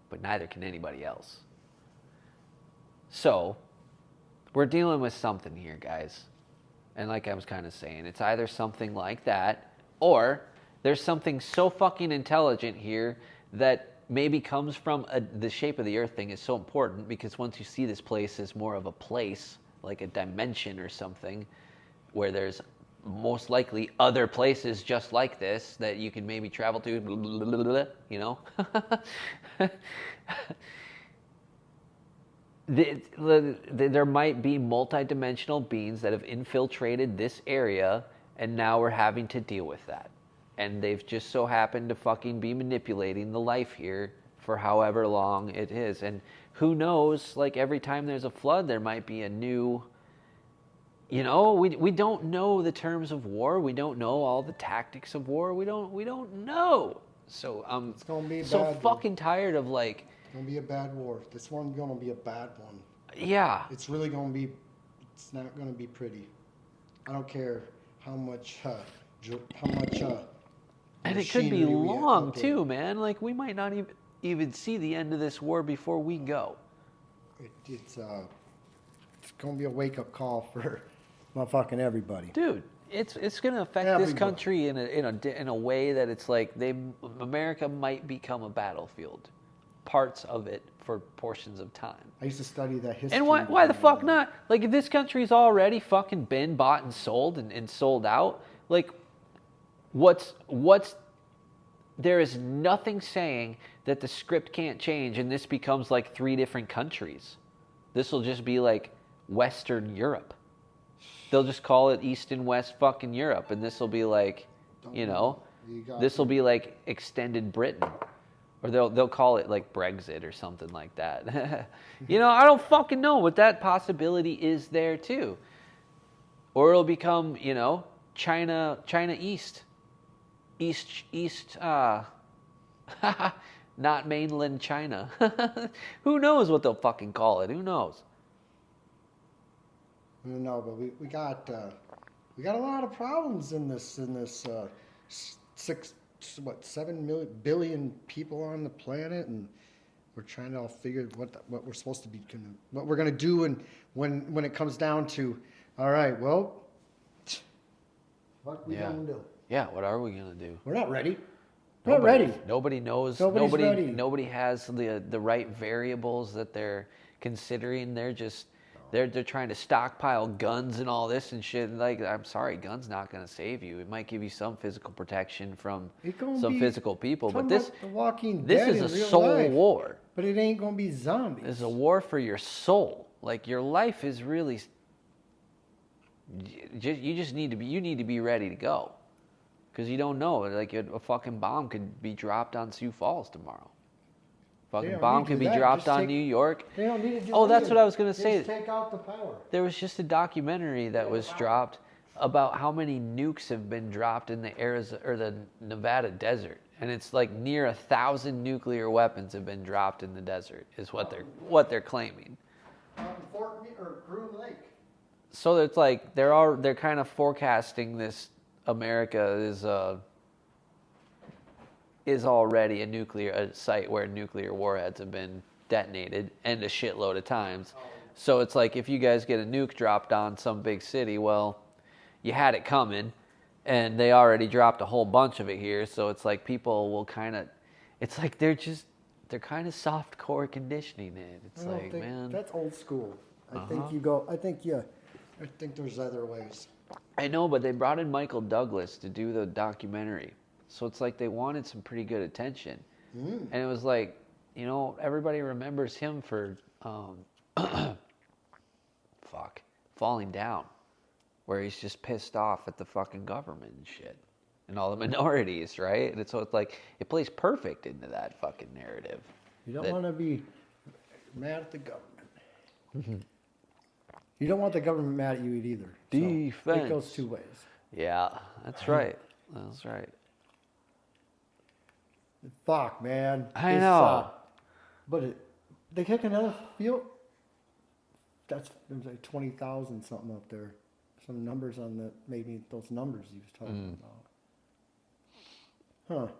But neither can anybody else. So, we're dealing with something here, guys. And like I was kind of saying, it's either something like that, or there's something so fucking intelligent here that maybe comes from the shape of the earth thing is so important, because once you see this place as more of a place, like a dimension or something, where there's most likely other places just like this that you can maybe travel to, blah, blah, blah, blah, you know? There might be multidimensional beings that have infiltrated this area, and now we're having to deal with that. And they've just so happened to fucking be manipulating the life here for however long it is. And who knows, like every time there's a flood, there might be a new... You know, we don't know the terms of war. We don't know all the tactics of war. We don't know. So it's gonna be so fucking tired of like. It's gonna be a bad war. This one's gonna be a bad one. Yeah. It's really gonna be. It's not gonna be pretty. I don't care how much. And it could be long too, man. Like we might not even see the end of this war before we go. It's gonna be a wake up call for. Motherfucking everybody, dude. It's gonna affect this country in a way that it's like America might become a battlefield, parts of it for portions of time. I used to study that history. And why the fuck not? Like if this country's already fucking been bought and sold and sold out, like what's there is nothing saying that the script can't change and this becomes like 3 different countries. This will just be like Western Europe. They'll just call it East and West fucking Europe, and this will be like, this will be like extended Britain, or they'll call it like Brexit or something like that. I don't fucking know, but that possibility is there too. Or it'll become, China East, not mainland China. Who knows what they'll fucking call it? Who knows? No, but we got a lot of problems in this 7 billion people on the planet, and we're trying to all figure what we're supposed to be what we're gonna do, and when it comes down to, all right, well, what we gonna do? Yeah, what are we gonna do? We're not ready. We're not ready. Nobody knows. Nobody's ready. Nobody has the right variables that they're considering. They're just. They're trying to stockpile guns and all this and shit. Like, I'm sorry, guns not going to save you. It might give you some physical protection from some physical people, but this is a soul war. But it ain't going to be zombies. It's a war for your soul. Like your life is really. You just need to be ready to go, because you don't know. Like a fucking bomb could be dropped on Sioux Falls tomorrow. Fucking bomb could be dropped on New York. They don't need to do that's what I was going to say. Just take out the power. There was just a documentary that was dropped about how many nukes have been dropped in the Arizona or the Nevada desert, and it's like near 1,000 nuclear weapons have been dropped in the desert, is what they're claiming. Fort or Groom Lake. So it's like they're kind of forecasting this. America is already a site where nuclear warheads have been detonated, and a shitload of times. So it's like if you guys get a nuke dropped on some big city, well, you had it coming, and they already dropped a whole bunch of it here. So it's like people will kind of, it's like they're kind of soft core conditioning it. It's like, man, that's old school. I think there's other ways. I know, but they brought in Michael Douglas to do the documentary. So it's like they wanted some pretty good attention. And it was like, everybody remembers him for, Falling Down, where he's just pissed off at the fucking government and shit. And all the minorities, right? And so it's like, it plays perfect into that fucking narrative. You don't want to be mad at the government. You don't want the government mad at you either. Defense. So it goes two ways. Yeah, that's right. That's right. Fuck, man. I know. But they kick another field. There's like 20,000 something up there. Some numbers on the maybe those numbers he was talking about. Huh.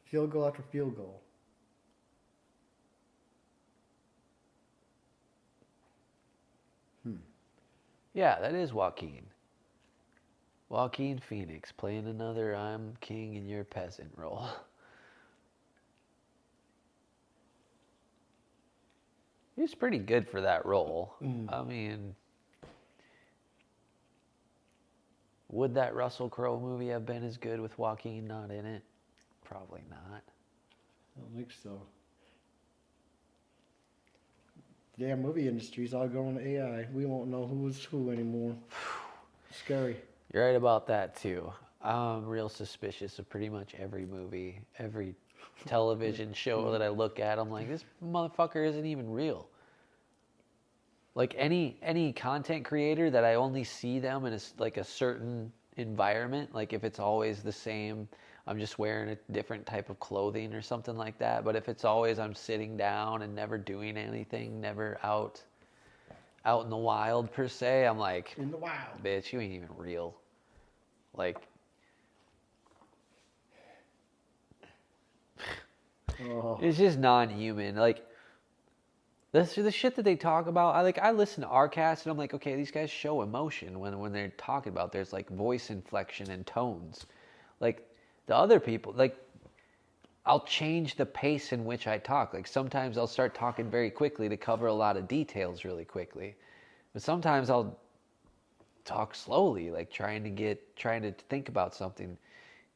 Field goal after field goal. Yeah, that is Joaquin. Joaquin Phoenix playing another I'm king and you're peasant role. He's pretty good for that role. I mean, would that Russell Crowe movie have been as good with Joaquin not in it? Probably not. I don't think so. Damn movie industry's all going to AI. We won't know who's who anymore. Scary. You're right about that too. I'm real suspicious of pretty much every movie, every television show that I look at. I'm like, this motherfucker isn't even real. Like any content creator that I only see them in a certain environment, like if it's always the same, I'm just wearing a different type of clothing or something like that. But if it's always I'm sitting down and never doing anything, never out in the wild per se, I'm like, in the wild, bitch, you ain't even real. Like, it's just non-human. Like, the shit that they talk about. I listen to our cast and I'm like, okay, these guys show emotion when they're talking about. There's like voice inflection and tones. Like the other people, like I'll change the pace in which I talk. Like sometimes I'll start talking very quickly to cover a lot of details really quickly, but sometimes I'll talk slowly, like trying to think about something.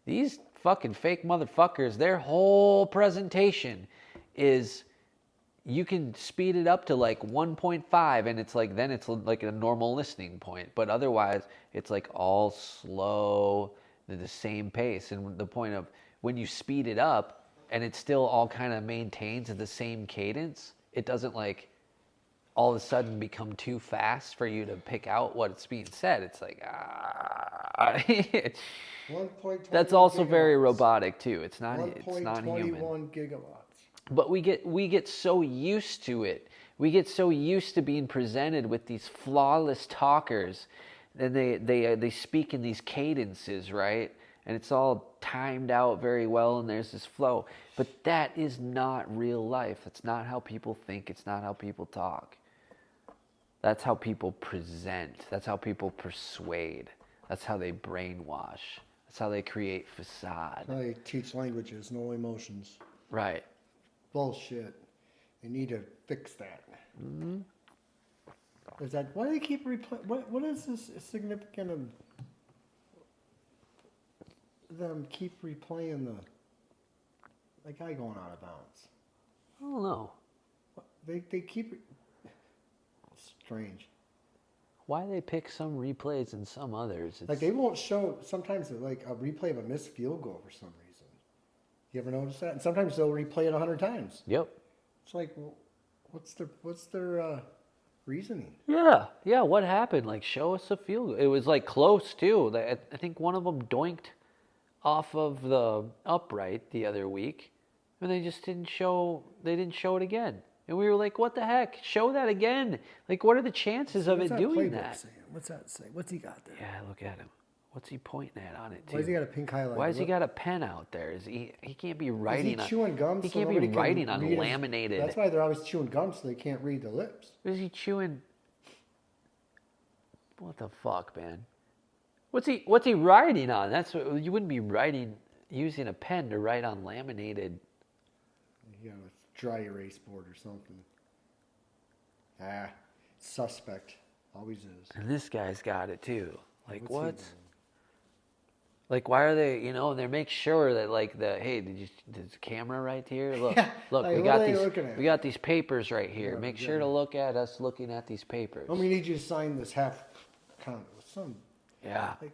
These fucking fake motherfuckers, their whole presentation is, you can speed it up to like 1.5 and it's like, then it's like a normal listening point. But otherwise it's like all slow, the same pace. And the point of when you speed it up and it still all kind of maintains the same cadence, it doesn't like all of a sudden become too fast for you to pick out what's being said. It's like, that's also gigawatts. Very robotic too. It's not human. 1.21 gigawatts. But we get so used to it. We get so used to being presented with these flawless talkers, and they speak in these cadences, right? And it's all timed out very well, and there's this flow. But that is not real life. It's not how people think. It's not how people talk. That's how people present. That's how people persuade. That's how they brainwash. That's how they create facade. That's how they teach languages, no emotions. Right. Bullshit. They need to fix that. Mm-hmm. Is that why they keep replaying? What is this significant of them keep replaying the guy going out of bounds? I don't know. They keep strange. Why they pick some replays and some others? Like they won't show sometimes like a replay of a missed field goal for some reason. You ever notice that? And sometimes they'll replay it 100 times. Yep. It's like, well, what's their reasoning? Yeah. What happened? Like, show us a field goal. It was like close too. I think one of them doinked off of the upright the other week, and they just didn't show. They didn't show it again, and we were like, "What the heck? Show that again!" Like, what are the chances of it doing that? Saying? What's that say? What's he got there? Yeah, look at him. What's he pointing at on it too? Why has he got a pink highlight? Why has he got a pen out there? He can't be writing? Is he chewing gum? He can't be writing on laminated. That's why they're always chewing gum so they can't read the lips. Is he chewing? What the fuck, man? What's he writing on? That's what you wouldn't be writing using a pen to write on laminated. You got a dry erase board or something. Suspect. Always is. And this guy's got it too. Like what? Like why are they? You know, they make sure that like hey, there's a camera right here. Look, yeah. Look, like, we got these papers right here. Yeah, make sure to look at us looking at these papers. We need you to sign this half comment with some. Yeah. Like,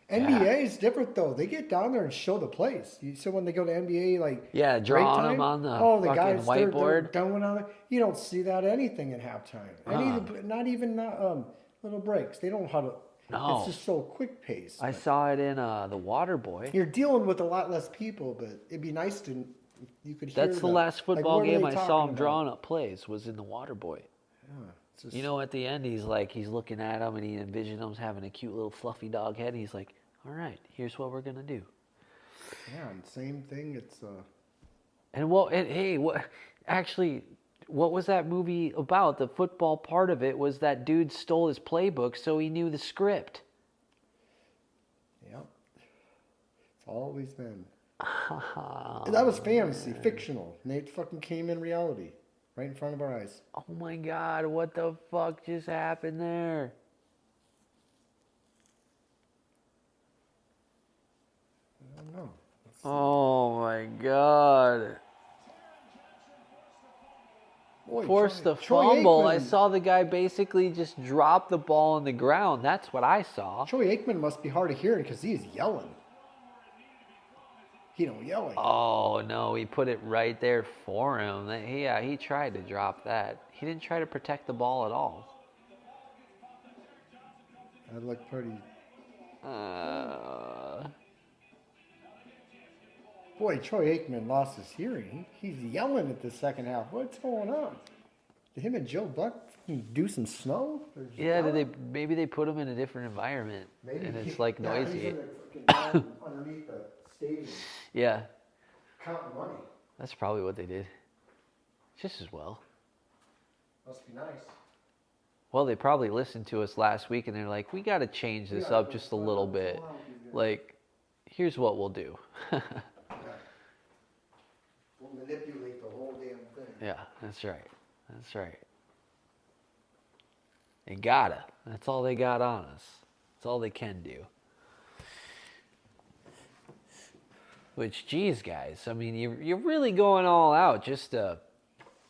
NBA is different though. They get down there and show the place. So when they go to NBA, like Yeah, break drawing time, them on the the fucking guys they're whiteboard. doing on it. You don't see that anything at halftime. Not even little breaks. They don't know how to. No. It's just so quick pace. I saw it in the Water Boy. You're dealing with a lot less people, but it'd be nice to you could hear. That's the last football what are game they I saw talking him about? drawing up plays was in the Water Boy. Yeah, it's just- You know, at the end, he's looking at him and he envisioned him having a cute little fluffy dog head. And he's like, all right, here's what we're going to do. Yeah, and same thing. It's What was that movie about? The football part of it was that dude stole his playbook so he knew the script. yeah. It's always been. That was fantasy, fictional. And it fucking came in reality, right in front of our eyes. Oh my God, what the fuck just happened there? I don't know. Oh my God. Boy, Forced the Troy fumble. I Aikman- saw the guy basically just drop the ball on the ground. That's what I saw. Troy Aikman must be hard of hearing because he is yelling. He don't yell like that. Oh no, he put it right there for him. Yeah, he tried to drop that. He didn't try to protect the ball at all. That looked pretty. Boy, Troy Aikman lost his hearing. He's yelling at the second half. What's going on? Did him and Joe Buck do some snow? Yeah, maybe they put him in a different environment, and it's like Yeah, noisy. he's in the fucking underneath the stadium, Yeah, counting money. that's probably what they did. Just as well. Must be nice. Well, they probably listened to us last week, and they're like, we got to change this up just a little bit. Like, here's what we'll do. We'll manipulate the whole damn thing. Yeah, that's right. That's right. They gotta. That's all they got on us. That's all they can do. Which, geez, guys, I mean, you're really going all out just to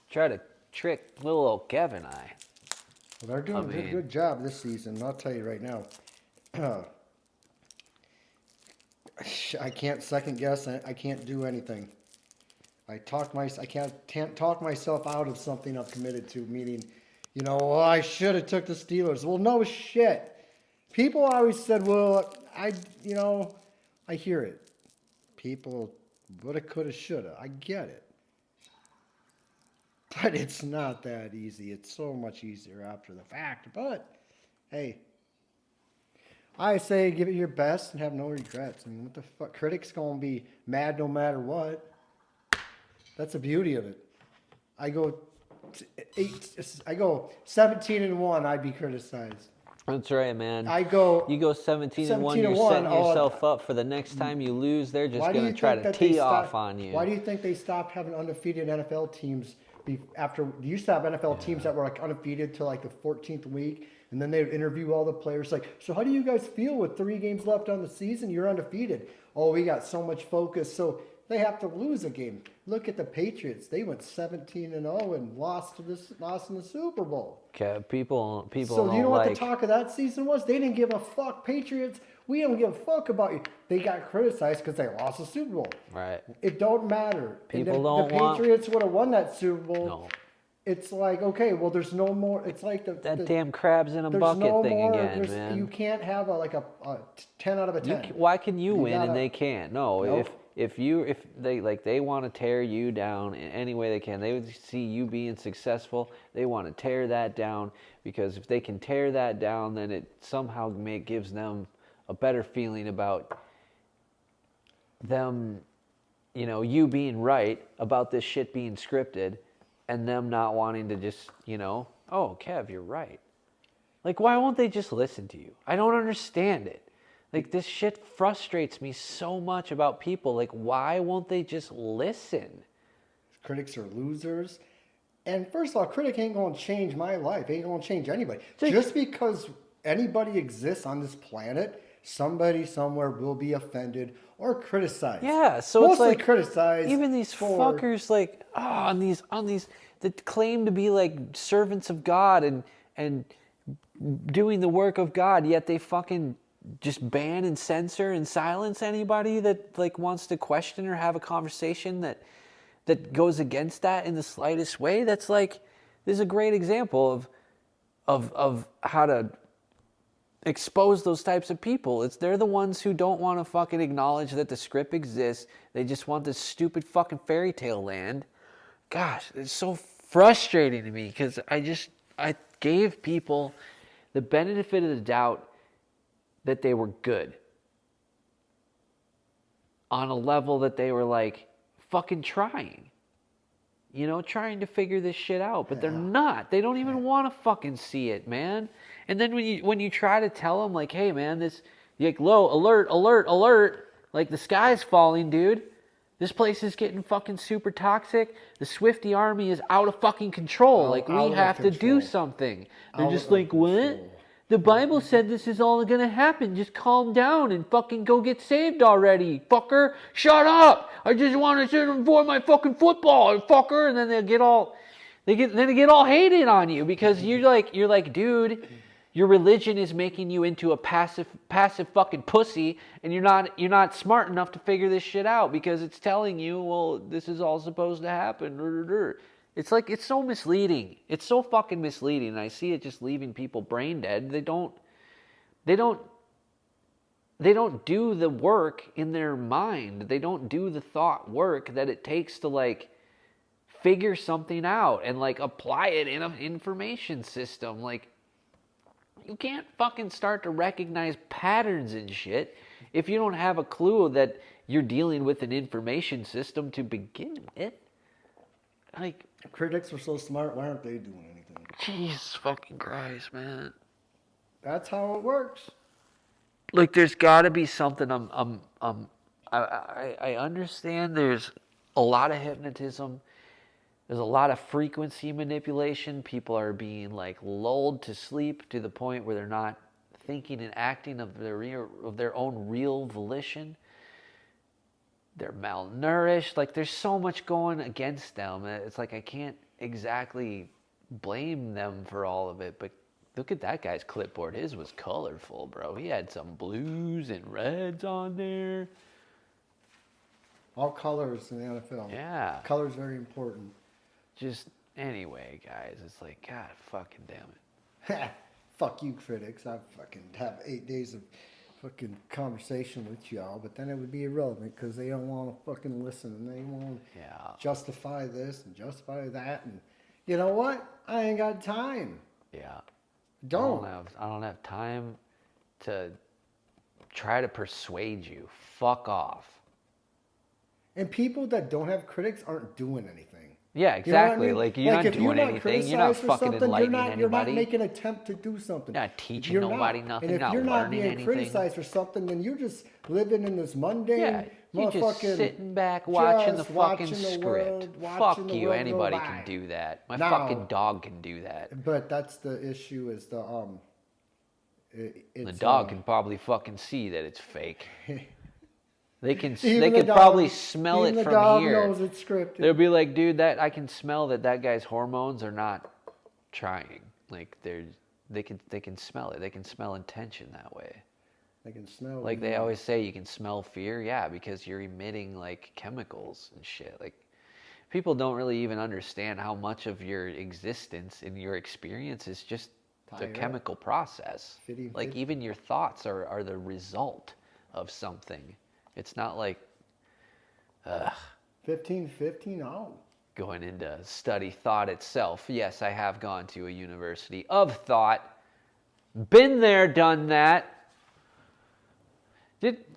try to trick little old Kev and I. Well, they're doing a good job this season. I'll tell you right now. I can't second guess. I can't do anything. I can't talk myself out of something I've committed to. Meaning, I should have took the Steelers. Well, no shit. People always said, well, I hear it. People woulda, coulda, shoulda. I get it. But it's not that easy. It's so much easier after the fact. But, hey, I say give it your best and have no regrets. I mean, what the fuck? Critics going to be mad no matter what. That's the beauty of it. I go 17-1, I'd be criticized. That's right, man. You go 17-1, you're 17-1, setting yourself up for the next time you lose. They're just going to try to tee off on you. Why do you think they stopped having undefeated NFL teams after? You used to have NFL teams that were like undefeated till like the 14th week, and then they would interview all the players like, so how do you guys feel with 3 games left on the season? You're undefeated. Oh, we got so much focus. So they have to lose a game. Look at the Patriots. They went 17-0 and lost in the Super Bowl. Okay, people. So do you know what the talk of that season was? They didn't give a fuck. Patriots, we don't give a fuck about you. They got criticized because they lost the Super Bowl. Right. It don't matter. People The Patriots would have won that Super Bowl. No. It's like, okay, well, there's no more. It's like that damn crabs in a bucket thing again, man. You can't have a 10 out of a 10. Why can you win and they can't? No, Nope. if they want to tear you down in any way they can. They would see you being successful. They want to tear that down because if they can tear that down, then it somehow gives them a better feeling about them, you being right about this shit being scripted, and them not wanting to just, oh, Kev, you're right. Like, why won't they just listen to you? I don't understand it. Like, this shit frustrates me so much about people. Like, why won't they just listen? Critics are losers. And first of all, critic ain't going to change my life. Ain't going to change anybody. Just because anybody exists on this planet, somebody somewhere will be offended or criticized. Yeah, so mostly it's like criticized. even these fuckers, like on these that claim to be like servants of God and doing the work of God, yet they fucking just ban and censor and silence anybody that like wants to question or have a conversation that goes against that in the slightest way. That's like, this is a great example of how to expose those types of people. They're the ones who don't want to fucking acknowledge that the script exists. They just want this stupid fucking fairy tale land. Gosh, it's so frustrating to me because I gave people the benefit of the doubt that they were good on a level that they were like fucking trying. Trying to figure this shit out, but they're not. They don't even want to fucking see it, man. And then when you try to tell them, like, hey, man, like, low, alert, like, the sky's falling, dude. This place is getting fucking super toxic. The Swifty army is out of fucking control. Like, we have to do something. They're just like, what? The Bible said this is all going to happen. Just calm down and fucking go get saved already, fucker. Shut up. I just want to sit and enjoy my fucking football, fucker. And then they get all hated on you because you're like, dude, your religion is making you into a passive fucking pussy, and you're not smart enough to figure this shit out because it's telling you, well, this is all supposed to happen. It's like, it's so misleading. It's so fucking misleading. And I see it just leaving people brain dead. They don't do the work in their mind. They don't do the thought work that it takes to like figure something out and like apply it in an information system. Like, you can't fucking start to recognize patterns and shit if you don't have a clue that you're dealing with an information system to begin with. Like, critics are so smart. Why aren't they doing anything? Jesus fucking Christ, man. That's how it works. Like, there's got to be something. I understand. There's a lot of hypnotism. There's a lot of frequency manipulation. People are being like lulled to sleep to the point where they're not thinking and acting of their own real volition. They're malnourished. Like, there's so much going against them. It's like I can't exactly blame them for all of it. But look at that guy's clipboard. His was colorful, bro. He had some blues and reds on there. All colors in the NFL. Yeah. Color's very important. Just, anyway, guys, it's like, God fucking damn it. Fuck you, critics. I fucking have 8 days of fucking conversation with y'all, but then it would be irrelevant because they don't want to fucking listen and they want to justify this and justify that. And you know what? I ain't got time. Yeah. I don't have time to try to persuade you. Fuck off. And people that don't have critics aren't doing anything. Yeah, exactly. You know what I mean? Like, you're not doing anything. You're not fucking enlightening anybody. You're not making an attempt to do something. You're not teaching nobody nothing. And if you're not being criticized for something, then you're just living in this mundane, you're just sitting back watching the fucking script. Fuck you. Anybody can do that. My fucking dog can do that. But that's the issue is the dog can probably fucking see that it's fake. They can probably smell it from here. Knows it's scripted. They'll be like, dude, I can smell that guy's hormones are not trying. Like, they can smell it. They can smell intention that way. They can smell. Like they always say, you can smell fear. Yeah, because you're emitting like chemicals and shit. Like, people don't really even understand how much of your existence and your experience is just the chemical process. Like, even your thoughts are the result of something. It's not like 15 going into study thought itself. Yes, I have gone to a university of thought. Been there, done that.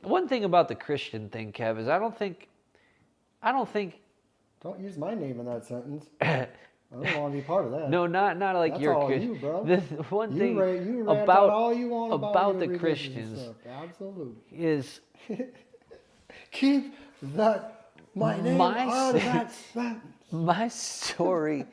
One thing about the Christian thing, Kev, is I don't think. Don't use my name in that sentence. I don't want to be part of that. No, not like that's you're all Christian. You, bro. The one thing you about all you want about the Christians absolutely is keep that my name out of that sentence. My story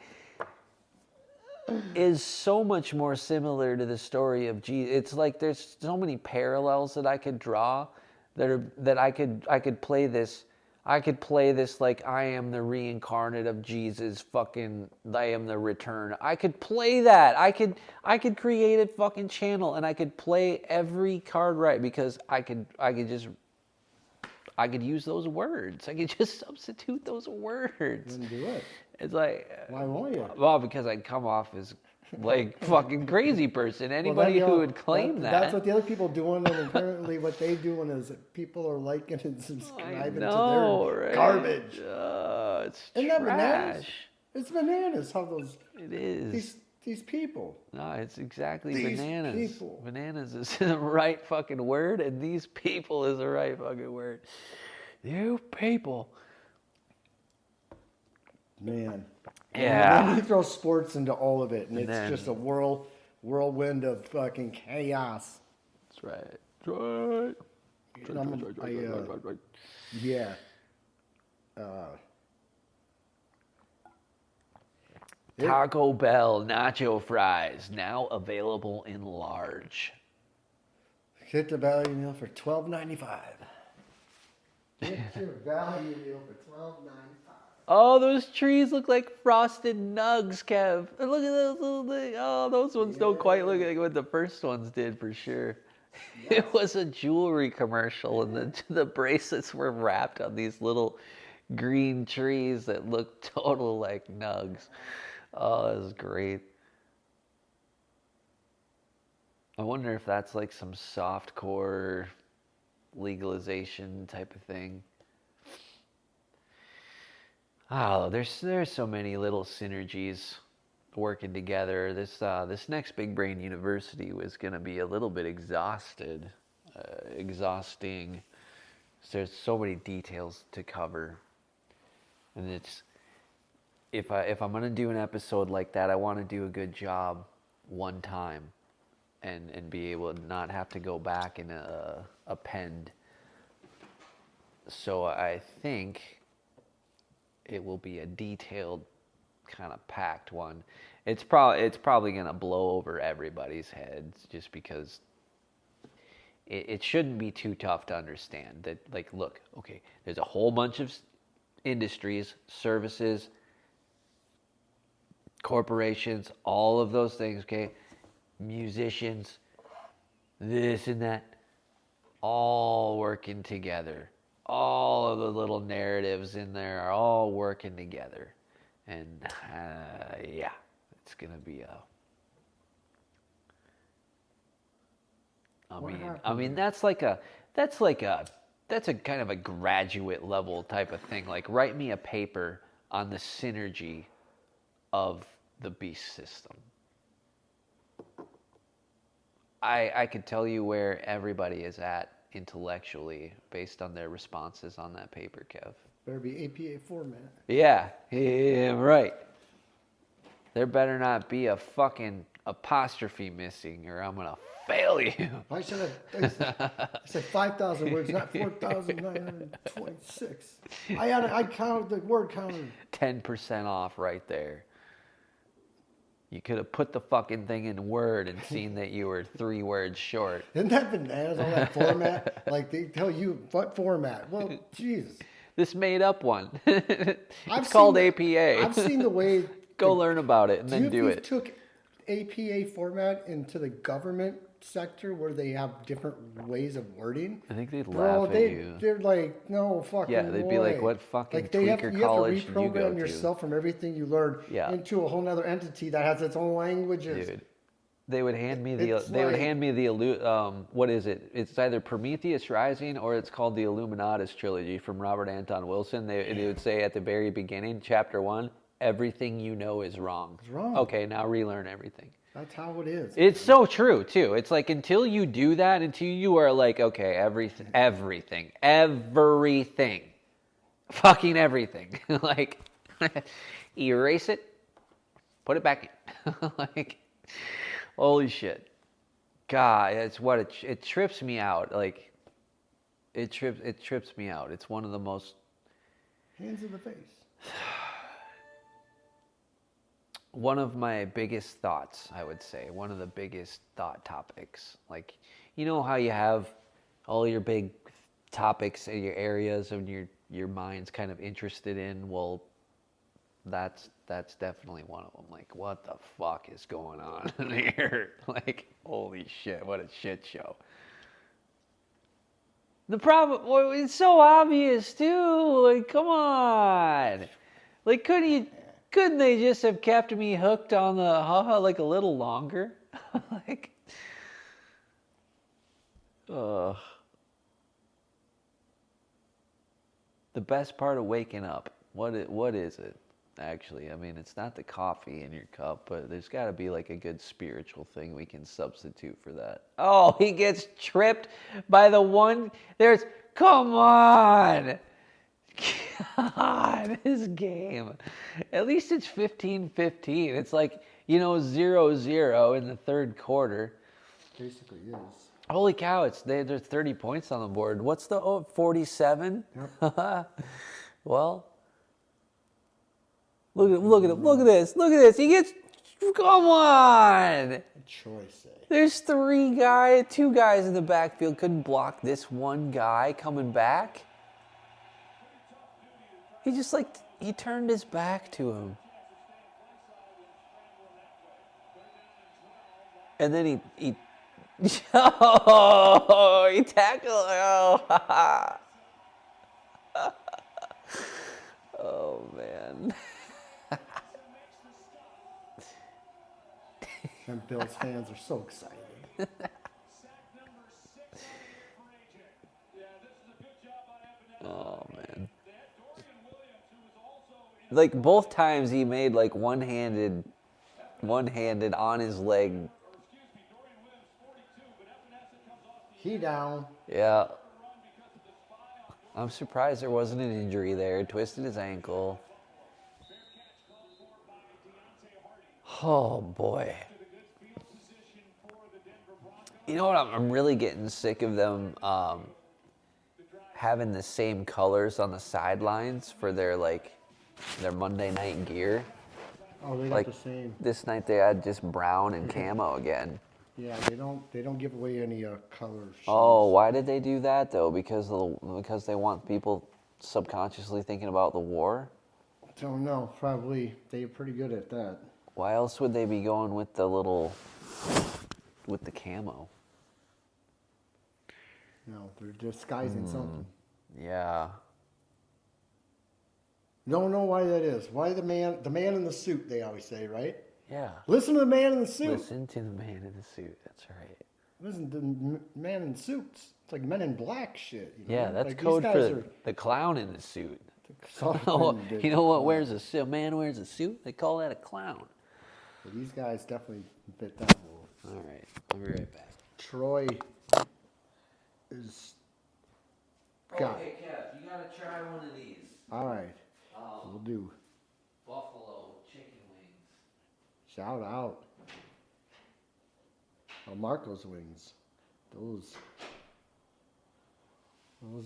is so much more similar to the story of Jesus. It's like there's so many parallels that I could draw that I could play this. I could play this like I am the reincarnate of Jesus, fucking I am the return. I could play that. I could create a fucking channel and I could play every card right because I could use those words. I could just substitute those words. Then do it. It's like, Why won't you? well, because I'd come off as like fucking crazy person. Anybody who would claim that. That's what the other people doing, and apparently what they doing is that people are liking and subscribing to their garbage. It's Isn't that bananas? trash. It's bananas how those It is. these people. No, it's exactly These bananas. people. Bananas is the right fucking word, and these people is the right fucking word. You people. Man. Yeah. And then you throw sports into all of it, and it's then- just a whirlwind of fucking chaos. That's right. That's right. Yeah. Taco Bell nacho fries now available in large. Get the value meal for $12.95. Get your value meal for $12.95. Oh, those trees look like frosted nugs, Kev. Look at those little things. Oh, those ones don't quite look like what the first ones did for sure. Yes. It was a jewelry commercial, and the bracelets were wrapped on these little green trees that looked total like nugs. Oh, that was great. I wonder if that's like some softcore legalization type of thing. Oh, there's so many little synergies working together. This next Big Brain University was going to be a little bit exhausting. There's so many details to cover, and it's if I'm going to do an episode like that, I want to do a good job one time, and be able to not have to go back and append. So I think it will be a detailed, kind of packed one. It's probably gonna blow over everybody's heads just because it shouldn't be too tough to understand. That, like, look, okay, there's a whole bunch of industries, services, corporations, all of those things. Okay, musicians, this and that, all working together. All of the little narratives in there are all working together, and yeah, it's gonna be a. I mean that's a kind of a graduate level type of thing. Like, write me a paper on the synergy of the beast system. I could tell you where everybody is at intellectually based on their responses on that paper, Kev. Better be APA format. Yeah, right. There better not be a fucking apostrophe missing, or I'm gonna fail you. I said 5,000 words, not 4,926. I counted the word counter. 10% off right there. You could have put the fucking thing in Word and seen that you were 3 words short. Isn't that bananas on that format? Like, they tell you what format. Well, Jesus. This made up one. It's called APA. I've seen the way. Go learn about it and then do it. Took APA format into the government sector where they have different ways of wording. I think they'd laugh at you. They're like, no fucking Yeah, they'd be like, what fucking like tweaker college did you go to? You have to reprogram yourself from everything you learned into a whole nother entity that has its own languages. Dude, they would hand me the what is it? It's either Prometheus Rising or it's called the Illuminatus trilogy from Robert Anton Wilson. They would say at the very beginning, chapter 1, everything you know is wrong. It's wrong. Okay, now relearn everything. That's how it is. It's so true too. It's like, until you do that, until you are like, okay, everything, fucking everything. Like, erase it, put it back in. Like, holy shit. God, it's what it trips me out. Like, it trips me out. It's one of the most hands in the face. One of my biggest thoughts, I would say, one of the biggest thought topics. Like, you know how you have all your big topics in your areas and your your mind's kind of interested in, well, that's definitely one of them. Like, what the fuck is going on in here? Like, holy shit, what a shit show. The problem, well, it's so obvious too. Like, come on. Like, couldn't they just have kept me hooked on the haha like a little longer? Like, ugh. The best part of waking up, what is it? Actually, I mean, it's not the coffee in your cup, but there's got to be like a good spiritual thing we can substitute for that. Oh, he gets tripped by the one. Come on. God, this game. At least it's 15-15. It's like, 0-0 in the third quarter. Basically, yes. Holy cow, there's 30 points on the board. What's the 47? Yep. Well, look at this. He gets, come on. Choice. There's two guys in the backfield couldn't block this one guy coming back. He just he turned his back to him. And then he oh, he tackled. Oh, oh man. And Bills fans are so excited. Oh man. Like both times he made like one-handed on his leg. He down. Yeah. I'm surprised there wasn't an injury there. Twisted his ankle. Oh boy. You know what? I'm really getting sick of them having the same colors on the sidelines for their Monday night gear. Oh, they got the same. This night they had just brown and camo again. Yeah, they don't give away any colors. Oh, why did they do that though? Because they want people subconsciously thinking about the war? Don't know. Probably they're pretty good at that. Why else would they be going with the camo? No, they're disguising something. Yeah. Don't know why that is. Why the man in the suit, they always say, right? Yeah. Listen to the man in the suit. Listen to the man in the suit. That's right. Listen to the man in suits. It's like Men in Black shit. Yeah, that's code for the clown in the suit. You know what a man wears a suit? They call that a clown. Well, these guys definitely fit that mold. All right, I'll be right back. Troy is. Got hey, Kev, you gotta try one of these. All right, we'll do. Buffalo chicken wings. Shout out. Marco's wings. Those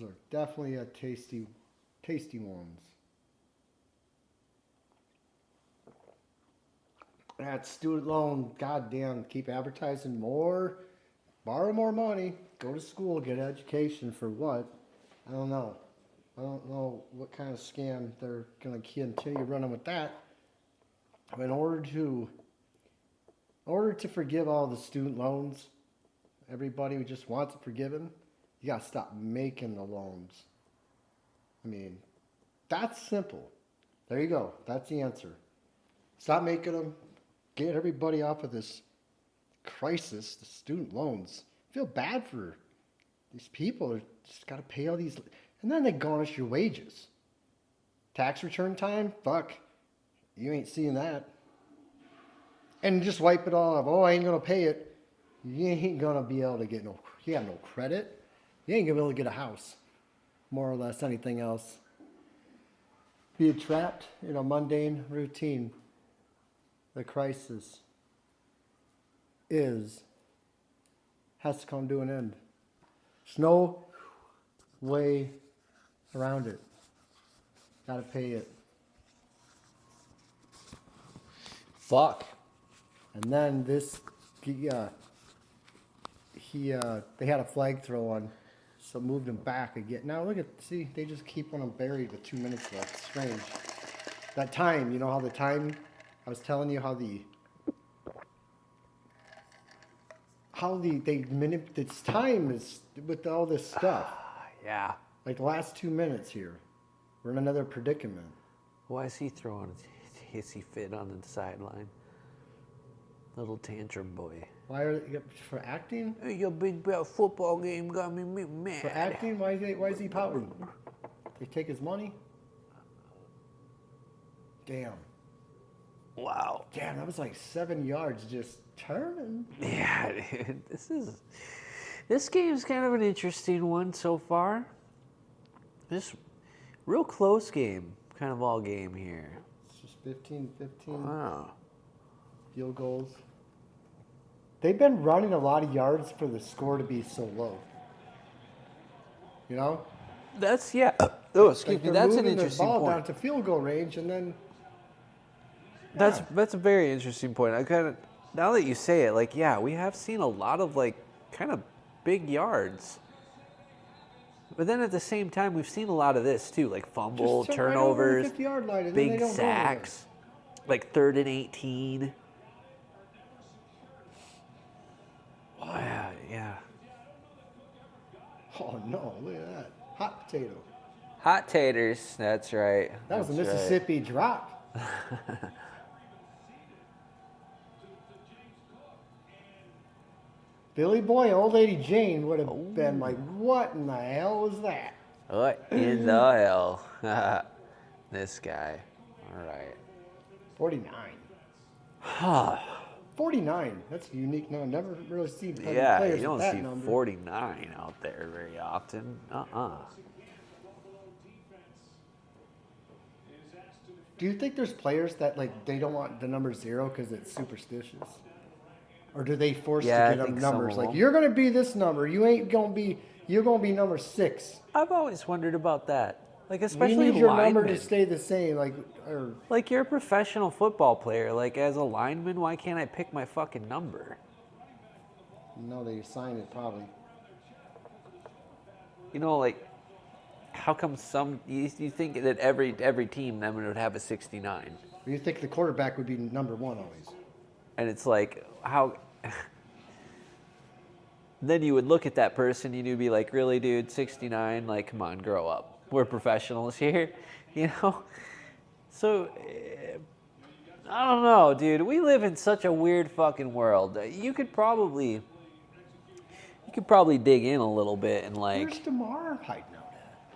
are definitely a tasty ones. That student loan, goddamn, keep advertising more, borrow more money, go to school, get education for what? I don't know. I don't know what kind of scam they're going to continue running with that. In order to forgive all the student loans, everybody who just wants it forgiven, you got to stop making the loans. I mean, that's simple. There you go. That's the answer. Stop making them. Get everybody off of this crisis, the student loans. I feel bad for these people. They just got to pay all these. And then they garnish your wages. Tax return time? Fuck. You ain't seeing that. And just wipe it all off. Oh, I ain't going to pay it. You ain't going to be able to get you have no credit. You ain't going to be able to get a house. More or less anything else. Be trapped in a mundane routine. The crisis has to come to an end. There's no way around it. Gotta pay it. Fuck. And then they had a flag throw on So moved them back again. Now look at, see, they just keep them buried with 2 minutes left. Strange. That time, you know how the time, I was telling you how this time is with all this stuff. Yeah. Like the last 2 minutes here. We're in another predicament. Why is he throwing a hissy fit on the sideline? Little tantrum boy. Why are they, for acting? Hey, your big bad football game got me mad. For acting? Why is he pouting? They take his money? Damn. Wow. Damn, that was like 7 yards just turning. Yeah, dude. This game's kind of an interesting one so far. This real close game, kind of all game here. It's just 15. Wow. Field goals. They've been running a lot of yards for the score to be so low. You know? That's, yeah. Oh, excuse me. That's an moving interesting the ball point. down to field goal range, and then. That's a very interesting point. I kind of, now that you say it, like, yeah, we have seen a lot of, like, kind of big yards. But then at the same time, we've seen a lot of this too, like fumble, just turn right over the turnovers, 50-yard line, and then big they don't go sacks, like 3rd and 18. Wow, yeah. Oh no! Look at that hot potato. Hot taters, that's right. That was a That's right. Mississippi drop. Billy Boy and Old Lady Jane would have been like, what in the hell was that? What in the hell? This guy. All right. 49. 49. That's a unique number. Never really seen Yeah, players you don't with that see number. 49 out there very often. Do you think there's players that like they don't want the number 0 because it's superstitious? Or do they force to Yeah, I get them think some numbers? of Like them. you're gonna be this number. You're gonna be number 6. I've always wondered about that. Like, We especially need your linemen. number to stay the same. Or Like, you're a professional football player. Like, as a lineman, why can't I pick my fucking number? no, they sign it probably. You know, like, how come you think that every team then would have a 69? Or you think the quarterback would be number 1 always? And it's like, how... Then you would look at that person and you'd be like, really, dude, 69? Like, come on, grow up. We're professionals here, you know? So, I don't know, dude. We live in such a weird fucking world. You could probably dig in a little bit and like... Where's DeMar hiding out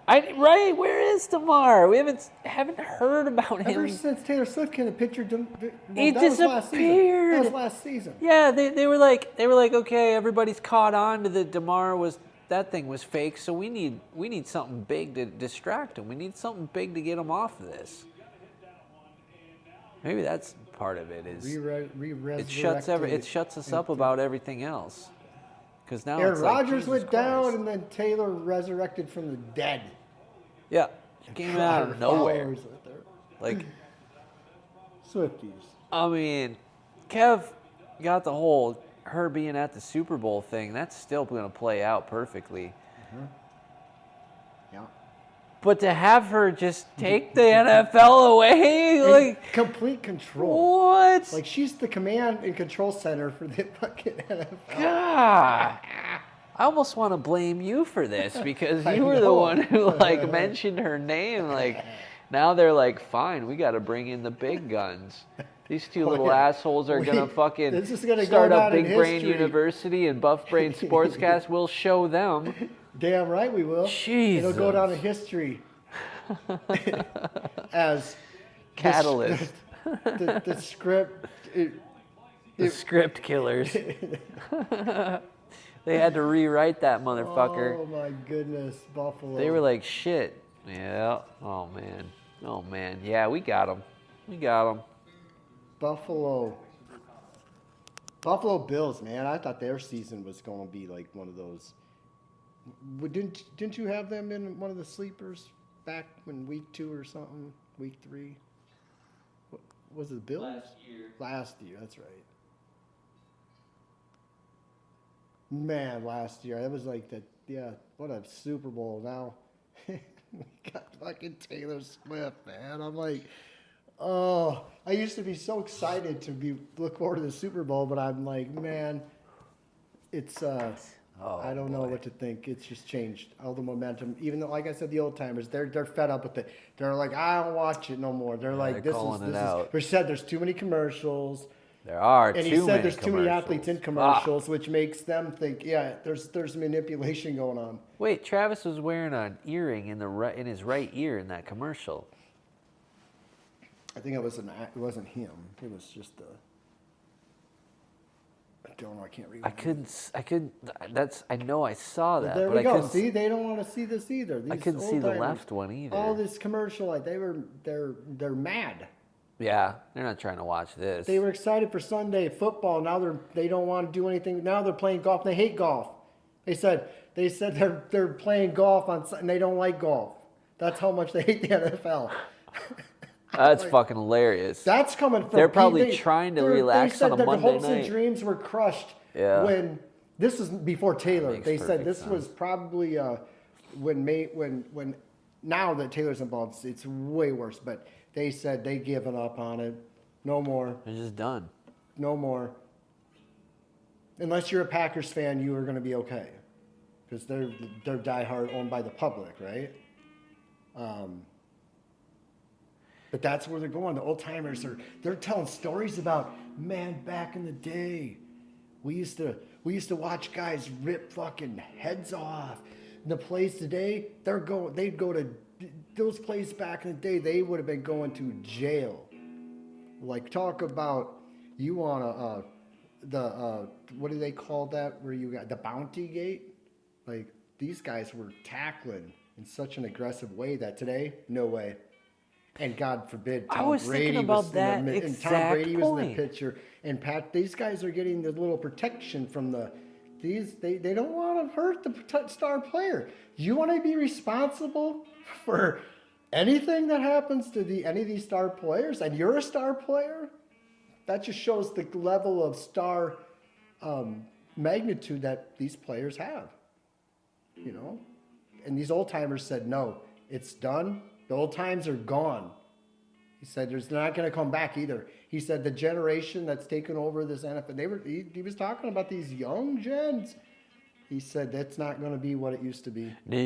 Right? Where is DeMar? We haven't heard about him. Ever since Taylor Swift came to picture, He that was last season. disappeared. That was last season. Yeah, they were like, okay, everybody's caught on to the DeMar that thing was fake, so we need something big to distract him. We need something big to get him off of this. Maybe that's part of it. Is it shuts us up about everything else. Because now Aaron it's like, Rodgers Jesus went Christ. down, and then Taylor resurrected from the dead. Yeah, came out of nowhere. Followers with her. Like, Swifties. I mean, Kev got the whole her being at the Super Bowl thing. That's still going to play out perfectly. Yeah. But to have her just take the NFL away, like, Complete control. what? Like she's the command and control center for the fucking NFL. God. I almost want to blame you for this because I you were the know. one who like mentioned her name. Like, now they're like, fine, we got to bring in the big guns. These two little assholes are gonna fucking this is gonna start go up down in Big Brain history. University and Buff Brain Sportscast. We'll show them. Damn right we will. Jesus. It'll go down in history as Catalyst. The script. The script killers. They had to rewrite that motherfucker. Oh my goodness, Buffalo. They were like, shit. Yeah. Oh man. Yeah, we got them. Buffalo Bills, man. I thought their season was going to be like one of those. Didn't you have them in one of the sleepers back in week 2 or something? Week 3? Was it the Bills? Last year, that's right. Man, last year. That was like what a Super Bowl now. We got fucking Taylor Swift, man. I'm like, oh, I used to be so excited to look forward to the Super Bowl, but I'm like, man, it's I don't know what to think. It's just changed all the momentum. Even though, like I said, the old timers, they're fed up with it. They're like, I don't watch it no more. They're like, they're this calling it is. out. They said there's too many commercials. There are And too he said many there's too many athletes in commercials. commercials, which makes them think, yeah, there's manipulation going on. Wait, Travis was wearing an earring in his right ear in that commercial. I think it wasn't him. It was just I don't know. I can't read. I couldn't. I know I saw that. There but we I go. See, they don't want to see this either. I couldn't see the left one either. All this commercial, like they're mad. Yeah, they're not trying to watch this. They were excited for Sunday football. Now they don't want to do anything. Now they're playing golf. They hate golf. They said they're playing golf and they don't like golf. That's how much they hate the NFL. That's fucking hilarious. That's coming from. They're probably trying to relax on a Monday night. They said their hopes and dreams were crushed when this was before Taylor. They said this was probably when now that Taylor's involved, it's way worse. But they said they given up on it. No more. They're just done. No more. Unless you're a Packers fan, you are going to be okay, because they're diehard, owned by the public, right? But that's where they're going. The old timers they're telling stories about, man, back in the day, we used to watch guys rip fucking heads off. And the plays today, they'd go to those plays back in the day. They would have been going to jail. Like, talk about you want what do they call that? Where you got the bounty gate? Like, these guys were tackling in such an aggressive way that today, no way. And God forbid, Tom Brady was in the picture. And these guys are getting the little protection from they don't want to hurt the star player. You want to be responsible for anything that happens to any of these star players, and you're a star player? That just shows the level of star magnitude that these players have. You know? And these old timers said, no, it's done. The old times are gone. He said there's not going to come back either. He said the generation that's taken over this NFL, he was talking about these young gens. He said that's not going to be what it used to be. No.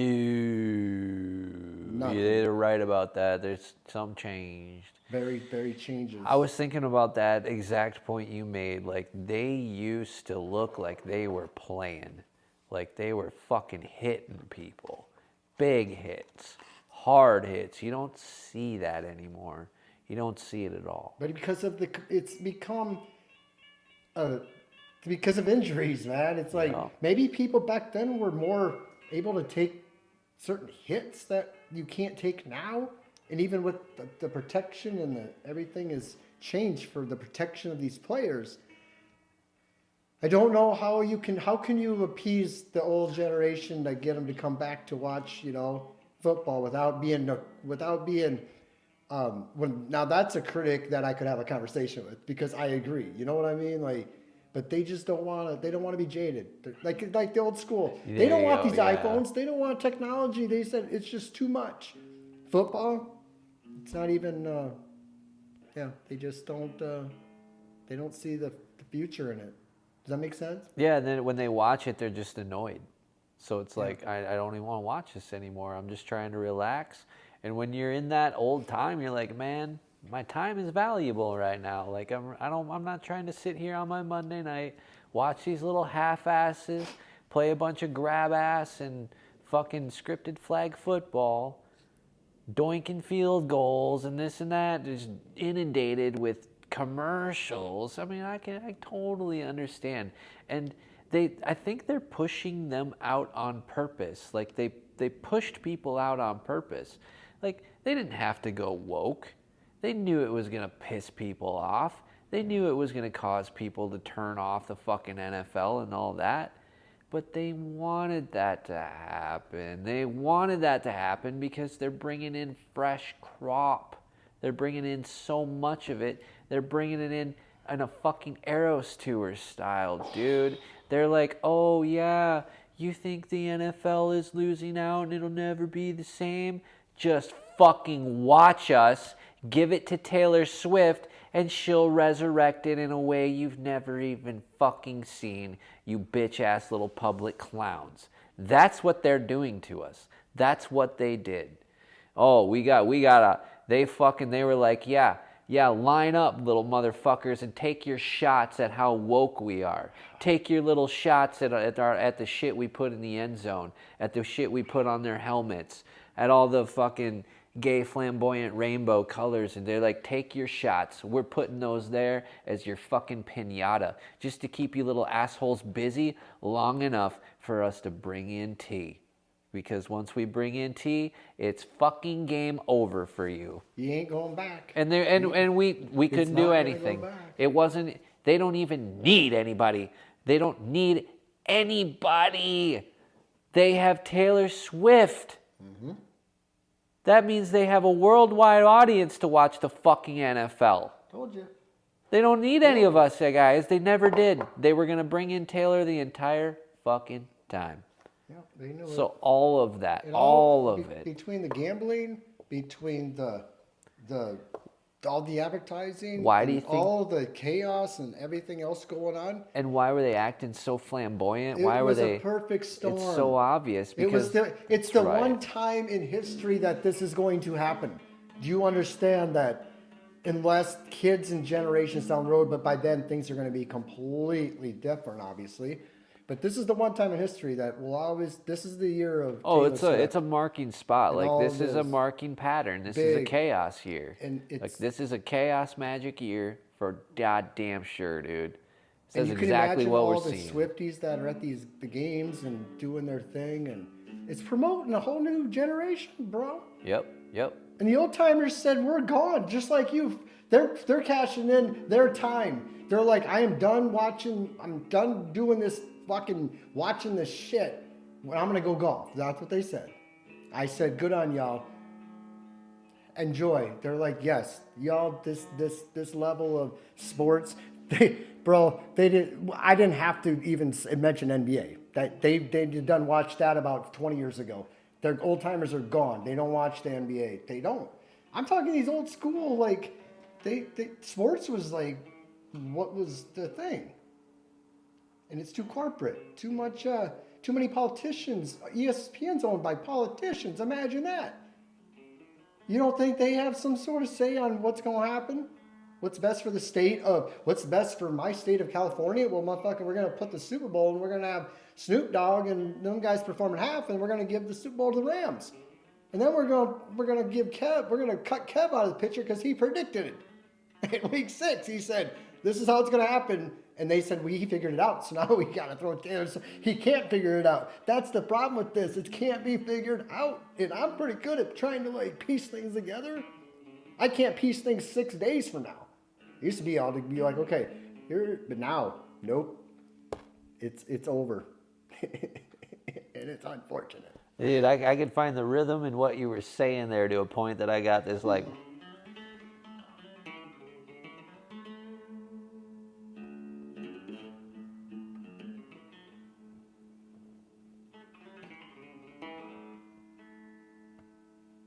Nothing. Yeah, they're right about that. There's some changed. Very, very changes. I was thinking about that exact point you made. Like, they used to look like they were playing. Like, they were fucking hitting people. Big hits. Hard hits. You don't see that anymore. You don't see it at all. But because it's become because of injuries, man. It's like maybe people back then were more able to take certain hits that you can't take now. And even with the protection and everything is changed for the protection of these players. I don't know how can you appease the old generation to get them to come back to watch, football without being now that's a critic that I could have a conversation with, because I agree. You know what I mean? Like, but they just don't want to. They don't want to be jaded. Like the old school. They don't want these iPhones. They don't want technology. They said it's just too much. Football, it's not even. They just don't. They don't see the future in it. Does that make sense? Yeah, and then when they watch it, they're just annoyed. So it's like, I don't even want to watch this anymore. I'm just trying to relax. And when you're in that old time, you're like, man, my time is valuable right now. Like, I'm not trying to sit here on my Monday night, watch these little half-asses, play a bunch of grab-ass and fucking scripted flag football, doinking field goals and this and that, just inundated with commercials. I mean, I totally understand. And I think they're pushing them out on purpose. Like, they pushed people out on purpose. Like, they didn't have to go woke. They knew it was going to piss people off. They knew it was going to cause people to turn off the fucking NFL and all that. But they wanted that to happen. They wanted that to happen because they're bringing in fresh crop. They're bringing in so much of it. They're bringing it in a fucking Eras Tour style, dude. They're like, oh yeah, You think the NFL is losing out and it'll never be the same? Just fucking watch us, give it to Taylor Swift, and she'll resurrect it in a way you've never even fucking seen, you bitch-ass little public clowns. That's what they're doing to us. That's what they did. Oh, they were like, yeah, line up, little motherfuckers, and take your shots at how woke we are. Take your little shots at the shit we put in the end zone, at the shit we put on their helmets, at all the fucking gay flamboyant rainbow colors. And they're like, take your shots. We're putting those there as your fucking piñata, just to keep you little assholes busy long enough for us to bring in tea. Because once we bring in tea, it's fucking game over for you. You ain't going back. And we couldn't do anything. It wasn't. They don't even need anybody. They don't need anybody. They have Taylor Swift. Mm-hmm. That means they have a worldwide audience to watch the fucking NFL. Told you. They don't need any of us, guys. They never did. They were gonna bring in Taylor the entire fucking time. Yeah, they knew so it. All of that, all of it. Between the gambling, between the all the advertising, why do you think all the chaos and everything else going on? And why were they acting so flamboyant? It was a perfect storm. It's so obvious because it's the one time in history that this is going to happen. Do you understand that? Unless kids and generations down the road, but by then things are going to be completely different, obviously. But this is the one time in history that will always. This is the year of. Oh, it's a marking spot. Like this is a marking pattern. This is a chaos year. And like this is a chaos magic year for goddamn sure, dude. That's exactly what we're seeing. You can imagine all the Swifties that are at the games and doing their thing, and it's promoting a whole new generation, bro. Yep. And the old timers said, "We're gone," just like you. They're cashing in their time. They're like, "I am done watching. I'm done doing this." Fucking watching this shit. I'm gonna go golf. That's what they said. I said, good on y'all. Enjoy. They're like, yes, y'all. This level of sports. I didn't have to even mention NBA. That they done watched that about 20 years ago. Their old timers are gone. They don't watch the NBA. They don't. I'm talking these old school like sports was like what was the thing. And it's too corporate, too many politicians. ESPN's owned by politicians. Imagine that. You don't think they have some sort of say on what's going to happen? What's best for the state of, what's best for my state of California? Well, motherfucker, we're going to put the Super Bowl and we're going to have Snoop Dogg and them guys performing half, and we're going to give the Super Bowl to the Rams. And then we're going to cut Kev out of the picture because he predicted it. In week 6, he said, this is how it's going to happen. And they said, he figured it out, so now we got to throw Taylor. So he can't figure it out. That's the problem with this. It can't be figured out. And I'm pretty good at trying to, piece things together. I can't piece things 6 days from now. It used to be able to be like, okay, here, but now, nope. It's over. And it's unfortunate. Dude, I could find the rhythm in what you were saying there to a point that I got this,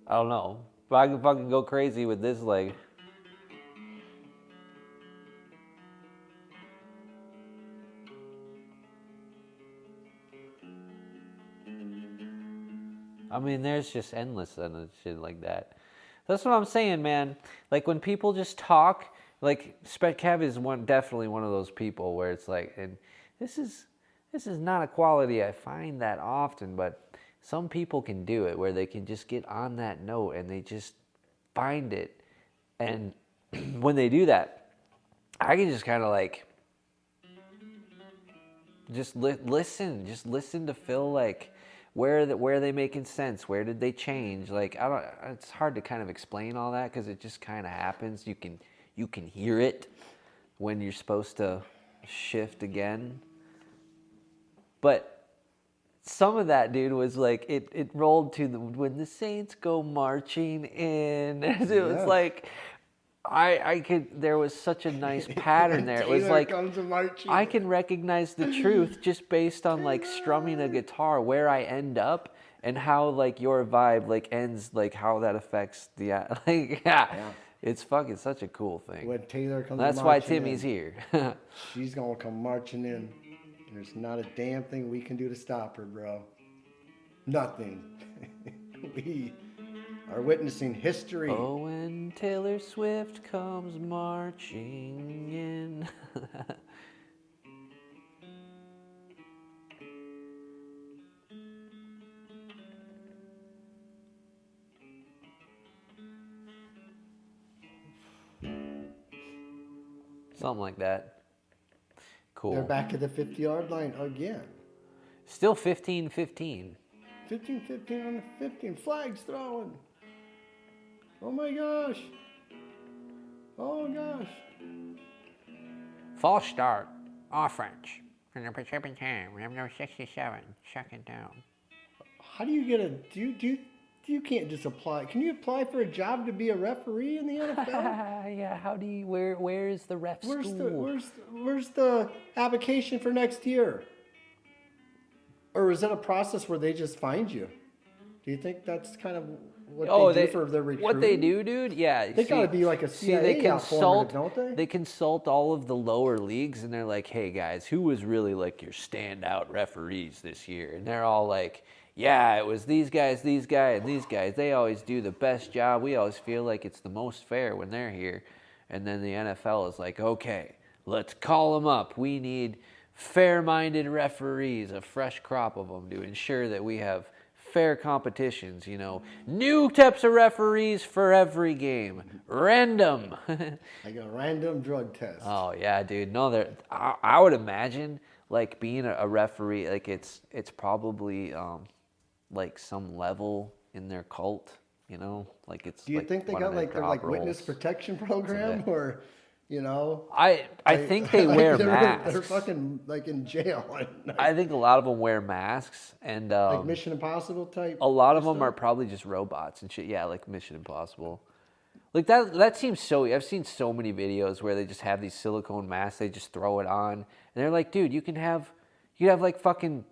I don't know. But I can fucking go crazy with this leg. I mean, there's just endless and shit like that. That's what I'm saying, man. Like when people just talk, like Kev is definitely one of those people where it's like, and this is not a quality I find that often, but some people can do it where they can just get on that note and they just find it. And when they do that, I can just kind of listen to Phil, where are they making sense? Where did they change? It's hard to kind of explain all that because it just kind of happens. You can hear it when you're supposed to shift again. But some of that, dude, was it rolled to when the Saints go marching in. It was I could. There was such a nice pattern there. It was Taylor like comes marching I in. can recognize the truth just based on like strumming a guitar, where I end up, and how like your vibe like ends, like how that affects the like Yeah. It's fucking such a cool thing. When Taylor comes That's why marching Timmy's in, here. she's gonna come marching in. There's not a damn thing we can do to stop her, bro. Nothing. We are witnessing history. Oh, when Taylor Swift comes marching in. Something like that. Cool. They're back at the 50-yard line again. Still 15-15. 15-15 on the 15. Flags throwing. Oh my gosh. Oh gosh. False start. Offense. And the Pacific time. We have no 67. Second down. How do you get a you can't just apply. Can you apply for a job to be a referee in the NFL? Yeah, how do you where is the ref school? Where's the application for next year? Or is it a process where they just find you? Do you think that's kind of what they do for their recruiting? What they do, dude? Yeah. They gotta be like a CIA informative, don't they? They consult all of the lower leagues, and they're like, "Hey guys, who was really like your standout referees this year?" And they're all like, "Yeah, it was these guys, and these guys. They always do the best job. We always feel like it's the most fair when they're here." And then the NFL is like, "Okay, let's call them up. We need fair-minded referees, a fresh crop of them, to ensure that we have fair competitions, you know. New types of referees for every game. Random." Like a random drug test. Oh, yeah, dude. No, I would imagine, like, being a referee, like, it's probably, like, some level in their cult, you know? Like, it's Do you like think they one got, of their like, their, job like, witness roles. protection program? Or, you know? I think they wear masks. They're fucking, like, in jail. I think a lot of them wear masks, and Like Mission Impossible type? a lot of them stuff? are probably just robots and shit. Yeah, like Mission Impossible. Like that seems so. I've seen so many videos where they just have these silicone masks. They just throw it on, and they're like, "Dude, you have like fucking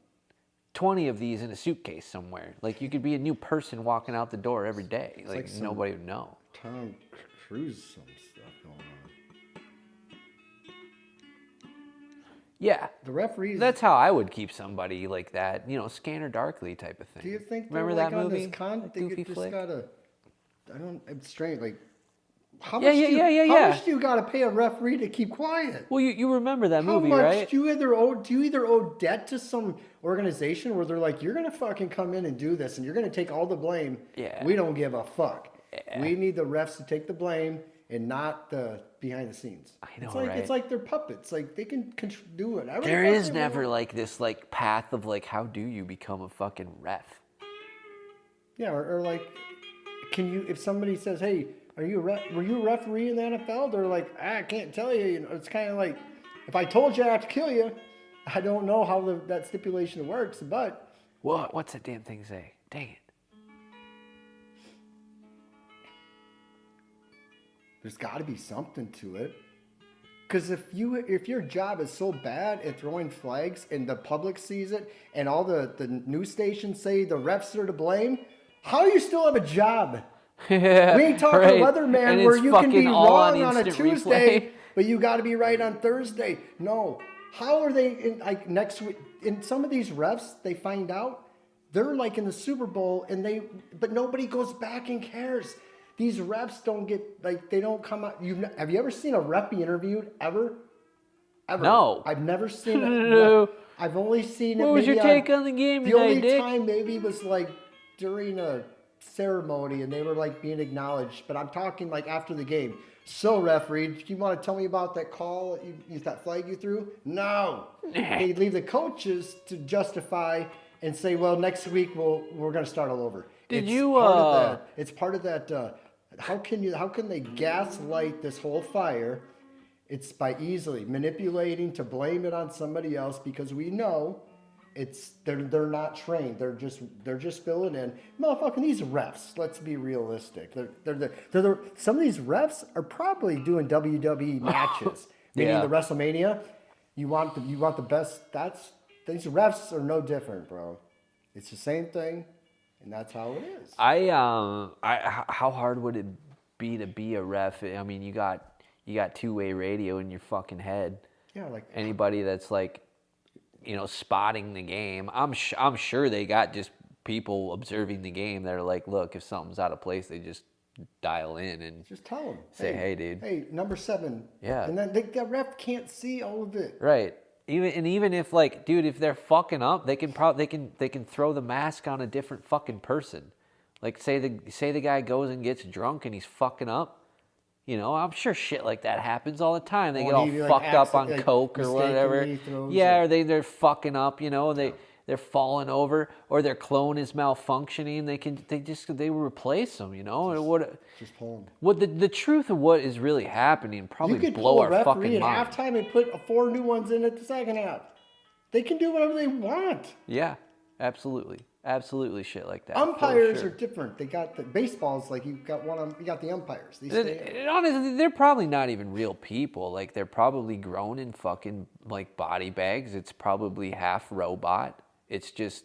20 of these in a suitcase somewhere. Like you could be a new person walking out the door every day. Like nobody would know." Tom Cruise, some stuff going on. Yeah, The referees. that's how I would keep somebody like that. You know, Scanner Darkly type of thing. Do you think Remember they're, that like, movie? On this That they goofy just flick? gotta. I don't. It's strange. Like, how Yeah, much? yeah. How much do you gotta pay a referee to keep quiet? Well, you remember that How movie, much right? do you either owe debt to some organization where they're like, you're gonna fucking come in and do this, and you're gonna take all the blame. Yeah. We don't give a fuck. Yeah. We need the refs to take the blame and not the behind the scenes. I know, it's like, right? It's like they're puppets. Like they can do whatever. There the fuck is they never want. like this like path of like how do you become a fucking ref? Yeah, or like, can you? If somebody says, "Hey, were you a referee in the NFL?" They're like, "I can't tell you." You know, it's kind of like, if I told you I have to kill you, I don't know how that stipulation works, but What's that damn thing say? Dang it. there's got to be something to it. Because if your job is so bad at throwing flags and the public sees it and all the news stations say the refs are to blame, how do you still have a job? Yeah, We ain't talking right. weatherman And where it's you can be fucking all wrong on a instant Tuesday, replay. but you got to be right on Thursday. No. How are they in, like next week? In some of these refs, they find out they're like in the Super Bowl but nobody goes back and cares. These refs don't get they don't come out. Have you ever seen a ref be interviewed ever? Ever? No. I've never seen it. No. I've only seen it. What was your maybe take on the game The tonight, only Dick? time maybe was like during a ceremony and they were like being acknowledged. But I'm talking like after the game. So referee, do you want to tell me about that call? That flag you threw? No. They leave the coaches to justify and say, well, next week we're going to start all over. It's part of that. How can they gaslight this whole fire? It's by easily manipulating to blame it on somebody else because we know they're not trained. They're just filling in. Motherfucking these refs. Let's be realistic. Some of these refs are probably doing WWE matches, meaning Yeah. the WrestleMania. You want the best. These refs are no different, bro. It's the same thing, and that's how it is. How hard would it be to be a ref? I mean, you got two-way radio in your fucking head. Yeah, like Anybody that's like, spotting the game. I'm sure they got just people observing the game that are like, look, if something's out of place, they just dial in and just tell them. say, hey, dude. Hey, number 7. Yeah. And then the ref can't see all of it. Right. Even if like, dude, if they're fucking up, they can throw the mask on a different fucking person. Like say the guy goes and gets drunk and he's fucking up. I'm sure shit like that happens all the time. They get all fucked up on coke or whatever. Yeah, or they're fucking up, they're falling over, or their clone is malfunctioning. They replace them, Just pull them. What the truth of what is really happening probably You could blow pull a our referee fucking mind. at halftime and put 4 new ones in at the second half. They can do whatever they want. Yeah, absolutely. Absolutely shit like that. Umpires for are sure. different. They got the baseballs, like you got the umpires. Honestly, they're probably not even real people. Like they're probably grown in fucking like body bags. It's probably half robot. It's just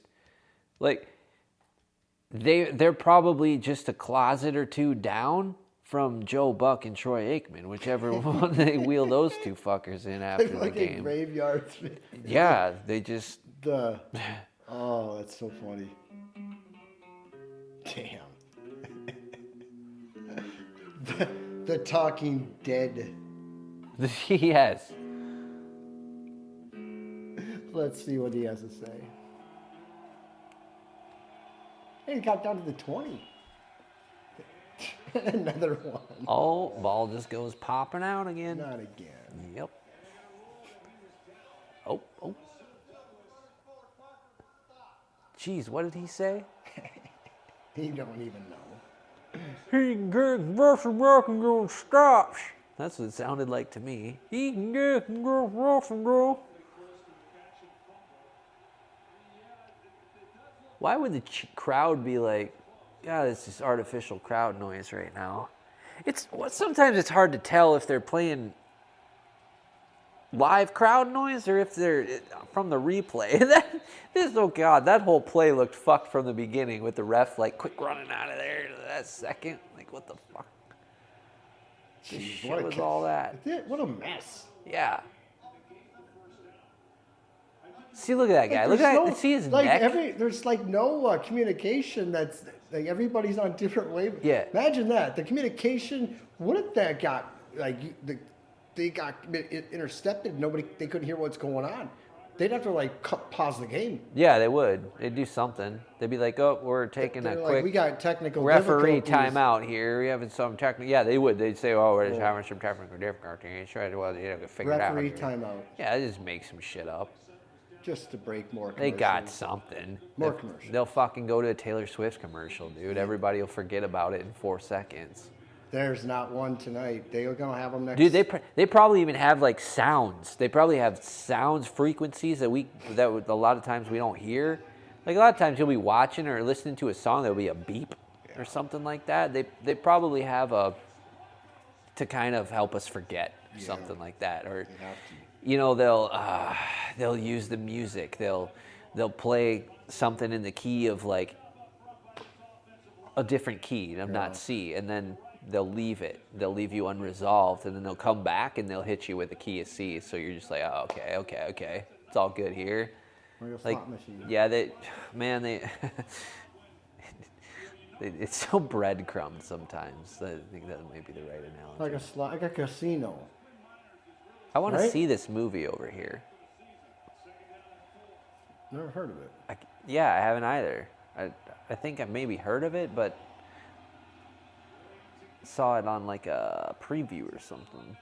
like they're probably just a closet or two down from Joe Buck and Troy Aikman, whichever one they wheel those two fuckers in after the like game. Graveyards. Yeah, they just Oh, that's so funny. Damn. the Talking Dead. yes. Let's see what he has to say. Hey, he got down to the 20. Another one. Oh, ball just goes popping out again. Not again. Yep. Oh. Jeez, what did he say? He don't even know. He can get rough and rock and roll stops. That's what it sounded like to me. He can get rough and roll. Why would the crowd be like, yeah, this is artificial crowd noise right now? Sometimes it's hard to tell if they're playing live crowd noise or if they're from the replay. That whole play looked fucked from the beginning with the ref like quick running out of there to that second. Like what the fuck? Jeez, What was all that? What a mess. Yeah. See, look at that guy. Look at that. See his neck. There's like no communication. That's like everybody's on different wavelengths. Yeah. Imagine that. The communication. What if that got they got intercepted? They couldn't hear what's going on. They'd have to pause the game. Yeah, they would. They'd do something. They'd be like, "Oh, we're taking a quick we got technical referee difficulties. timeout here. We're having some technical." Yeah, they would. They'd say, "Oh, we're just having some technical difficulties. Try to figure it out." Referee timeout. Yeah, they just make some shit up. Just to break more They commercials. got something. More commercials. They'll fucking go to a Taylor Swift commercial, dude. Everybody will forget about it in 4 seconds. There's not one tonight. They're gonna have them next. Dude, they probably even have like sounds. They probably have sounds, frequencies that a lot of times we don't hear. Like a lot of times you'll be watching or listening to a song, there'll be a beep or something like that. They probably have to kind of help us forget something like that, or they'll use the music. They'll play something in the key of like a different key of not C, and then they'll leave it. They'll leave you unresolved, and then they'll come back and they'll hit you with a key of C. So you're just like, oh, okay, it's all good here. Like slot machine. Yeah, it's so breadcrumbed sometimes. I think that might be the right analogy. Like a casino. I want to see this movie over here. Never heard of it. I haven't either. I think I've maybe heard of it, but saw it on like a preview or something.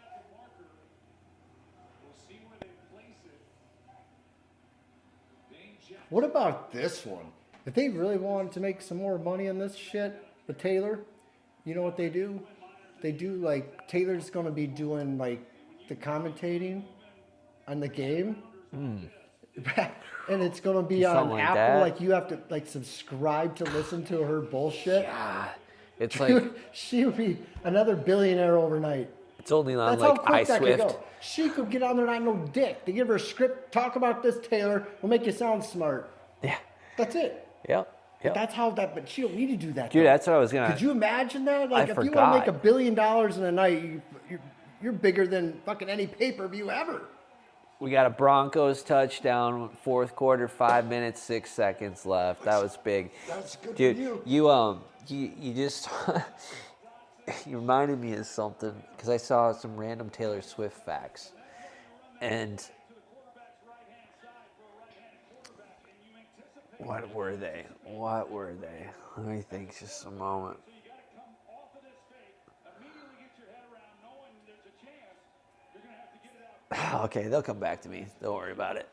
What about this one? If they really wanted to make some more money on this shit with Taylor, you know what they do? They do like Taylor's gonna be doing like the commentating on the game. And it's gonna be on Something like Apple. that. Like you have to like subscribe to listen to her bullshit. God, it's Dude, like she would be another billionaire overnight. it's only on That's like how quick that could iSwift. go. She could get on there not no dick. They give her a script. Talk about this, Taylor. We'll make you sound smart. Yeah. That's it. Yep. Yep. That's how that. But she don't need to do that. Dude, though. that's what I was gonna. Could you imagine that? Like, if you want forgot. to make $1 billion in a night, you're bigger than fucking any pay-per-view ever. We got a Broncos touchdown, fourth quarter, 5 minutes, 6 seconds left. That was big. That's good Dude, for you. You just you reminded me of something because I saw some random Taylor Swift facts, and what were they? Let me think just a moment. Okay, they'll come back to me. Don't worry about it.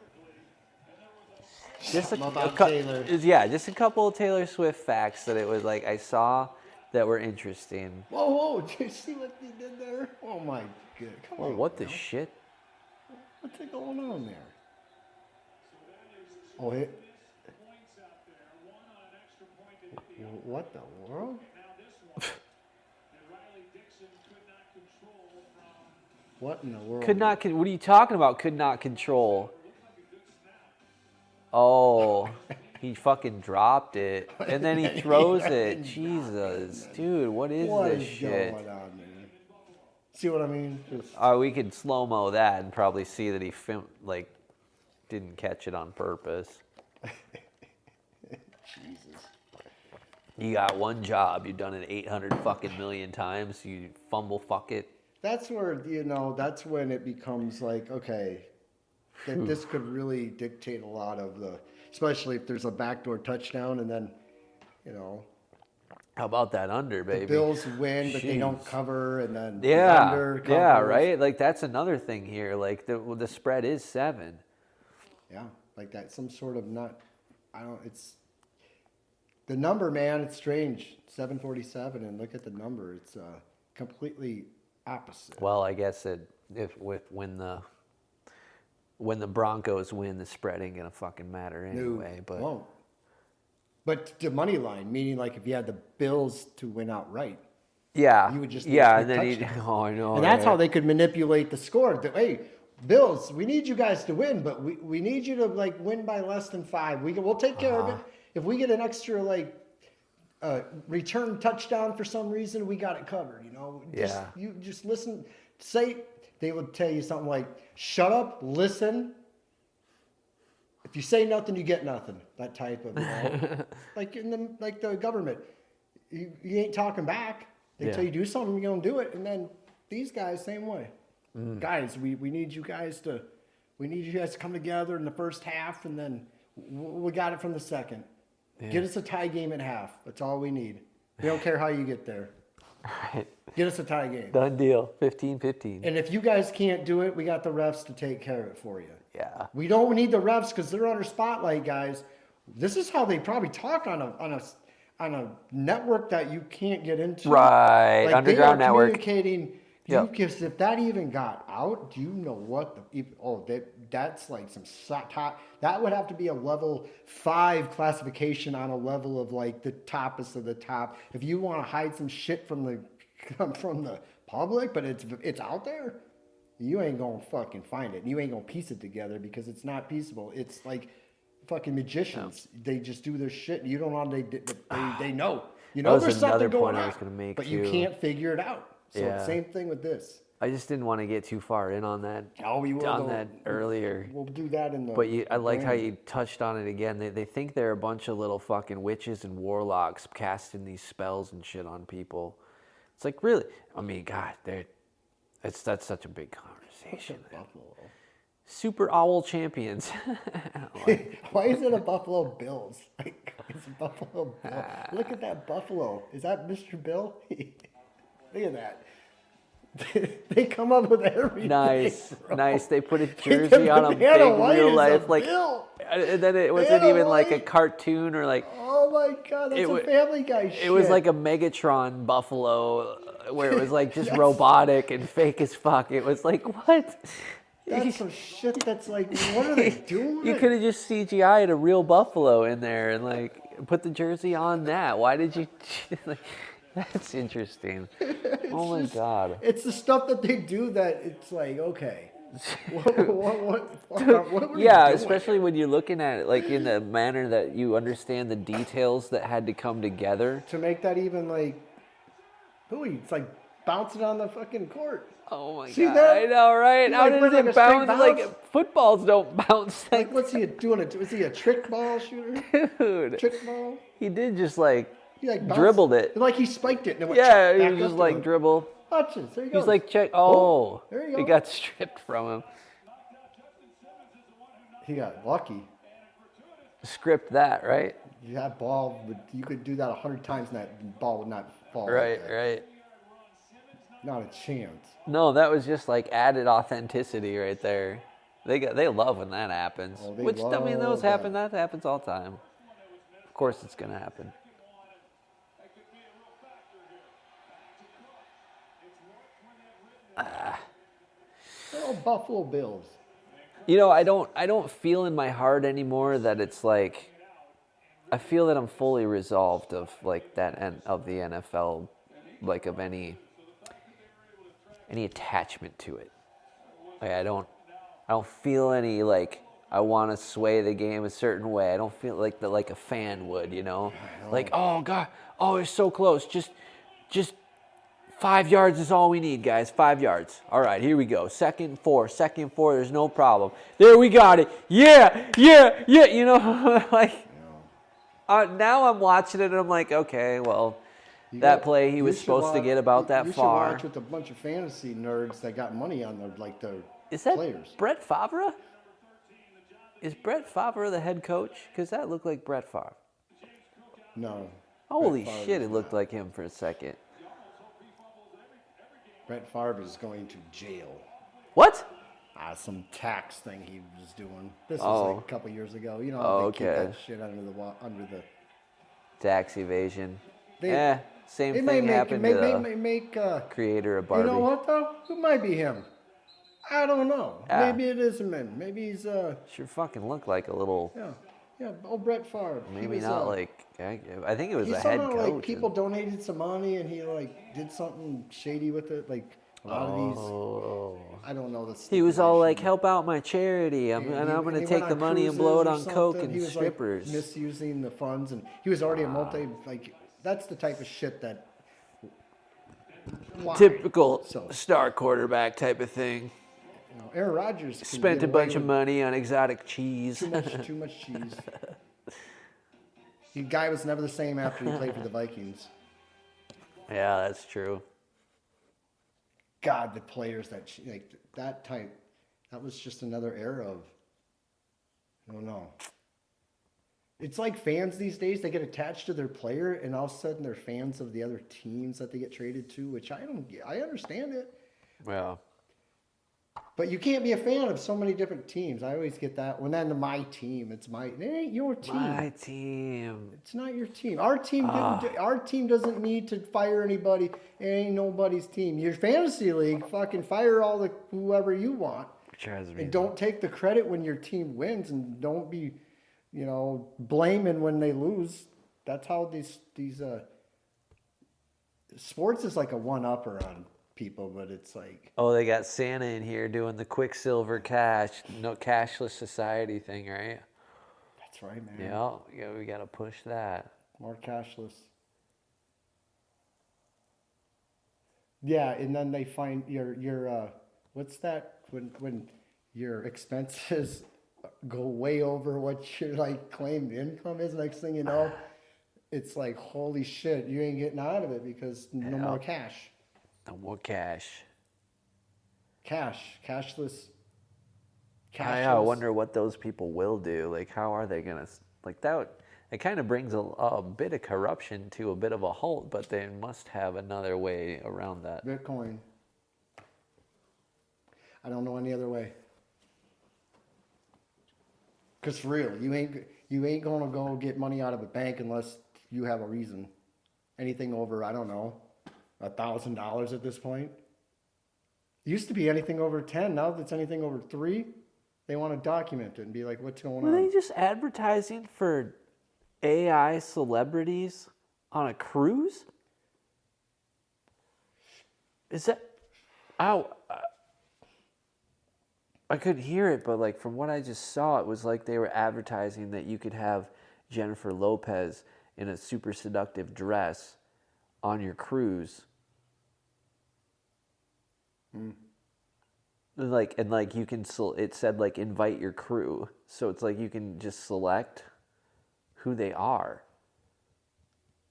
Just Taylor. just a couple of Taylor Swift facts that it was like I saw that were interesting. Whoa! Did you see what they did there? Oh my god! Come Oh, on. what the bro. shit? What's going on there? Oh, it. What the world? What in the world? What are you talking about? Could not control. Oh, he fucking dropped it, and then he throws it. Jesus, dude, what is this shit? Going on, man? See what I mean? Just, We could slow mo that and probably see that he didn't catch it on purpose. Jesus. You got one job. You've done it 800 fucking million times. You fumble fuck it. That's where, that's when it becomes like, okay, that this could really dictate a lot of especially if there's a backdoor touchdown and then, How about that under, baby? the Bills win, but they don't Jeez. cover, and then the Yeah, under covers. yeah, right. Like that's another thing here. Like the spread is 7. Yeah, like that, some sort of it's the number, man. It's strange, 747, and look at the number. It's completely opposite. Well, I guess when the Broncos win, the spread ain't gonna fucking matter anyway. But won't. But the money line, meaning like if you had the Bills to win outright, yeah, you would just yeah, need and then touchdowns. I know, And that's right? how they could manipulate the score. Hey, Bills, we need you guys to win, but we need you to like win by less than 5. We'll take care of it. If we get an extra return touchdown for some reason, we got it covered. You just listen. Say they would tell you something like, "Shut up, listen. If you say nothing, you get nothing." That type of like in the government, you ain't talking back. They tell you do something, you're gonna do it, and then these guys same way. Guys, we need you guys to come together in the first half, and then we got it from the second. Yeah. Get us a tie game at half. That's all we need. We don't care how you get there. Right. Get us a tie game. Done deal. 15-15. And if you guys can't do it, we got the refs to take care of it for you. Yeah. We don't need the refs because they're under spotlight, guys. This is how they probably talk on a network that you can't get into. Right. Like Underground they are network. Communicating. Yep. Because if that even got out, do you know what that's like some top. That would have to be a level 5 classification on a level of like the toppest of the top. If you want to hide some shit from the public, but it's out there, you ain't gonna fucking find it. You ain't gonna piece it together because it's not pieceable. It's like fucking magicians. No. They just do their shit. You don't know they know. There's something going on, but you can't figure it out. So same thing with this. I just didn't want to get too far in on that. Oh, we will. On that earlier. We'll do that in the. But I like how you touched on it again. They think they're a bunch of little fucking witches and warlocks casting these spells and shit on people. It's like really. I mean, God, that's such a big conversation. Buffalo. Super Owl champions. Why is it a Buffalo Bills? Like, it's a Buffalo Bill. Look at that Buffalo. Is that Mr. Bill? Look at that. They come up with everything. Nice, bro. Nice. They put a jersey on a big real life, like, and then it wasn't even like a cartoon or like. Oh my God, that's a Family Guy shit. It was like a Megatron Buffalo, where it was like just robotic and fake as fuck. It was like what? That's some shit that's like, what are they doing? You could have just CGI'd a real buffalo in there and like put the jersey on that. Why did you? Like, that's interesting. Oh my God. It's the stuff that they do that it's like, okay. What were Yeah, you doing? especially when you're looking at it like in the manner that you understand the details that had to come together. To make that even like, it's like bouncing on the fucking court. Oh my See God! that? I know, right? How like, does like it a straight bounce? Like footballs don't bounce. Like, what's he doing? Is he a trick ball shooter? Dude, Trick ball? He did just like, He like dribbled it. Like he spiked it and it went Yeah, he back was up just to like him. dribble. Watch this. There he goes. He's like, check. Oh, there you go. He got stripped from him. He got lucky. Script that, right? That ball, you could do that 100 times and that ball would not fall. Right, like that. right. Not a chance. No, that was just like added authenticity right there. They love when that happens. Oh, they Which, I mean, those love that. happen. That happens all the time. Of course, it's gonna happen. Oh, Buffalo Bills. You know, I don't feel in my heart anymore that it's like. I feel that I'm fully resolved of like that end of the NFL, like of any attachment to it. Like I don't feel any like I want to sway the game a certain way. I don't feel like a fan would, you know? Like, oh God, oh it's so close. Just 5 yards is all we need, guys. 5 yards. All right, here we go. Second and four. There's no problem. There, we got it. Yeah. You know, like now I'm watching it and I'm like, okay, well. That play he was supposed to get about that far. You should watch with a bunch of fantasy nerds that got money on the Is that players. Brett Favre? Is Brett Favre the head coach? Because that looked like Brett Favre. No. Holy shit, it looked like him for a second. Brett Favre is going to jail. What? Some tax thing he was doing. This was like a couple years ago. You know, they keep that shit under the Tax evasion. Same It thing may happened make, to make the creator of Barbie. You know what though? It might be him. I don't know. Yeah. Maybe it is him. Maybe he's Sure fucking looked like a little. yeah. Old Brett Favre. Maybe not like. I think it was he a head somehow, coach. like people donated some money and he like did something shady with it. Like a lot of these. I don't know this. He was all like, "Help out my charity. I'm going to take the money and blow it on coke and he was strippers." Like misusing the funds, and he was already a That's the type of shit that. Why? Typical star quarterback type of thing. You know, Aaron Rodgers spent a bunch of money on exotic cheese. Too much cheese. The guy was never the same after he played for the Vikings. Yeah, that's true. God, the players that type, that was just another era of. I don't know. It's like fans these days, they get attached to their player and all of a sudden they're fans of the other teams that they get traded to, which I don't get. I understand it. Well. But you can't be a fan of so many different teams. I always get that. When then my team, it ain't your team. My team. It's not your team. Our team doesn't need to fire anybody. It ain't nobody's team. Your fantasy league, fucking fire all whoever you want. And don't take the credit when your team wins, and don't be blaming when they lose. That's how these sports is like a one-upper on people, but it's like... Oh, they got Santa in here doing the Quicksilver cashless society thing, right? That's right, man. Yeah, we got to push that. More cashless. Yeah, and then they find your what's that when your expenses go way over what your claimed income is. Next thing you know, it's like, holy shit, you ain't getting out of it because no more cash. No more cash. Cashless. I wonder what those people will do. Like, how are they gonna that? It kind of brings a bit of corruption to a bit of a halt, but they must have another way around that. Bitcoin. I don't know any other way. Because for real, you ain't gonna go get money out of a bank unless you have a reason. Anything over, I don't know, $1,000 at this point. Used to be anything over 10. Now that's anything over 3. They want to document it and be like, what's going Were on? they just advertising for AI celebrities on a cruise? Is that... I couldn't hear it, but like from what I just saw, it was like they were advertising that you could have Jennifer Lopez in a super seductive dress on your cruise. And you can, it said like invite your crew. So it's like you can just select who they are.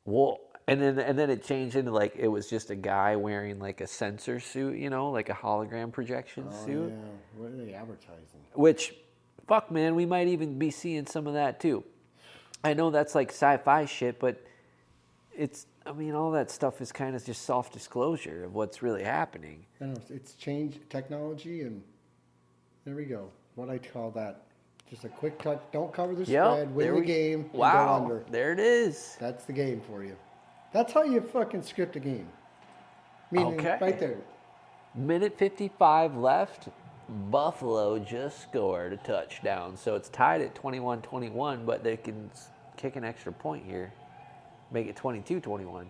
Well, and then it changed into like it was just a guy wearing like a sensor suit, like a hologram projection suit. Yeah, what are they advertising? Which, fuck man, we might even be seeing some of that too. I know that's like sci-fi shit, but all that stuff is kind of just self-disclosure of what's really happening. I know, it's changed technology, and there we go. What I call that. Just a quick touch. Don't cover the spread. Win the game. And go under. There it is. That's the game for you. That's how you fucking script a game. Meaning, right there. Minute 55 left. Buffalo just scored a touchdown. So it's tied at 21-21, but they can kick an extra point here. Make it 22-21.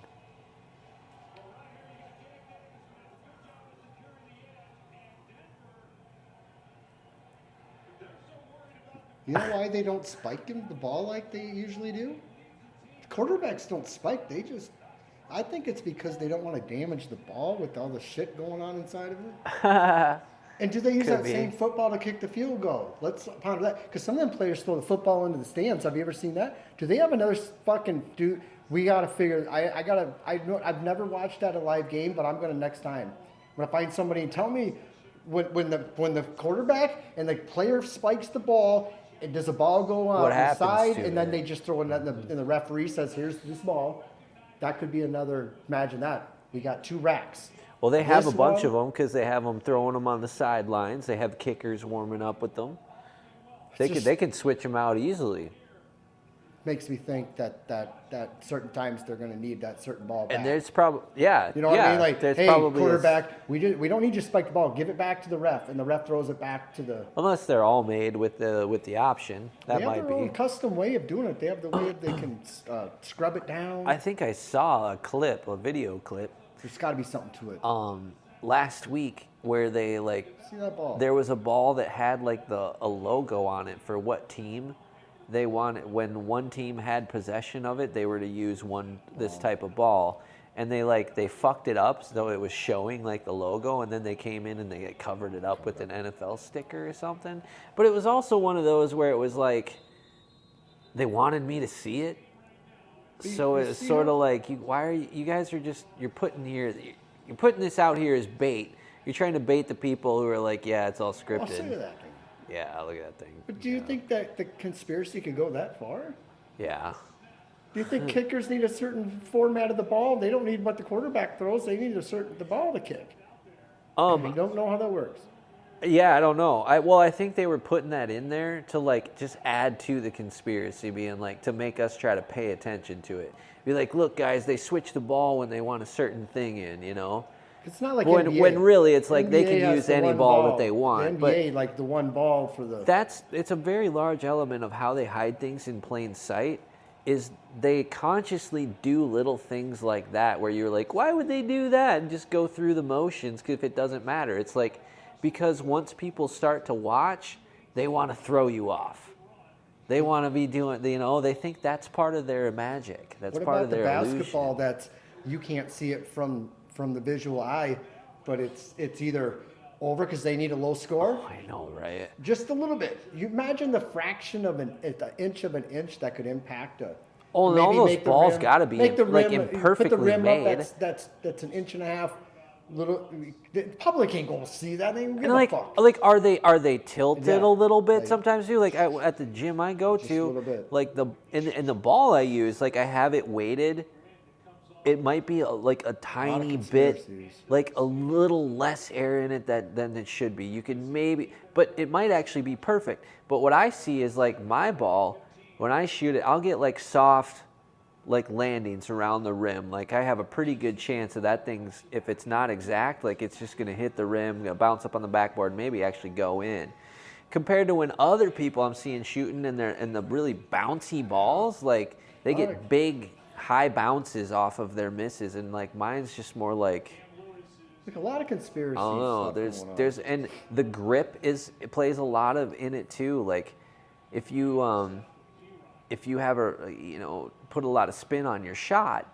You know why they don't spike the ball like they usually do? Quarterbacks don't spike. I think it's because they don't want to damage the ball with all the shit going on inside of it. And do they use that same football to kick the field goal? Let's ponder that. Because some of them players throw the football into the stands. Have you ever seen that? Do they have another fucking dude? We got to figure. I've never watched that a live game, but I'm going to next time. I'm going to find somebody and tell me when the quarterback and the player spikes the ball, and does the ball go on the side, and then they just throw it and the referee says, here's this ball. That could be another, imagine that. We got 2 racks. Well, they have a bunch of them because they have them throwing them on the sidelines. They have kickers warming up with them. They can switch them out easily. Makes me think that certain times they're going to need that certain ball back. And there's probably, yeah. You know what I mean? Like, hey, probably quarterback, we don't need you to spike the ball. Give it back to the ref, and the ref throws it back to the... Unless they're all made with the option. That might be. They have their own custom way of doing it. They have the way they can scrub it down. I think I saw a video clip. There's got to be something to it. Last week where they see that ball? There was a ball that had like a logo on it for what team they wanted. When one team had possession of it, they were to use this type of ball, and they fucked it up so it was showing like the logo, and then they came in and they covered it up with an NFL sticker or something. But it was also one of those where it was like they wanted me to see it. So it's sort of like, you guys are just, you're putting this out here as bait. You're trying to bait the people who are like, yeah, it's all scripted. Look at that thing. Yeah, look at that thing. But do you think that the conspiracy could go that far? Yeah. Do you think kickers need a certain format of the ball? They don't need what the quarterback throws. They need the ball to kick. I don't know how that works. Yeah, I don't know. I think they were putting that in there to like just add to the conspiracy, being like to make us try to pay attention to it. Be like, look, guys, they switch the ball when they want a certain thing in, It's not like when NBA. When really it's like NBA they can use any ball that they want. The NBA, like the one ball for the... It's a very large element of how they hide things in plain sight, is they consciously do little things like that where you're like, why would they do that? And just go through the motions if it doesn't matter. It's like, because once people start to watch, they want to throw you off. They want to be doing, they think that's part of their magic. That's part of their illusion. What about the basketball that's, you can't see it from the visual eye, but it's either over because they need a low score? Oh, I know, right? Just a little bit. You imagine the fraction of an inch that could impact a... Oh, and all those balls got to be imperfectly put the rim made. Up, that's an inch and a half. Little, the public ain't gonna see that. They ain't give a fuck. Like, are they tilted a little bit? Like, sometimes too. Like at the gym I go just to, a little bit. like in the ball I use, like I have it weighted. It might be like a tiny bit, like a little less air in it than it should be. You can maybe, but it might actually be perfect. But what I see is like my ball, when I shoot it, I'll get like soft, like landings around the rim. Like I have a pretty good chance of that thing's, if it's not exact, like it's just gonna hit the rim, gonna bounce up on the backboard, maybe actually go in. Compared to when other people I'm seeing shooting and the really bouncy balls, like they get big high bounces off of their misses, and like mine's just more like a lot of conspiracy. I don't know. Stuff There's and the grip it plays a lot of in it too. Like if you have put a lot of spin on your shot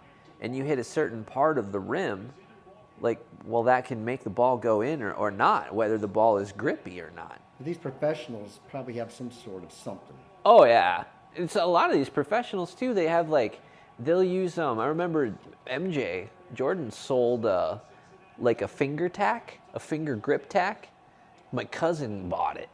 and you hit a certain part of the rim, like that can make the ball go in or not, whether the ball is grippy or not. These professionals probably have some sort of something. Oh yeah, it's a lot of these professionals too. They have they'll use I remember MJ Jordan sold like a finger grip tack. My cousin bought it,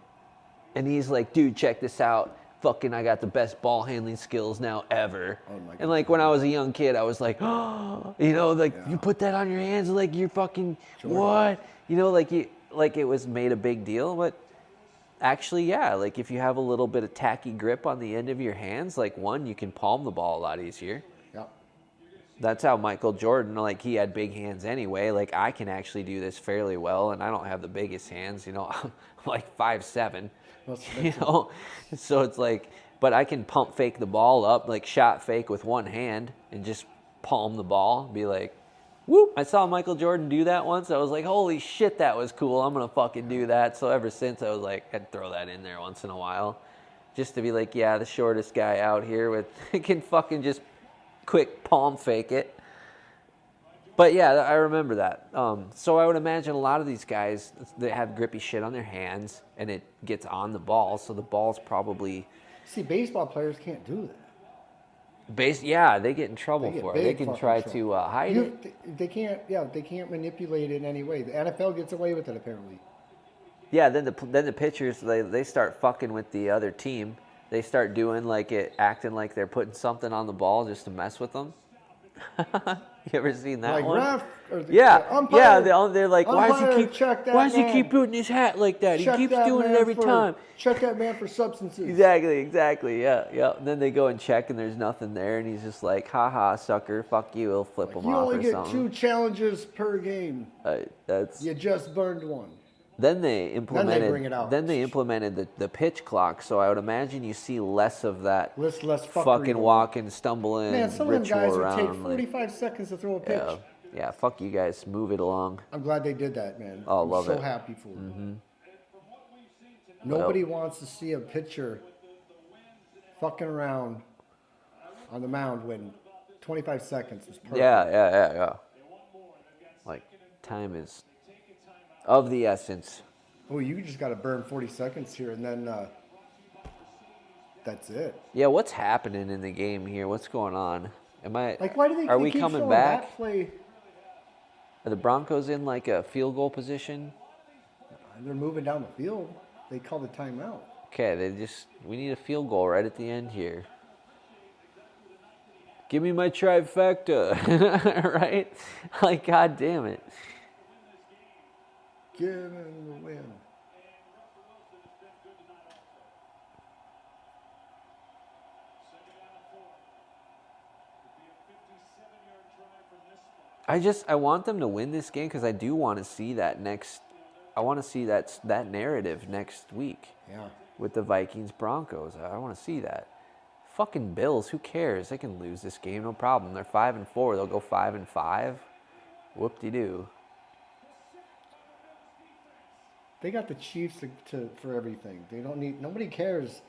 and he's like, dude, check this out. Fucking, I got the best ball handling skills now ever. Oh my God. And like when I was a young kid, I was like, oh, you put that on your hands, like you're fucking what? Like it was made a big deal, but actually, yeah, like if you have a little bit of tacky grip on the end of your hands, like you can palm the ball a lot easier. Yeah. That's how Michael Jordan, like he had big hands anyway. Like I can actually do this fairly well, and I don't have the biggest hands. I'm like 5'7". So it's like, but I can pump fake the ball up, like shot fake with one hand, and just palm the ball. Be like, whoop! I saw Michael Jordan do that once. I was like, holy shit, that was cool. I'm gonna fucking do that. So ever since, I was like, I'd throw that in there once in a while, just to be like, yeah, the shortest guy out here can fucking just quick palm fake it. But yeah, I remember that. So I would imagine a lot of these guys, they have grippy shit on their hands, and it gets on the ball, so the ball's probably... See, baseball players can't do that. Yeah, they get in trouble for it. They can try to hide it. They can't manipulate it in any way. The NFL gets away with it, apparently. Yeah, then the pitchers, they start fucking with the other team. They start doing acting like they're putting something on the ball just to mess with them. You ever seen that one? Ref or umpire, they're like, why does he keep putting his hat like that? He keeps doing it every time. Check that man for substances. Exactly. Yeah. And then they go and check, and there's nothing there, and he's just like, haha, sucker, fuck you. He'll flip him off or something. You only get 2 challenges per game. You just burned one. Then they implemented. Then they bring it out. Then they implemented the pitch clock. So I would imagine you see less of that. Less fucking walking, stumbling, man, some of them guys around, would take 45 seconds to throw a pitch. Yeah. Fuck you guys. Move it along. I'm glad they did that, man. Oh, love it. I'm so happy for them. Mm-hmm. Nobody wants to see a pitcher fucking around on the mound when 25 seconds is perfect. Yeah. Like time is of the essence. Oh, you just got to burn 40 seconds here, and then that's it. Yeah, what's happening in the game here? What's going on? Why do they? Are we coming back? That play? Are the Broncos in a field goal position? They're moving down the field. They called a timeout. Okay, we need a field goal right at the end here. Give me my trifecta, right? Like, God damn it. Give him the win. I want them to win this game because I do want to see that next. I want to see that narrative next week. Yeah. With the Vikings Broncos, I want to see that. Fucking Bills, who cares? They can lose this game, no problem. They're 5-4. They'll go 5-5. Whoop-de-doo. They got the Chiefs for everything. They don't need. Nobody cares.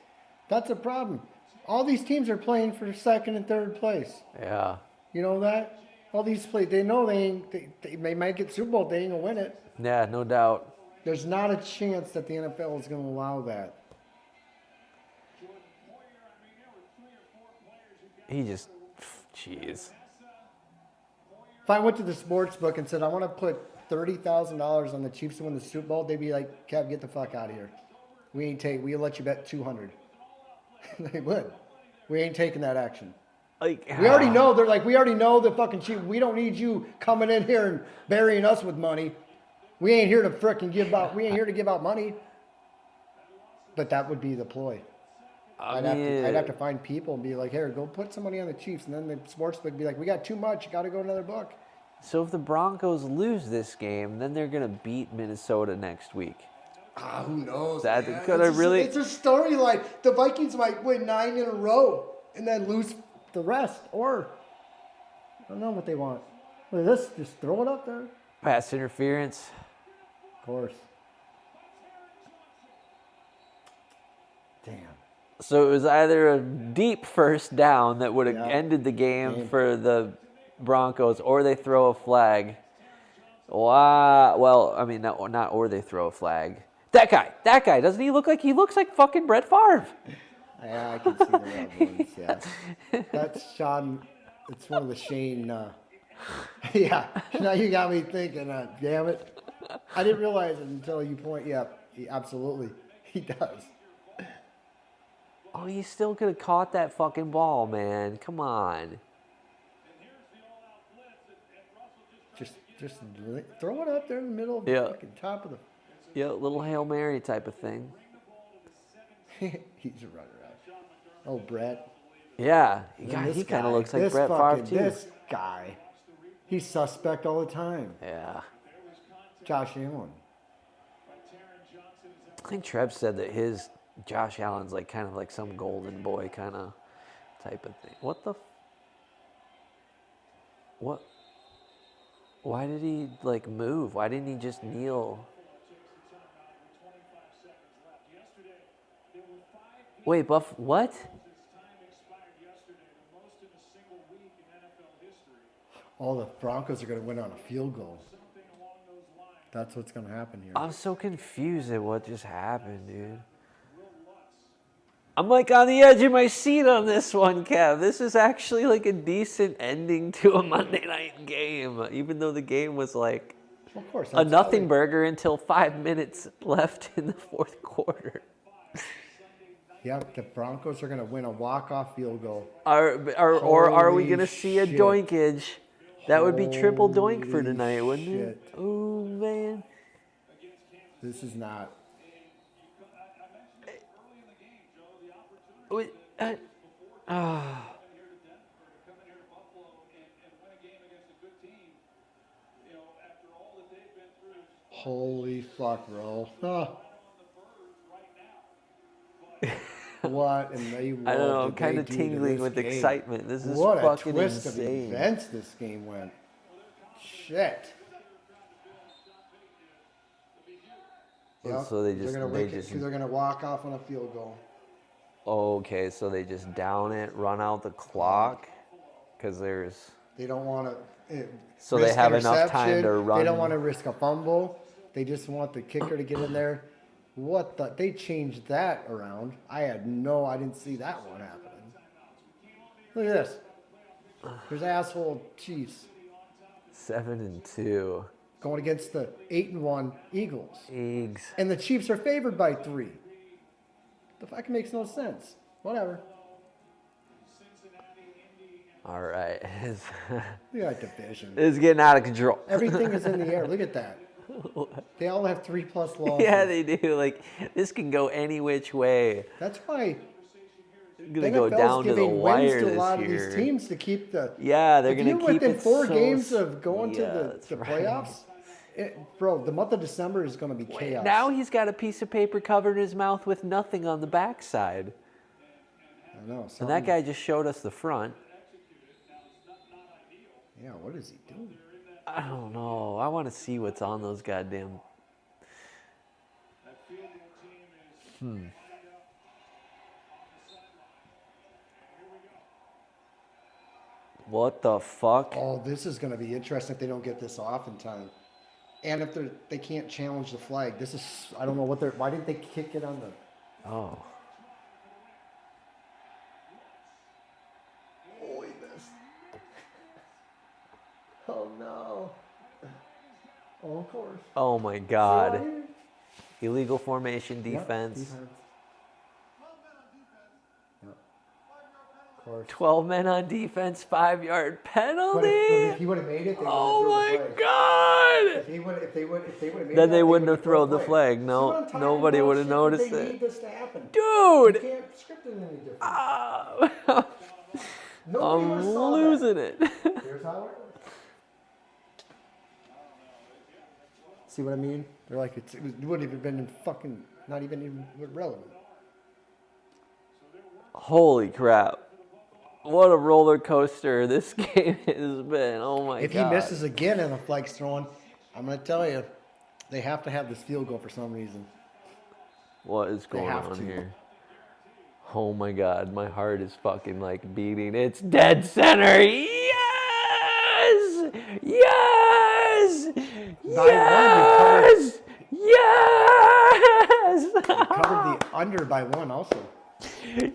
That's a problem. All these teams are playing for second and third place. Yeah. You know that? All these plays, they know they might get Super Bowl. They ain't gonna win it. Yeah, no doubt. There's not a chance that the NFL is gonna allow that. Jeez. If I went to the sports book and said I want to put $30,000 on the Chiefs to win the Super Bowl, they'd be like, "Kev, get the fuck out of here. We'll let you bet 200." They would. We ain't taking that action. We already know. They're like, we already know the fucking Chiefs. We don't need you coming in here and burying us with money. We ain't here to frickin' give out. We ain't here to give out money. But that would be the ploy. I'd have to find people and be like, here, go put some money on the Chiefs. And then the sportsbook would be like, we got too much. You got to go another book. So if the Broncos lose this game, then they're going to beat Minnesota next week. Who knows? It's a storyline. The Vikings might win 9 in a row and then lose the rest. Or, I don't know what they want. Look at this. Just throw it up there. Pass interference. Of course. Damn. So it was either a deep first down that would have ended the game for the Broncos, or they throw a flag. Wow. Well, I mean, not or they throw a flag. That guy, doesn't he look like fucking Brett Favre? Yeah, I can see the reference, yeah. That's Sean, it's one of the Shane, yeah. Now you got me thinking, damn it. I didn't realize it until you point, absolutely, he does. Oh, you still could have caught that fucking ball, man. Come on. Just throw it up there in the middle of the fucking top of the... Yeah, little Hail Mary type of thing. He's a runner-up. Oh, Brett. Yeah, he kind of looks like Brett Favre, too. This guy, he's suspect all the time. Yeah. Josh Allen. I think Trev said that Josh Allen's like kind of like some golden boy kind of type of thing. What? Why did he like move? Why didn't he just kneel? Wait, Buff, what? Oh, the Broncos are going to win on a field goal. That's what's going to happen here. I'm so confused at what just happened, dude. I'm like on the edge of my seat on this one, Kev. This is actually like a decent ending to a Monday night game, even though the game was like of course, a nothing burger until 5 minutes left in the fourth quarter. Yep, the Broncos are going to win a walk-off field goal. Or are we going to see a doinkage? That would be triple doink for tonight, wouldn't it? Oh, man. This is not... Holy fuck, bro. What in the world? I don't know, I'm kind of tingling with excitement. This is what fucking a twist insane. of events this game went. Shit. Yep. So they're gonna walk off on a field goal. Okay, so they just down it, run out the clock, because they don't want to. So they have enough time to run. They don't want to risk a fumble. They just want the kicker to get in there. They changed that around. I didn't see that one happening. Look at this. There's asshole Chiefs. 7-2. Going against the 8-1 Eagles. Eggs. And the Chiefs are favored by 3. The fuck makes no sense. Whatever. All right. Look at that division. It's getting out of control. Everything is in the air. Look at that. They all have 3+ losses. Yeah, they do. Like, this can go any which way. That's why it's going to go down to the wire this a lot year. of these teams to keep the... Yeah, they're going to keep within it 4 so games of going to the right. playoffs. Bro, the month of December is going to be chaos. Now he's got a piece of paper covered in his mouth with nothing on the backside. I know. And that guy just showed us the front. Yeah, what is he doing? I don't know. I want to see what's on those goddamn... What the fuck? Oh, this is going to be interesting if they don't get this off in time. And if they can't challenge the flag. This is... I don't know what they're... Why didn't they kick it on the... Oh. Holy mess. Oh, no. Oh, of course. Oh, my God. Illegal formation defense. Yep, defense. Yep. Of course. 12 men on defense, 5-yard penalty. But if he would have made it, they oh, my God. God. If if they would have made then that, they wouldn't have thrown thrown the flag. See No, what I'm talking nobody about? would have Shit, noticed they it. need this to happen. Dude! You can't script it any different. Nobody would I'm have saw losing that. it. Here's how it See what I mean? They're like, it wouldn't have been fucking, not even relevant. Holy crap. What a roller coaster this game has been. Oh my God. If he misses again and the flag's thrown, I'm going to tell you, they have to have this field goal for some reason. What is going on here? Oh my God, my heart is fucking like beating. It's dead center. Yes! Yes! Yes! Yes! You covered the under by 1 also.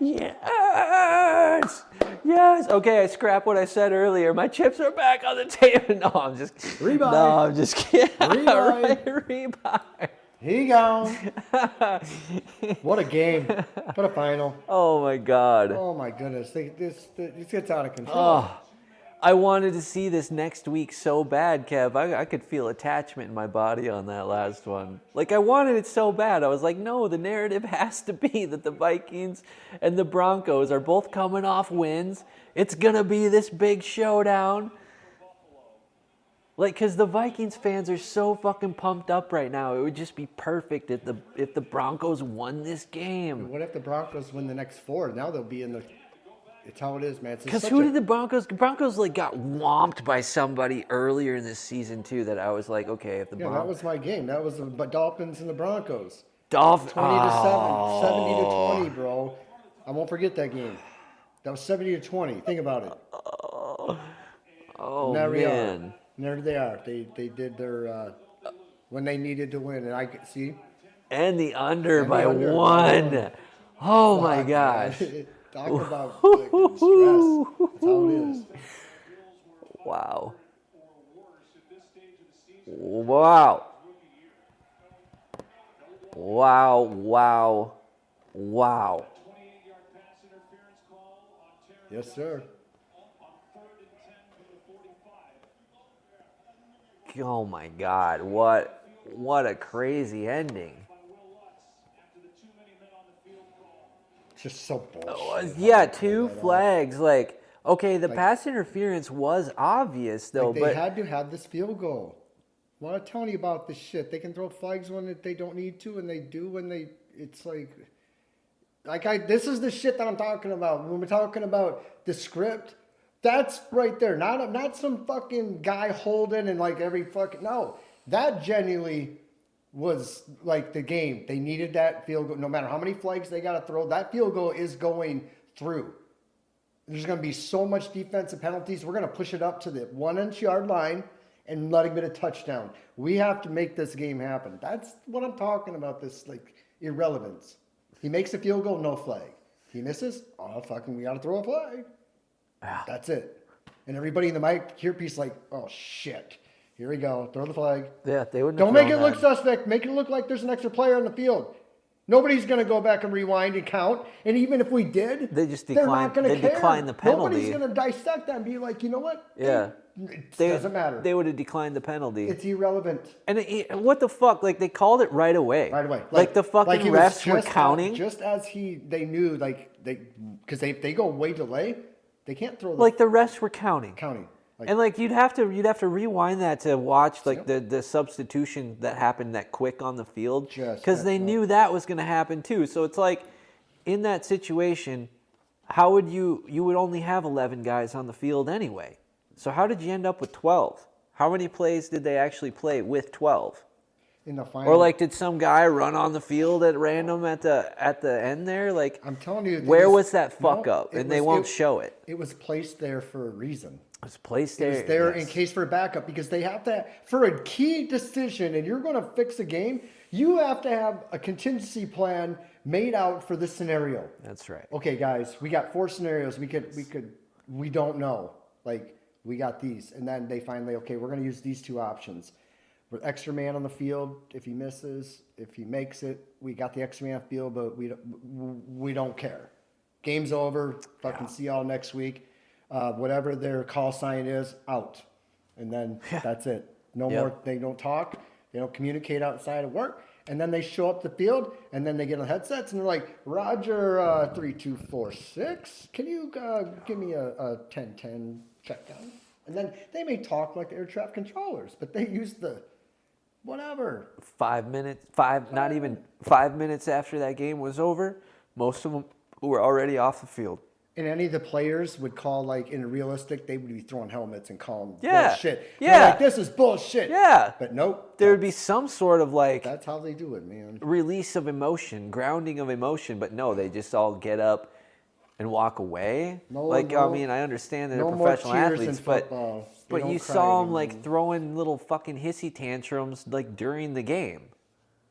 Yes! Yes! Okay, I scrapped what I said earlier. My chips are back on the table. No, I'm just kidding. Rebuy. No, I'm just kidding. Rebuy. Rebuy. Here you go. What a game. What a final. Oh my God. Oh my goodness. This gets out of control. Oh, I wanted to see this next week so bad, Kev. I could feel attachment in my body on that last one. Like, I wanted it so bad. I was like, no, the narrative has to be that the Vikings and the Broncos are both coming off wins. It's going to be this big showdown. Like, because the Vikings fans are so fucking pumped up right now. It would just be perfect if the Broncos won this game. What if the Broncos win the next 4? Now they'll be in the... It's how it is, man. Because who did the Broncos... Broncos, like, got whomped by somebody earlier in this season, too, that I was like, okay, if the Yeah, that was my game. That was the Dolphins and the Broncos. 20 to 7. 70 to 20, bro. I won't forget that game. That was 70 to 20. Think about it. Oh, there we man. are. There they are. They did their when they needed to win, and I could see. And the under And by the under. 1. Oh, my Fuck, gosh. man. Talk about fucking stress. That's how it is. Wow. Wow. Wow, wow, wow. Yes, sir. Oh my God, what a crazy ending. Just so bullshit. Yeah, 2 flags. Like, okay, the pass interference was obvious though, They but had to have this field goal. Well, I'm telling you about this shit. They can throw flags when they don't need to, and they do when they. It's like this is the shit that I'm talking about. When we're talking about the script, that's right there. Not some fucking guy holding and like every fucking no. That genuinely was like the game. They needed that field goal. No matter how many flags they got to throw, that field goal is going through. There's going to be so much defensive penalties. We're going to push it up to the 1-inch yard line and let him get a touchdown. We have to make this game happen. That's what I'm talking about, this like irrelevance. He makes a field goal, no flag. He misses, oh fucking we gotta throw a flag. Yeah. That's it. And everybody in the mic earpiece like, oh shit. Here we go. Throw the flag. yeah, they wouldn't. Don't have make it thrown look suspect. Make it look like there's an extra player on the field. Nobody's going to go back and rewind and count. And even if we did, They just they're decline- not going they to care. decline the penalty. Nobody's going to dissect that and be like, you know what? Yeah. It doesn't matter. They would have declined the penalty. It's irrelevant. And what the fuck? Like, they called it right away. Right away. Like the fucking he was refs were just counting. Just as they knew, because if they go way delay, they can't throw the Like the refs were counting. counting. Like, And like you'd have to rewind that to watch like Yep. the substitution that happened that quick on the field Just because they knew that was going to happen too. So it's like in that situation, how would you would only have 11 guys on the field anyway. So how did you end up with 12? How many plays did they actually play with 12? in the final, Or like did some guy run on the field at random at the end there? Like I'm telling you, where was that fuck no, up? it And they was- won't show it. It was placed there for a reason. It was placed It there. was there in yes. case for a backup because they have to, for a key decision, and you're going to fix a game, you have to have a contingency plan made out for this scenario. That's right. Okay, guys, we got 4 scenarios. We don't know. Like, we got these. And then they finally, okay, we're going to use these 2 options. With extra man on the field, if he misses, if he makes it, we got the extra man on the field, but we don't care. Game's over. Fucking see y'all next week. Whatever their call sign is, out. And then that's it. No Yep. more. They don't talk. communicate outside of work. And then they show up the field, and then they get on headsets, and they're like, Roger, 3246, can you give me a 10-10 check down? And then they may talk like air traffic controllers, but they use the whatever. 5 minutes, not even 5 minutes after that game was over, most of them were already off the field. And any of the players would call, like, in a realistic, they would be throwing helmets and calling bullshit. Yeah. They're like, this is bullshit. Yeah. But nope. There would be some sort of, like... That's how they do it, man. Release of emotion, grounding of emotion. But no, they just all get up and walk away. I mean, I understand that they're professional athletes, but you saw them, like, throwing little fucking hissy tantrums, like, during the game.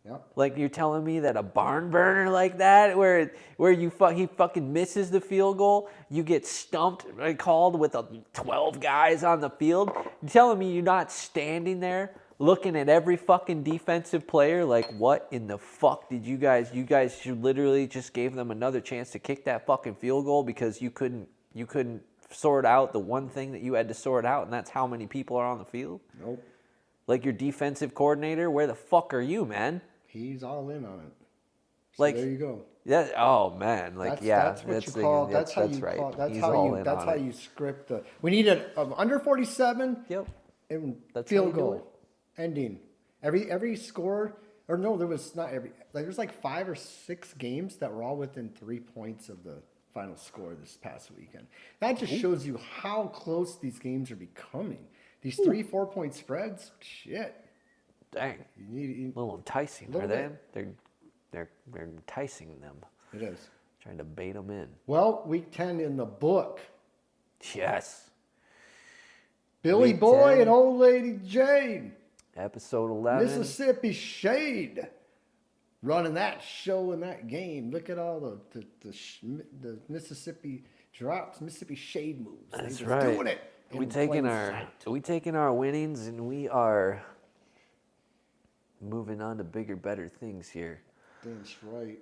Yep. Like, you're telling me that a barn burner like that, where he fucking misses the field goal, you get stumped, called with 12 guys on the field. You're telling me you're not standing there looking at every fucking defensive player like, what in the fuck did you guys should literally just gave them another chance to kick that fucking field goal because you couldn't sort out the one thing that you had to sort out, and that's how many people are on the field? Nope. Like, your defensive coordinator, where the fuck are you, man? He's all in on it. So like, there you go. Yeah. Oh man. Like, that's what you call. That's how you script the. We need an under 47. Yep. And That's field goal ending. Every score, or no, there was not every. Like, there's like 5 or 6 games that were all within 3 points of the final score this past weekend. That just shows you how close these games are becoming. These 3-4 point spreads, shit. Dang. A little enticing, are they? They're enticing them. It is. Trying to bait them in. Well, week 10 in the book. Yes. Billy Week Boy 10. and Old Lady Jane. Episode 11. Mississippi Shade. Running that show in that game. Look at all the Mississippi drops, Mississippi Shade moves. That's They're right. just doing it. We taking our winnings, and we are moving on to bigger, better things here. That's right.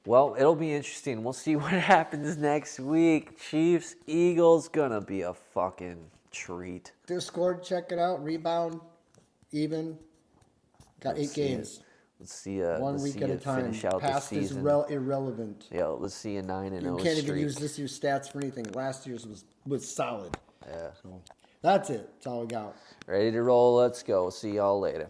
Well, it'll be interesting. We'll see what happens next week. Chiefs, Eagles, gonna be a fucking treat. Discord, check it out. Rebound, even. Got 8 games. Let's see. 1 week at a time. Finish out Past the season. is irrelevant. Yeah, let's see a 9-0 You can't streak. even use this year's stats for anything. Last year's was solid. Yeah. So that's it. That's all we got. Ready to roll. Let's go. See y'all later.